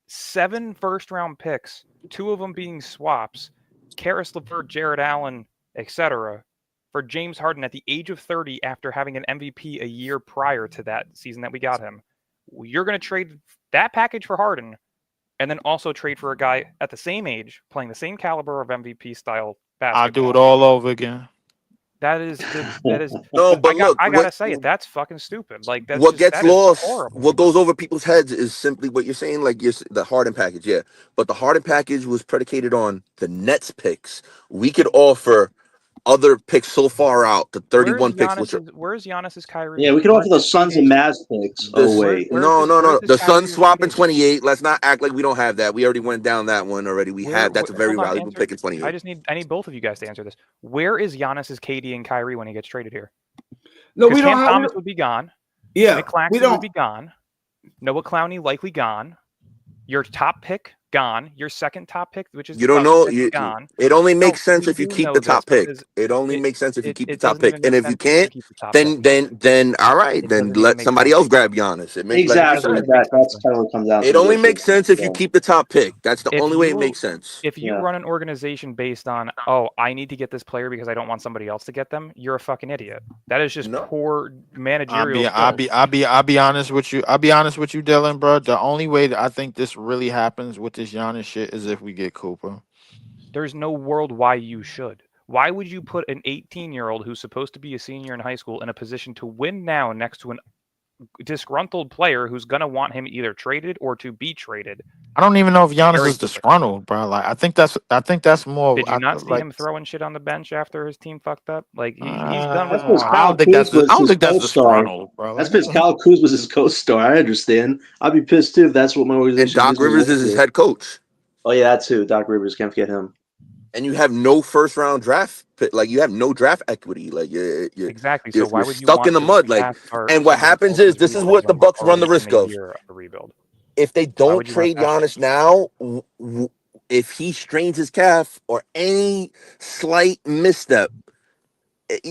Speaker 8: 7 first-round picks, 2 of them being swaps, Karis LeVert, Jared Allen, etc., for James Harden at the age of 30 after having an MVP a year prior to that season that we got him, you're going to trade that package for Harden and then also trade for a guy at the same age playing the same caliber of MVP style basketball.
Speaker 4: I'll do it all over again.
Speaker 8: That is
Speaker 6: No, but look,
Speaker 8: I gotta
Speaker 6: what-
Speaker 8: say it. That's fucking stupid. Like that's
Speaker 6: what
Speaker 8: just,
Speaker 6: gets
Speaker 8: that is
Speaker 6: lost,
Speaker 8: horrible.
Speaker 6: what goes over people's heads is simply what you're saying, like the Harden package, yeah. But the Harden package was predicated on the Nets picks. We could offer other picks so far out, the 31 picks, which are
Speaker 8: Where's Giannis's Kyrie?
Speaker 7: Yeah, we could offer
Speaker 8: Where's
Speaker 7: the Suns and Mavs picks.
Speaker 6: This-
Speaker 7: Oh wait,
Speaker 8: where's
Speaker 6: no.
Speaker 8: where's
Speaker 6: The
Speaker 8: Kyrie
Speaker 6: Suns swapping
Speaker 8: KD?
Speaker 6: 28. Let's not act like we don't have that. We already went down that one already. We have that's a very
Speaker 8: hold on,
Speaker 6: valuable
Speaker 8: answer-
Speaker 6: pick in 28.
Speaker 8: I need both of you guys to answer this. Where is Giannis's KD and Kyrie when he gets traded here?
Speaker 1: No, we
Speaker 8: Because
Speaker 1: don't
Speaker 8: Cam
Speaker 1: have.
Speaker 8: Thomas would be gone.
Speaker 1: Yeah,
Speaker 8: Nick
Speaker 1: we
Speaker 8: Claxton
Speaker 1: don't.
Speaker 8: would be gone. Noah Clowney likely gone. Your top pick gone. Your second top pick, which is
Speaker 6: You don't
Speaker 8: Cousins,
Speaker 6: know.
Speaker 8: is gone.
Speaker 6: It only
Speaker 8: No,
Speaker 6: makes sense
Speaker 8: we
Speaker 6: if you
Speaker 8: do
Speaker 6: keep
Speaker 8: know
Speaker 6: the top
Speaker 8: this
Speaker 6: pick.
Speaker 8: because
Speaker 6: It only
Speaker 8: it-
Speaker 6: makes sense if you keep the
Speaker 8: it
Speaker 6: top
Speaker 8: doesn't
Speaker 6: pick.
Speaker 8: even
Speaker 6: And
Speaker 8: make
Speaker 6: if you
Speaker 8: sense
Speaker 6: can't,
Speaker 8: keep the top pick.
Speaker 6: then all right,
Speaker 8: It
Speaker 6: then
Speaker 8: doesn't even
Speaker 6: let
Speaker 8: make
Speaker 6: somebody
Speaker 8: sense.
Speaker 6: else grab Giannis. It makes like you
Speaker 8: doesn't
Speaker 6: said.
Speaker 8: even make
Speaker 7: that's
Speaker 8: sense.
Speaker 7: kind of what it comes down to.
Speaker 6: It only
Speaker 7: this
Speaker 6: makes
Speaker 7: year.
Speaker 6: sense if you
Speaker 7: Yeah.
Speaker 6: keep the top pick. That's the
Speaker 8: If
Speaker 6: only way it
Speaker 8: you-
Speaker 6: makes sense.
Speaker 8: If you
Speaker 7: Yeah.
Speaker 8: run an organization based on, oh, I need to get this player because I don't want somebody else to get them, you're a fucking idiot. That is just
Speaker 6: No.
Speaker 8: poor managerial.
Speaker 4: I'll be honest with you. I'll be honest with you, Dylan, bro. The only way that I think this really happens with this Giannis shit is if we get Cooper.
Speaker 8: There's no world why you should. Why would you put an 18-year-old who's supposed to be a senior in high school in a position to win now next to an disgruntled player who's going to want him either traded or to be traded?
Speaker 4: I don't even know if Giannis
Speaker 8: Very
Speaker 4: is disgruntled, bro. Like I think that's more.
Speaker 8: Did you not see
Speaker 4: like,
Speaker 8: him throwing shit on the bench after his team fucked up? Like he's done
Speaker 7: That's
Speaker 8: with
Speaker 7: because
Speaker 4: I
Speaker 7: Kyle
Speaker 4: don't think that's
Speaker 7: Kuz was
Speaker 4: I don't
Speaker 7: his
Speaker 4: think that's
Speaker 7: co-star.
Speaker 4: disgruntled, bro.
Speaker 7: That's because Kyle Kuz was his co-star. I understand. I'd be pissed too if that's what my
Speaker 6: And
Speaker 7: organization.
Speaker 6: Doc
Speaker 7: gives me
Speaker 6: Rivers
Speaker 7: next
Speaker 6: is his
Speaker 7: year.
Speaker 6: head coach.
Speaker 7: Oh yeah, that too. Doc Rivers, can't forget him.
Speaker 6: And you have no first round draft pick. Like you have no draft equity. Like you're
Speaker 8: exactly.
Speaker 6: you're,
Speaker 8: So why
Speaker 6: you're
Speaker 8: would you
Speaker 6: stuck
Speaker 8: want
Speaker 6: in the
Speaker 8: to
Speaker 6: mud. Like,
Speaker 8: draft our
Speaker 6: and what
Speaker 8: somebody
Speaker 6: happens
Speaker 8: else's
Speaker 6: is this is
Speaker 8: rebuild
Speaker 6: what the
Speaker 8: when we're
Speaker 6: Bucks run the
Speaker 8: already
Speaker 6: risk
Speaker 8: in a
Speaker 6: of.
Speaker 8: year a rebuild?
Speaker 6: If they
Speaker 8: Why
Speaker 6: don't
Speaker 8: would you want
Speaker 6: trade
Speaker 8: that?
Speaker 6: Giannis now, if he strains his calf or any slight misstep,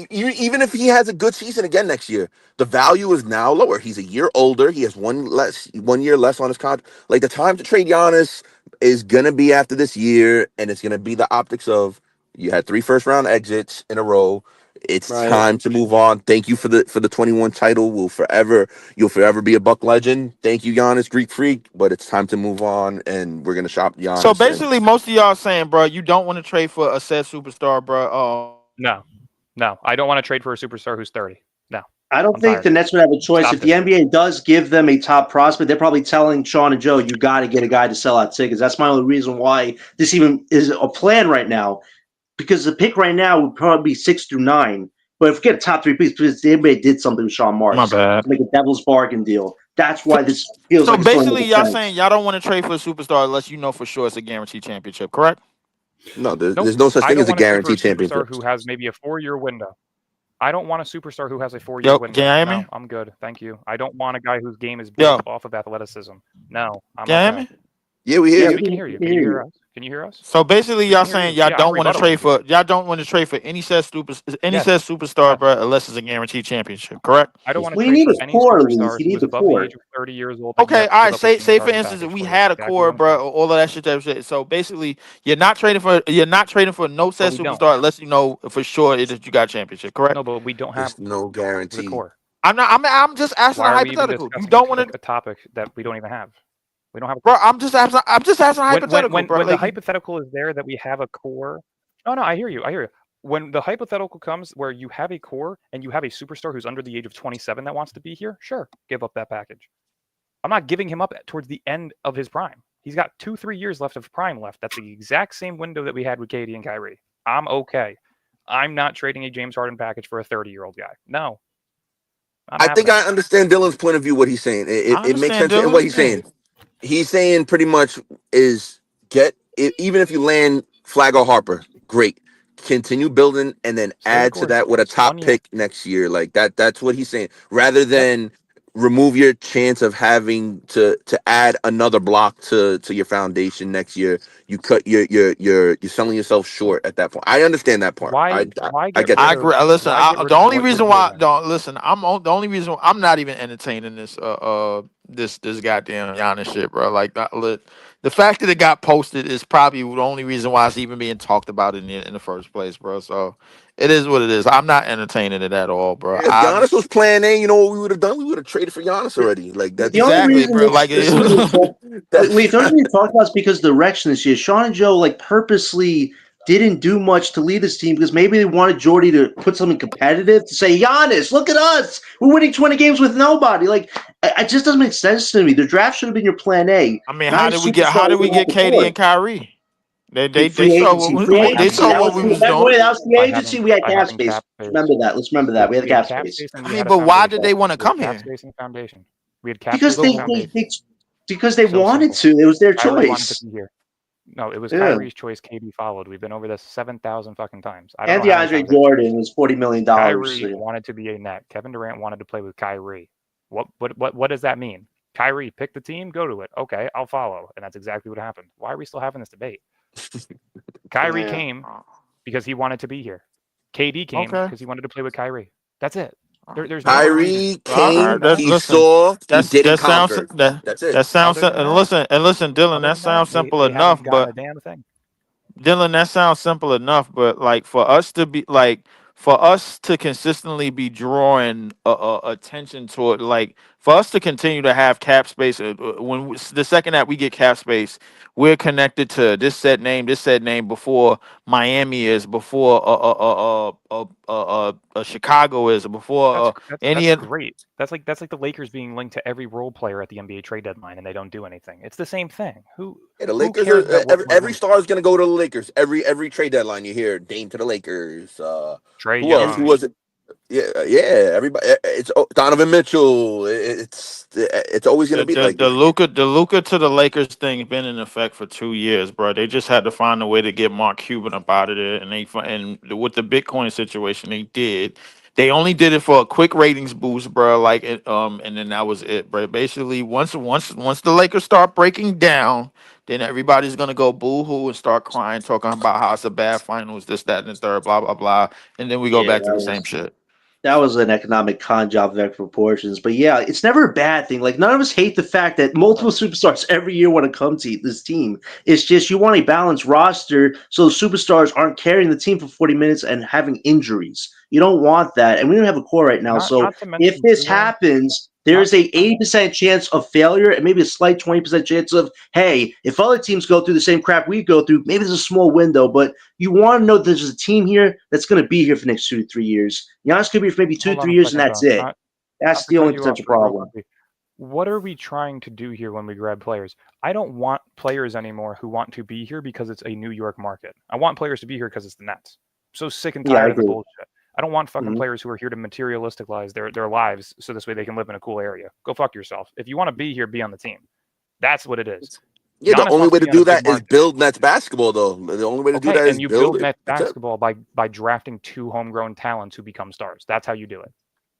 Speaker 6: even if he has a good season again next year, the value is now lower. He's a year older. He has 1 year less on his contract. Like the time to trade Giannis is gonna be after this year, and it's gonna be the optics of you had 3 first round exits in a row. It's
Speaker 7: Right.
Speaker 6: time to move on. Thank you for the 21 title. You'll forever be a Buck legend. Thank you, Giannis, Greek Freak. But it's time to move on, and we're gonna shop Giannis.
Speaker 4: So basically, most of y'all saying, bro, you don't want to trade for a said superstar, bro.
Speaker 8: No, I don't want to trade for a superstar who's 30. No.
Speaker 7: I don't
Speaker 8: I'm
Speaker 7: think
Speaker 8: tired.
Speaker 7: the Nets would have a choice.
Speaker 8: Stop
Speaker 7: If the NBA does give them a top prospect, they're probably telling Sean and Joe, you got to get a guy to sell out tickets. That's my only reason why this even is a plan right now. Because the pick right now would probably be 6 through 9. But if we get a top 3 picks, because the NBA did something with Sean Marks
Speaker 4: My bad.
Speaker 7: to make a devil's bargain deal. That's why this feels
Speaker 4: So
Speaker 7: like it's going to
Speaker 4: basically,
Speaker 7: make
Speaker 4: y'all
Speaker 7: sense.
Speaker 4: saying y'all don't want to trade for a superstar unless you know for sure it's a guaranteed championship, correct?
Speaker 6: No, there's
Speaker 8: Nope.
Speaker 6: no such
Speaker 8: I
Speaker 6: thing
Speaker 8: don't
Speaker 6: as a
Speaker 8: want to trade for
Speaker 6: guaranteed championship.
Speaker 8: superstar who has maybe a 4-year window. I don't want a superstar who has a 4-year
Speaker 4: Yo,
Speaker 8: window.
Speaker 4: can you hear me?
Speaker 8: No, I'm good. Thank you. I don't want a guy whose game is
Speaker 4: Yo.
Speaker 8: built off of athleticism. No, I'm
Speaker 4: Can you
Speaker 8: okay.
Speaker 4: hear me?
Speaker 6: Yeah, we hear
Speaker 8: Yes,
Speaker 6: you.
Speaker 8: we can hear you. Can you hear us? Can you hear us?
Speaker 4: So basically, y'all
Speaker 8: can hear
Speaker 4: saying
Speaker 8: you.
Speaker 4: y'all
Speaker 8: Yeah,
Speaker 4: don't
Speaker 8: I'm
Speaker 4: want to
Speaker 8: rebuttaling
Speaker 4: trade for y'all don't want to trade for any said
Speaker 8: Yes.
Speaker 4: superstar,
Speaker 8: Yes.
Speaker 4: bro, unless it's a guaranteed championship, correct?
Speaker 8: I don't want to
Speaker 7: Well, you
Speaker 8: trade
Speaker 7: need
Speaker 8: for
Speaker 7: a
Speaker 8: any
Speaker 7: core, Luis.
Speaker 8: superstar
Speaker 7: You
Speaker 8: who
Speaker 7: need
Speaker 8: is
Speaker 7: the
Speaker 8: above the
Speaker 7: core.
Speaker 8: age of 30 years old. and
Speaker 4: Okay,
Speaker 8: yet
Speaker 4: all
Speaker 8: give
Speaker 4: right.
Speaker 8: up a
Speaker 4: Say
Speaker 8: James
Speaker 4: for
Speaker 8: Harden
Speaker 4: instance,
Speaker 8: package
Speaker 4: we
Speaker 8: for you.
Speaker 4: had a
Speaker 8: Exactly
Speaker 4: core,
Speaker 8: what I'm saying.
Speaker 4: bro, all of that shit. So basically, you're not trading for no said
Speaker 8: we don't.
Speaker 4: superstar unless you know for sure that you got a championship, correct?
Speaker 8: No, but we don't have
Speaker 6: There's no
Speaker 8: the
Speaker 6: guarantee.
Speaker 8: core.
Speaker 4: I'm just asking
Speaker 8: Why
Speaker 4: a
Speaker 8: are we even
Speaker 4: hypothetical. You
Speaker 8: discussing
Speaker 4: don't want to,
Speaker 8: a topic that we don't even have? We don't have a
Speaker 4: bro.
Speaker 8: core.
Speaker 4: I'm just asking a hypothetical, bro.
Speaker 8: When the
Speaker 4: Like,
Speaker 8: hypothetical is there that we have a core. No, I hear you. when the hypothetical comes where you have a core and you have a superstar who's under the age of 27 that wants to be here, sure, give up that package. I'm not giving him up towards the end of his prime. He's got 2-3 years left of prime left. That's the exact same window that we had with KD and Kyrie. I'm okay. I'm not trading a James Harden package for a 30-year-old guy. No.
Speaker 6: I think I understand Dylan's point of view, what he's saying. It makes sense in what he's saying. He's saying pretty much is even if you land Flag or Harper, great. Continue building and then add to that with a top pick next year. Like that's what he's saying. Rather than remove your chance of having to add another block to your foundation next year. You cut you're selling yourself short at that point. I understand that part.
Speaker 8: Why
Speaker 6: I get that.
Speaker 4: I agree. Listen, the only reason why the only reason I'm not even entertaining this this goddamn Giannis shit, bro. Like the fact that it got posted is probably the only reason why it's even being talked about in the first place, bro. So it is what it is. I'm not entertaining it at all, bro.
Speaker 6: If Giannis was plan A, you know what we would have done? We would have traded for Giannis already. Like that's
Speaker 7: the only reason,
Speaker 4: bro. Like
Speaker 7: the only reason we talk about is because the direction this year. Sean and Joe like purposely didn't do much to lead this team because maybe they wanted Jordy to put something competitive to say, Giannis, look at us. We're winning 20 games with nobody. Like, it just doesn't make sense to me. The draft should have been your plan A.
Speaker 4: I mean, how did we get KD and Kyrie? They saw what we was doing.
Speaker 7: That was the agency. We had cap space. Remember that. Let's remember that. We had cap space.
Speaker 4: I mean, but why did they want to come here?
Speaker 8: Foundation. We had cap
Speaker 7: because they wanted to. It was their choice.
Speaker 8: No, it was Kyrie's choice. KD followed. We've been over this 7,000 fucking times.
Speaker 7: And DeAndre Jordan was $40 million.
Speaker 8: Kyrie wanted to be a Net. Kevin Durant wanted to play with Kyrie. What does that mean? Kyrie, pick the team, go to it. Okay, I'll follow. And that's exactly what happened. Why are we still having this debate? Kyrie came because he wanted to be here. KD came because he wanted to play with Kyrie. That's it. There's
Speaker 6: Kyrie came. He saw. He didn't conquer. That's it.
Speaker 4: That sounds. And listen, Dylan. That sounds simple enough. But Dylan, that sounds simple enough. But like for us to consistently be drawing attention to it, like for us to continue to have cap space, the second that we get cap space, we're connected to this said name before Miami is, before Chicago is, before
Speaker 8: that's great. That's like the Lakers being linked to every role player at the NBA trade deadline, and they don't do anything. It's the same thing.
Speaker 6: The Lakers every star is going to go to the Lakers. Every trade deadline you hear Dame to the Lakers. Who was it? Yeah. Everybody. It's Donovan Mitchell. It's always going to be like
Speaker 4: the Luka to the Lakers thing has been in effect for 2 years, bro. They just had to find a way to get Mark Cuban up out of there, and with the Bitcoin situation, they did. They only did it for a quick ratings boost, bro. Like and then that was it, bro. Basically, once the Lakers start breaking down, then everybody's gonna go boo-hoo and start crying, talking about how it's a bad finals, this, that, and the third, blah, blah, blah. And then we go back to the same shit.
Speaker 7: That was an economic con job of X proportions. But yeah, it's never a bad thing. Like, none of us hate the fact that multiple superstars every year want to come to this team. It's just you want a balanced roster so the superstars aren't carrying the team for 40 minutes and having injuries. You don't want that. And we don't have a core right now. So if this happens, there's a 80% chance of failure and maybe a slight 20% chance of, hey, if other teams go through the same crap we go through, maybe there's a small window, but you want to know that there's a team here that's going to be here for the next 2 to 3 years. Giannis could be here for maybe 2 to 3 years, and that's it. That's the only potential problem.
Speaker 8: What are we trying to do here when we grab players? I don't want players anymore who want to be here because it's a New York market. I want players to be here because it's the Nets. I'm so sick and tired of the bullshit. I don't want fucking players who are here to materialistize their lives so this way they can live in a cool area. Go fuck yourself. If you want to be here, be on the team. That's what it is.
Speaker 6: Yeah, Giannis the only way to do that is build Nets basketball, though. The only way to do that is build
Speaker 8: Nets basketball by drafting 2 homegrown talents who become stars. That's how you do it.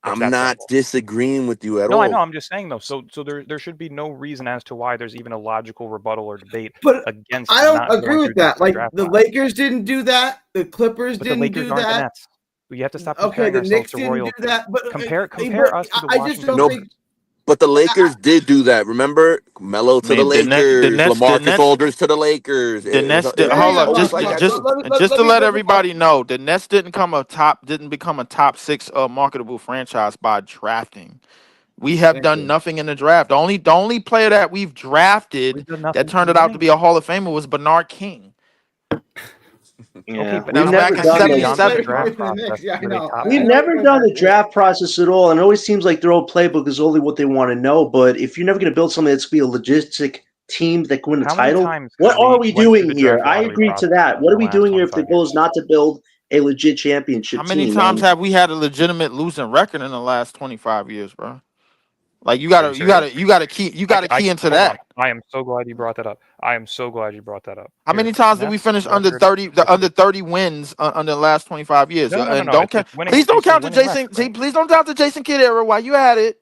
Speaker 6: I'm not disagreeing with you at all.
Speaker 8: No, I know. I'm just saying, though. So there should be no reason as to why there's even a logical rebuttal or debate against.
Speaker 1: I don't agree with that. Like the Lakers didn't do that. The Clippers didn't do that.
Speaker 8: You have to stop comparing
Speaker 1: the
Speaker 8: ourselves
Speaker 1: Knicks
Speaker 8: to
Speaker 1: didn't
Speaker 8: royalty.
Speaker 1: do that, but
Speaker 8: compare us to the Washington.
Speaker 1: just don't think.
Speaker 6: But the Lakers did do that. Remember, Melo to the Lakers, LaMarcus Aldridge to the Lakers.
Speaker 4: The Nets did. Hold up, just to let everybody know, the Nets didn't become a top 6 marketable franchise by drafting. We have done nothing in the draft. The only player that we've drafted that turned it out to be a Hall of Famer was Bernard King.
Speaker 5: Yeah.
Speaker 8: but
Speaker 7: We've
Speaker 8: how
Speaker 7: never
Speaker 8: many
Speaker 7: done
Speaker 8: times did
Speaker 7: the-
Speaker 8: Beyonce
Speaker 1: Played
Speaker 8: the draft
Speaker 1: for the Knicks,
Speaker 8: process
Speaker 1: yeah, I
Speaker 8: were they
Speaker 1: know.
Speaker 8: top
Speaker 7: We've
Speaker 1: I
Speaker 8: 10?
Speaker 1: know
Speaker 7: never
Speaker 1: what
Speaker 7: done the
Speaker 1: that is.
Speaker 7: draft process at all, and it always seems like their old playbook is only what they want to know. But if you're never going to build something that's going to be a logistic team that can win a
Speaker 8: How many
Speaker 7: title,
Speaker 8: times
Speaker 7: what
Speaker 8: have
Speaker 7: are
Speaker 8: we
Speaker 7: we
Speaker 8: went through
Speaker 7: doing
Speaker 8: the
Speaker 7: here?
Speaker 8: draft
Speaker 7: I
Speaker 8: lottery
Speaker 7: agree to
Speaker 8: process
Speaker 7: that.
Speaker 8: in
Speaker 7: What
Speaker 8: the
Speaker 7: are we
Speaker 8: last
Speaker 7: doing here if the
Speaker 8: 25
Speaker 7: goal
Speaker 8: years?
Speaker 7: is not to build a legit championship
Speaker 4: How many
Speaker 7: team?
Speaker 4: times have we had a legitimate losing record in the last 25 years, bro? Like you
Speaker 8: Are you
Speaker 4: gotta,
Speaker 8: serious?
Speaker 4: you gotta key into
Speaker 8: Hold on.
Speaker 4: that.
Speaker 8: I am so glad you brought that up. I am so glad you brought that up.
Speaker 4: How many
Speaker 8: Here,
Speaker 4: times did we
Speaker 8: Nets
Speaker 4: finish under
Speaker 8: record
Speaker 4: 30, the under
Speaker 8: 50.
Speaker 4: 30 wins under the last 25 years?
Speaker 8: No.
Speaker 4: And don't count.
Speaker 8: It's winning.
Speaker 4: Please don't
Speaker 8: It's a
Speaker 4: count the
Speaker 8: winning
Speaker 4: Jason.
Speaker 8: record,
Speaker 4: See,
Speaker 8: right?
Speaker 4: please don't count the Jason Kidd era while you had it.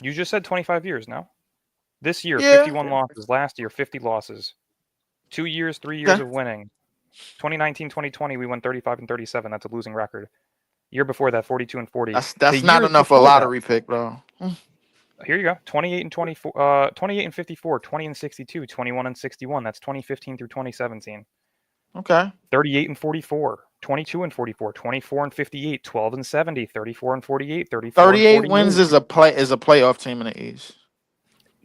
Speaker 8: You just said 25 years. No. This year,
Speaker 4: Yeah.
Speaker 8: 51 losses. Last year, 50 losses. 2 years, 3 years
Speaker 4: Okay.
Speaker 8: of winning. 2019, 2020, we won 35 and 37. That's a losing record. Year before that, 42 and 40.
Speaker 4: That's
Speaker 8: The
Speaker 4: not
Speaker 8: years
Speaker 4: enough for a
Speaker 8: before that,
Speaker 4: lottery pick, bro.
Speaker 8: here you go. 28 and 24, 28 and 54, 20 and 62, 21 and 61. That's 2015 through 2017.
Speaker 4: Okay.
Speaker 8: 38 and 44, 22 and 44, 24 and 58, 12 and 70, 34 and 48, 34 and
Speaker 4: 38
Speaker 8: 48.
Speaker 4: wins is a playoff team in the East.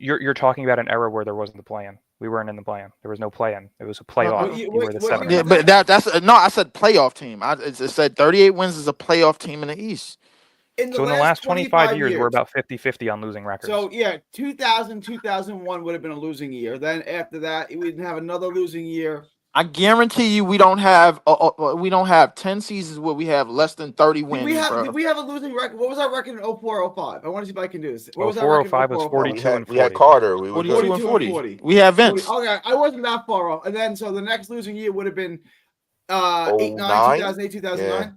Speaker 8: You're talking about an era where there wasn't the play-in. We weren't in the play-in. There was no play-in. It was a playoff.
Speaker 1: Wait,
Speaker 8: You were the
Speaker 1: wait,
Speaker 8: seven.
Speaker 4: Yeah, but that's no. I said playoff team. It said 38 wins is a playoff team in the East.
Speaker 8: So in the last 25 years, we're about 50-50 on losing records.
Speaker 1: So, yeah, 2000, 2001 would have been a losing year. Then after that, we didn't have another losing year.
Speaker 4: I guarantee you, we don't have 10 seasons where we have less than 30 wins, bro.
Speaker 1: Did we have a losing record? What was our record in 04, 05? I want to see if I can do this. What was our
Speaker 8: 04,
Speaker 1: record in
Speaker 8: 05 was
Speaker 1: 04,
Speaker 8: 42 and 40.
Speaker 6: We had Carter. We were
Speaker 4: 42
Speaker 6: good.
Speaker 4: and
Speaker 1: 42
Speaker 4: 40. We have Vince.
Speaker 1: Okay, I wasn't that far off. And then, so the next losing year would have been 8, 9,
Speaker 6: 09?
Speaker 1: 2008, 2009.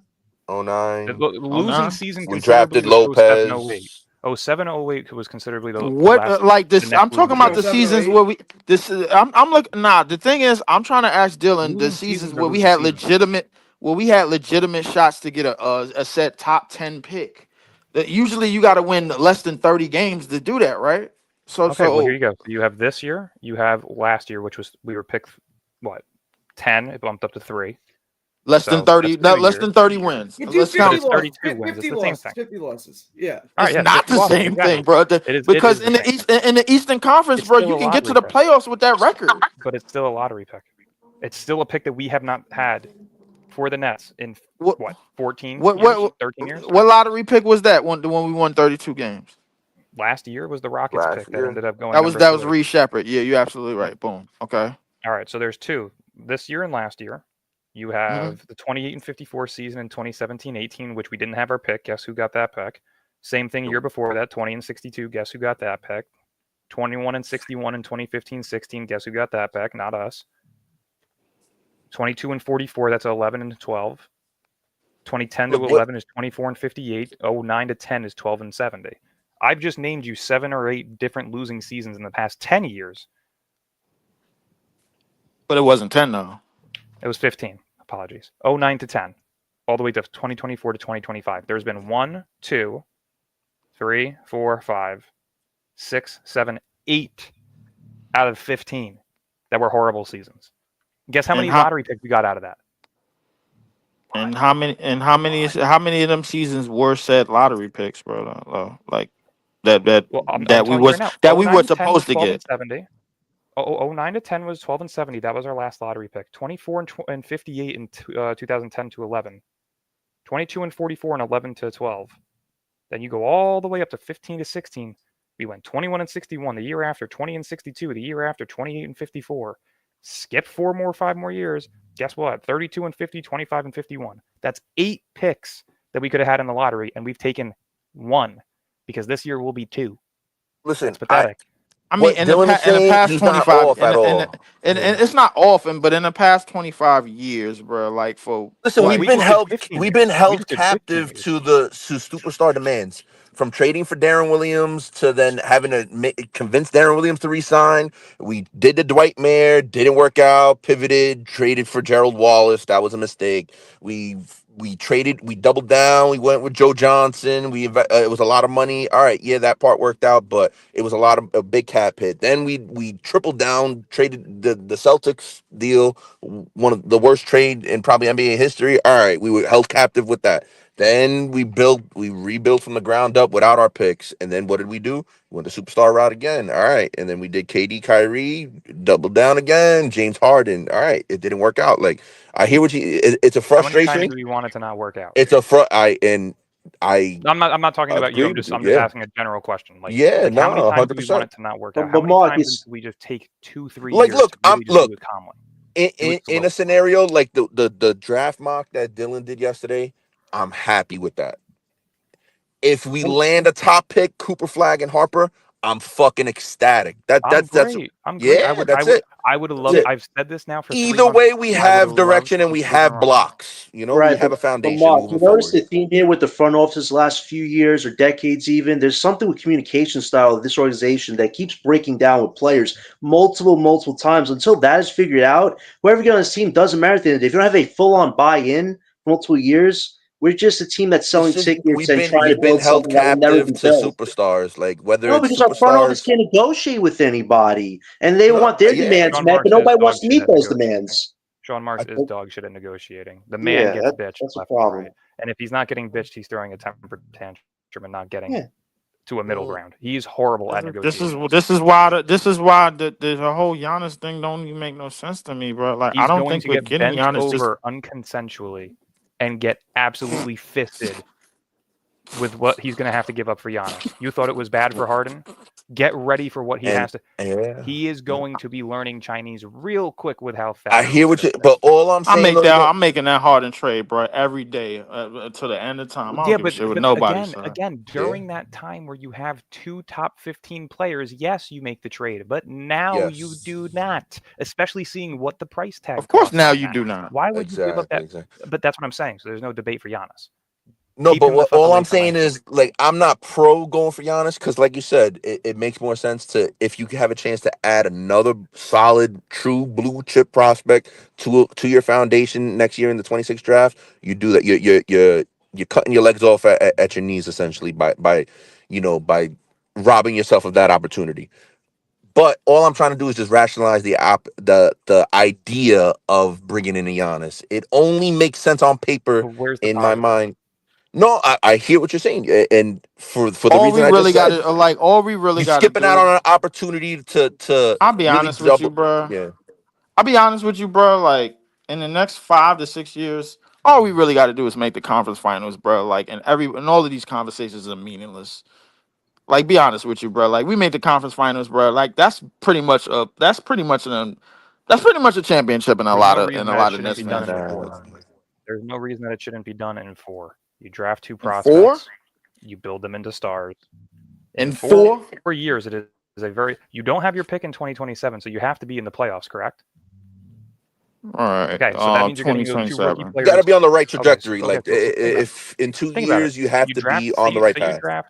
Speaker 6: 09.
Speaker 8: The losing
Speaker 4: 09.
Speaker 8: season
Speaker 6: We
Speaker 8: considerably
Speaker 6: drafted
Speaker 8: was 07, 08.
Speaker 6: Lopez.
Speaker 8: 07, 08 was considerably the
Speaker 4: What
Speaker 8: last,
Speaker 4: like
Speaker 8: the
Speaker 4: this?
Speaker 8: next
Speaker 4: I'm talking
Speaker 8: losing
Speaker 4: about the
Speaker 8: season.
Speaker 1: 07,
Speaker 4: seasons
Speaker 1: 08.
Speaker 4: where we. I'm looking. Nah, the thing is, I'm trying to ask Dylan the
Speaker 8: Losing
Speaker 4: seasons
Speaker 8: seasons
Speaker 4: where
Speaker 8: are
Speaker 4: we
Speaker 8: losing
Speaker 4: had
Speaker 8: seasons.
Speaker 4: legitimate shots to get a set top 10 pick. Usually, you got to win less than 30 games to do that, right?
Speaker 8: Okay, well, here you go. So you have this year. You have last year, which was we were picked, what, 10? It bumped up to 3.
Speaker 4: less than
Speaker 8: So
Speaker 4: 30.
Speaker 8: that's
Speaker 4: No,
Speaker 8: 2
Speaker 4: less
Speaker 8: years.
Speaker 4: than 30 wins.
Speaker 1: You do
Speaker 4: Let's
Speaker 1: 50
Speaker 4: count.
Speaker 8: it's
Speaker 1: losses.
Speaker 8: 32 wins.
Speaker 1: 50
Speaker 8: It's the same
Speaker 1: losses.
Speaker 8: thing.
Speaker 1: 50 losses. Yeah.
Speaker 8: All right,
Speaker 4: It's
Speaker 8: yeah,
Speaker 4: not
Speaker 8: 50
Speaker 4: the
Speaker 8: losses,
Speaker 4: same
Speaker 8: exactly.
Speaker 4: thing, bro.
Speaker 8: Is
Speaker 4: Because
Speaker 8: the
Speaker 4: in the
Speaker 8: same.
Speaker 4: East, in the Eastern Conference,
Speaker 8: It's
Speaker 4: bro,
Speaker 8: still
Speaker 4: you
Speaker 8: a
Speaker 4: can get to
Speaker 8: lottery
Speaker 4: the
Speaker 8: pick.
Speaker 4: playoffs with that record.
Speaker 8: But it's still a lottery pick. It's still a pick that we have not had for the Nets in
Speaker 4: What?
Speaker 8: 14
Speaker 4: What?
Speaker 8: years,
Speaker 4: What?
Speaker 8: 13 years.
Speaker 4: What lottery pick was that? When we won 32 games.
Speaker 8: Last year was the Rockets
Speaker 6: Last
Speaker 8: pick that
Speaker 6: year.
Speaker 8: ended up going
Speaker 4: That was
Speaker 8: number 3.
Speaker 4: Reed Shepard. Yeah, you're absolutely right. Boom. Okay.
Speaker 8: All right, so there's 2 this year and last year. You have the 28 and 54 season in 2017-18, which we didn't have our pick. Guess who got that pick? Same thing year before that, 20 and 62. Guess who got that pick? 21 and 61 in 2015-16. Guess who got that pick? Not us. 22 and 44. That's 11 and 12. 2010 to 11 is 24 and 58. 09 to 10 is 12 and 70. I've just named you 7 or 8 different losing seasons in the past 10 years.
Speaker 4: But it wasn't 10 though.
Speaker 8: It was 15. Apologies. 09 to 10, all the way to 2024 to 2025. There's been 1, 2, 3, 4, 5, 6, 7, 8 out of 15 that were horrible seasons. Guess how many lottery picks we got out of that?
Speaker 4: And how many of them seasons were said lottery picks, bro? Like that
Speaker 8: Well, I'm
Speaker 4: that we
Speaker 8: telling you
Speaker 4: was
Speaker 8: right now.
Speaker 4: that we
Speaker 8: 09
Speaker 4: were
Speaker 8: to 10
Speaker 4: supposed
Speaker 8: was
Speaker 4: to
Speaker 8: 12
Speaker 4: get.
Speaker 8: and 70. 09 to 10 was 12 and 70. That was our last lottery pick. 24 and 58 in 2010 to 11. 22 and 44 and 11 to 12. Then you go all the way up to 15 to 16. We went 21 and 61 the year after, 20 and 62 the year after, 28 and 54. Skip 5 more years. Guess what? 32 and 50, 25 and 51. That's 8 picks that we could have had in the lottery, and we've taken 1 because this year will be 2.
Speaker 6: Listen,
Speaker 8: It's pathetic.
Speaker 4: I mean, in the past
Speaker 6: he's
Speaker 4: 25,
Speaker 6: not off at all.
Speaker 4: and it's not often, but in the past 25 years, bro, like for
Speaker 6: Listen,
Speaker 8: Well,
Speaker 6: we've been held
Speaker 8: 15
Speaker 6: captive
Speaker 8: years.
Speaker 6: to superstar demands. From trading for Darren Williams to then having to convince Darren Williams to resign. We did the Dwight Mayer, didn't work out, pivoted, traded for Gerald Wallace. That was a mistake. We doubled down. We went with Joe Johnson. It was a lot of money. All right, yeah, that part worked out, but it was a big cap hit. Then we tripled down, traded the Celtics deal, one of the worst trade in probably NBA history. All right, we were held captive with that. Then we rebuilt from the ground up without our picks. And then what did we do? Went the superstar route again. All right. And then we did KD, Kyrie, doubled down again, James Harden. All right. It didn't work out. Like, I hear what it's a
Speaker 8: How many times
Speaker 6: frustration.
Speaker 8: do we want it to not work out?
Speaker 6: It's a I
Speaker 8: I'm not talking about you.
Speaker 6: agree
Speaker 8: I'm
Speaker 6: with
Speaker 8: just
Speaker 6: you. Yeah.
Speaker 8: asking a general question. Like,
Speaker 6: Yeah,
Speaker 8: how many
Speaker 6: no,
Speaker 8: times do we want
Speaker 6: 100%.
Speaker 8: it to not work out? How
Speaker 7: But
Speaker 8: many
Speaker 7: Mark,
Speaker 8: times
Speaker 7: it's
Speaker 8: do we just take 2-3
Speaker 6: Like,
Speaker 8: years
Speaker 6: look,
Speaker 8: to really just do it calmly?
Speaker 6: in a scenario like the draft mock that Dylan did yesterday, I'm happy with that. If we land a top pick, Cooper Flag and Harper, I'm fucking ecstatic.
Speaker 8: I'm
Speaker 6: That's
Speaker 8: great. I'm great.
Speaker 6: yeah, that's it.
Speaker 8: I would have
Speaker 6: That's
Speaker 8: loved.
Speaker 6: it.
Speaker 8: I've said this now for 3
Speaker 6: Either
Speaker 8: months.
Speaker 6: way, we
Speaker 8: I would
Speaker 6: have
Speaker 8: have
Speaker 6: direction
Speaker 8: loved
Speaker 6: and
Speaker 8: to
Speaker 6: we
Speaker 8: be proven
Speaker 6: have
Speaker 8: wrong.
Speaker 6: blocks. You know, we
Speaker 7: right,
Speaker 6: have a
Speaker 7: but
Speaker 6: foundation
Speaker 7: Mark,
Speaker 6: moving
Speaker 7: you notice
Speaker 6: forward.
Speaker 7: the theme here with the front office the last few years or decades even, there's something with communication style of this organization that keeps breaking down with players multiple times. Until that is figured out, whoever gets on this team doesn't matter at the end of the day. If you don't have a full-on buy-in for multiple years, we're just a team that's selling
Speaker 6: It's just
Speaker 7: tickets and trying to
Speaker 6: we've been
Speaker 7: build
Speaker 6: held
Speaker 7: something that will never
Speaker 6: captive
Speaker 7: be
Speaker 6: to
Speaker 7: built.
Speaker 6: superstars, like whether
Speaker 7: No,
Speaker 6: it's
Speaker 7: because our front office
Speaker 6: superstars.
Speaker 7: can't negotiate with anybody, and they
Speaker 6: No,
Speaker 7: want their
Speaker 6: yeah,
Speaker 7: demands
Speaker 8: Sean
Speaker 7: met, but
Speaker 8: Marks is
Speaker 7: nobody
Speaker 8: dog
Speaker 7: wants to
Speaker 8: shit
Speaker 7: meet
Speaker 8: at
Speaker 7: those
Speaker 8: negotiating.
Speaker 7: demands.
Speaker 8: Sean Marks
Speaker 6: I-
Speaker 8: is dog shit at negotiating. The man
Speaker 7: Yeah,
Speaker 8: gets bitched
Speaker 7: that's a
Speaker 8: left and
Speaker 7: problem.
Speaker 8: right. And if he's not getting bitched, he's throwing a temper tantrum and not getting
Speaker 7: Yeah.
Speaker 8: to a middle ground. He's horrible at negotiating.
Speaker 4: This is why the whole Giannis thing don't even make no sense to me, bro. Like, I
Speaker 8: He's
Speaker 4: don't
Speaker 8: going
Speaker 4: think
Speaker 8: to
Speaker 4: we're
Speaker 8: get
Speaker 4: getting
Speaker 8: bent
Speaker 4: Giannis just
Speaker 8: over unconsensually and get absolutely fisted with what he's going to have to give up for Giannis. You thought it was bad for Harden? Get ready for what he
Speaker 6: and
Speaker 8: has to.
Speaker 6: yeah,
Speaker 8: He is going to be learning Chinese real quick with how fast.
Speaker 6: I hear what you. But all I'm saying though,
Speaker 4: I'm making that Harden trade, bro, every day to the end of time. I don't
Speaker 8: Yeah,
Speaker 4: give a shit what
Speaker 8: but
Speaker 4: nobody says.
Speaker 8: again, during that time where you have 2 top 15 players, yes, you make the trade, but now you
Speaker 6: yes,
Speaker 8: do not. Especially seeing what the price tag.
Speaker 4: Of course,
Speaker 8: costs
Speaker 4: now
Speaker 8: on
Speaker 4: you
Speaker 8: that.
Speaker 4: do not.
Speaker 8: Why would you give up that?
Speaker 6: exactly.
Speaker 8: But that's what I'm saying. So there's no debate for Giannis.
Speaker 6: No,
Speaker 8: Keep
Speaker 6: but
Speaker 8: him the fuck
Speaker 6: all
Speaker 8: away
Speaker 6: I'm
Speaker 8: from my
Speaker 6: saying
Speaker 8: team.
Speaker 6: is, like, I'm not pro going for Giannis because, like you said, it makes more sense to, if you have a chance to add another solid, true blue chip prospect to your foundation next year in the 26th draft. You do that. You're cutting your legs off at your knees essentially by by robbing yourself of that opportunity. But all I'm trying to do is just rationalize the idea of bringing in a Giannis. It only makes sense on paper
Speaker 8: But where's the
Speaker 6: in my
Speaker 8: positive?
Speaker 6: mind. No, I hear what you're saying, and for the
Speaker 4: All
Speaker 6: reason
Speaker 4: we
Speaker 6: I
Speaker 4: really
Speaker 6: just
Speaker 4: got
Speaker 6: said,
Speaker 4: to all we really
Speaker 6: you're
Speaker 4: got to
Speaker 6: skipping out
Speaker 4: do.
Speaker 6: on an opportunity to
Speaker 4: I'll be
Speaker 6: really
Speaker 4: honest with you,
Speaker 6: double.
Speaker 4: bro.
Speaker 6: Yeah,
Speaker 4: I'll be honest with you, bro. Like, in the next 5 to 6 years, all we really got to do is make the conference finals, bro. Like, and all of these conversations are meaningless. Like, be honest with you, bro. Like, we made the conference finals, bro. Like, that's pretty much a championship in a
Speaker 8: There's
Speaker 4: lot
Speaker 8: no
Speaker 4: of
Speaker 8: reason that it shouldn't
Speaker 4: Nets
Speaker 8: be done
Speaker 4: fans.
Speaker 8: in 4. There's no reason that it shouldn't be done in 4. You draft 2
Speaker 4: 4?
Speaker 8: prospects, you build them into stars.
Speaker 4: In 4?
Speaker 8: 4 years, it is a very. You don't have your pick in 2027, so you have to be in the playoffs, correct?
Speaker 4: All right.
Speaker 8: Okay, so that means you're getting those 2 rookie
Speaker 4: 2027.
Speaker 8: players.
Speaker 6: you got to be on the right
Speaker 8: Okay,
Speaker 6: trajectory.
Speaker 8: so
Speaker 6: Like, if in 2
Speaker 8: think about
Speaker 6: years
Speaker 8: it.
Speaker 6: you have
Speaker 8: You
Speaker 6: to
Speaker 8: draft,
Speaker 6: be
Speaker 8: say
Speaker 6: on the
Speaker 8: you,
Speaker 6: right
Speaker 8: say you
Speaker 6: path.
Speaker 8: draft.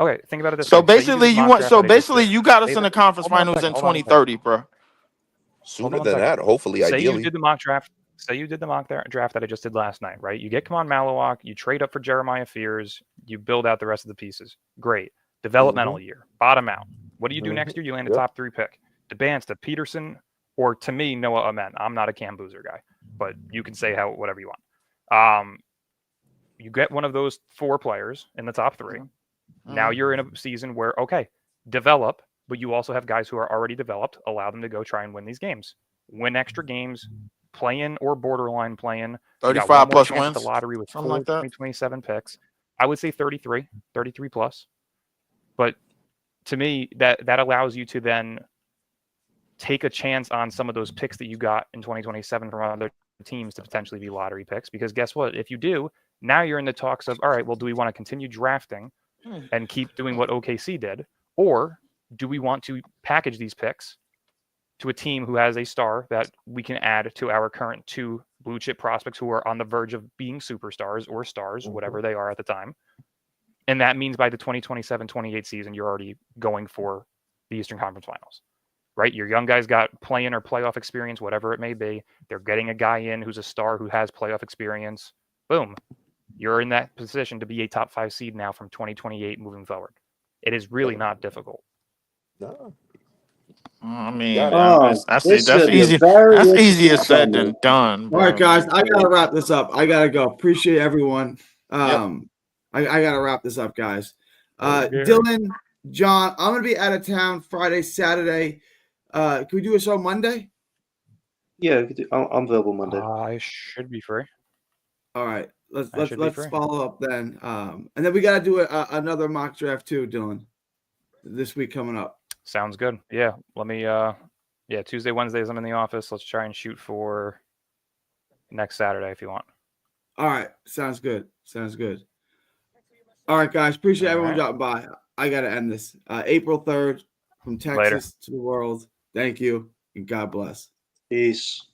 Speaker 8: Okay, think about it this
Speaker 4: So
Speaker 8: way. Say you do the
Speaker 4: basically,
Speaker 8: mock draft that I just did.
Speaker 4: you got us
Speaker 8: Say
Speaker 4: in the
Speaker 8: that-
Speaker 4: conference
Speaker 8: hold on one
Speaker 4: finals in
Speaker 8: second, hold on one second.
Speaker 4: 2030, bro.
Speaker 8: Hold
Speaker 6: Sooner
Speaker 8: on one
Speaker 6: than
Speaker 8: second.
Speaker 6: that, hopefully,
Speaker 8: Say you
Speaker 6: ideally.
Speaker 8: did the mock draft. Say you did the mock draft that I just did last night, right? You get Kaman Malawak, you trade up for Jeremiah Fears, you build out the rest of the pieces. Great. Developmental year. Bottom out. What do you do next year? You land a
Speaker 6: Yep.
Speaker 8: top 3 pick. DeBance to Peterson, or to me, Noah Amen. I'm not a Cam Boozer guy, but you can say whatever you want. You get one of those 4 players in the top 3. Now you're in a season where, okay, develop, but you also have guys who are already developed. Allow them to go try and win these games. Win extra games, play in or borderline play in. You got
Speaker 4: 35
Speaker 8: one more
Speaker 4: plus
Speaker 8: chance at
Speaker 4: wins.
Speaker 8: the lottery with
Speaker 4: Something
Speaker 8: 4
Speaker 4: like that.
Speaker 8: 2027 picks. I would say 33 plus. But to me, that allows you to then take a chance on some of those picks that you got in 2027 from other teams to potentially be lottery picks. Because guess what? If you do, now you're in the talks of, all right, well, do we want to continue drafting and keep doing what OKC did? Or do we want to package these picks to a team who has a star that we can add to our current 2 blue chip prospects who are on the verge of being superstars or stars, whatever they are at the time? And that means by the 2027-28 season, you're already going for the Eastern Conference Finals, right? Your young guys got play-in or playoff experience, whatever it may be. They're getting a guy in who's a star who has playoff experience. Boom. You're in that position to be a top 5 seed now from 2028 moving forward. It is really not difficult.
Speaker 6: No.
Speaker 4: I mean,
Speaker 6: Got it.
Speaker 4: that's
Speaker 7: This is
Speaker 4: that's
Speaker 7: gonna be a
Speaker 4: easy.
Speaker 7: very
Speaker 4: That's
Speaker 7: interesting
Speaker 4: easier said
Speaker 7: Sunday.
Speaker 4: than done,
Speaker 1: All right,
Speaker 4: bro.
Speaker 1: guys,
Speaker 4: Like,
Speaker 1: I gotta wrap this up. I gotta go. Appreciate everyone.
Speaker 6: Yep.
Speaker 1: I gotta wrap this up, guys.
Speaker 8: Okay.
Speaker 1: Dylan, John, I'm gonna be out of town Friday, Saturday. Can we do a show Monday?
Speaker 2: Yeah, I'm available Monday.
Speaker 8: I should be free.
Speaker 1: All right,
Speaker 8: I should be
Speaker 1: let's
Speaker 8: free.
Speaker 1: follow up then. And then we gotta do another mock draft too, Dylan. This week coming up.
Speaker 8: Sounds good. Yeah. Let me. Yeah. Tuesday, Wednesdays, I'm in the office. Let's try and shoot for next Saturday if you want.
Speaker 1: All right, sounds good. Sounds good. All right, guys, appreciate
Speaker 8: All
Speaker 1: everyone
Speaker 8: right.
Speaker 1: dropping by. I gotta end this. April 3rd, from Texas
Speaker 8: Later.
Speaker 1: to the world. Thank you and God bless.
Speaker 2: Peace.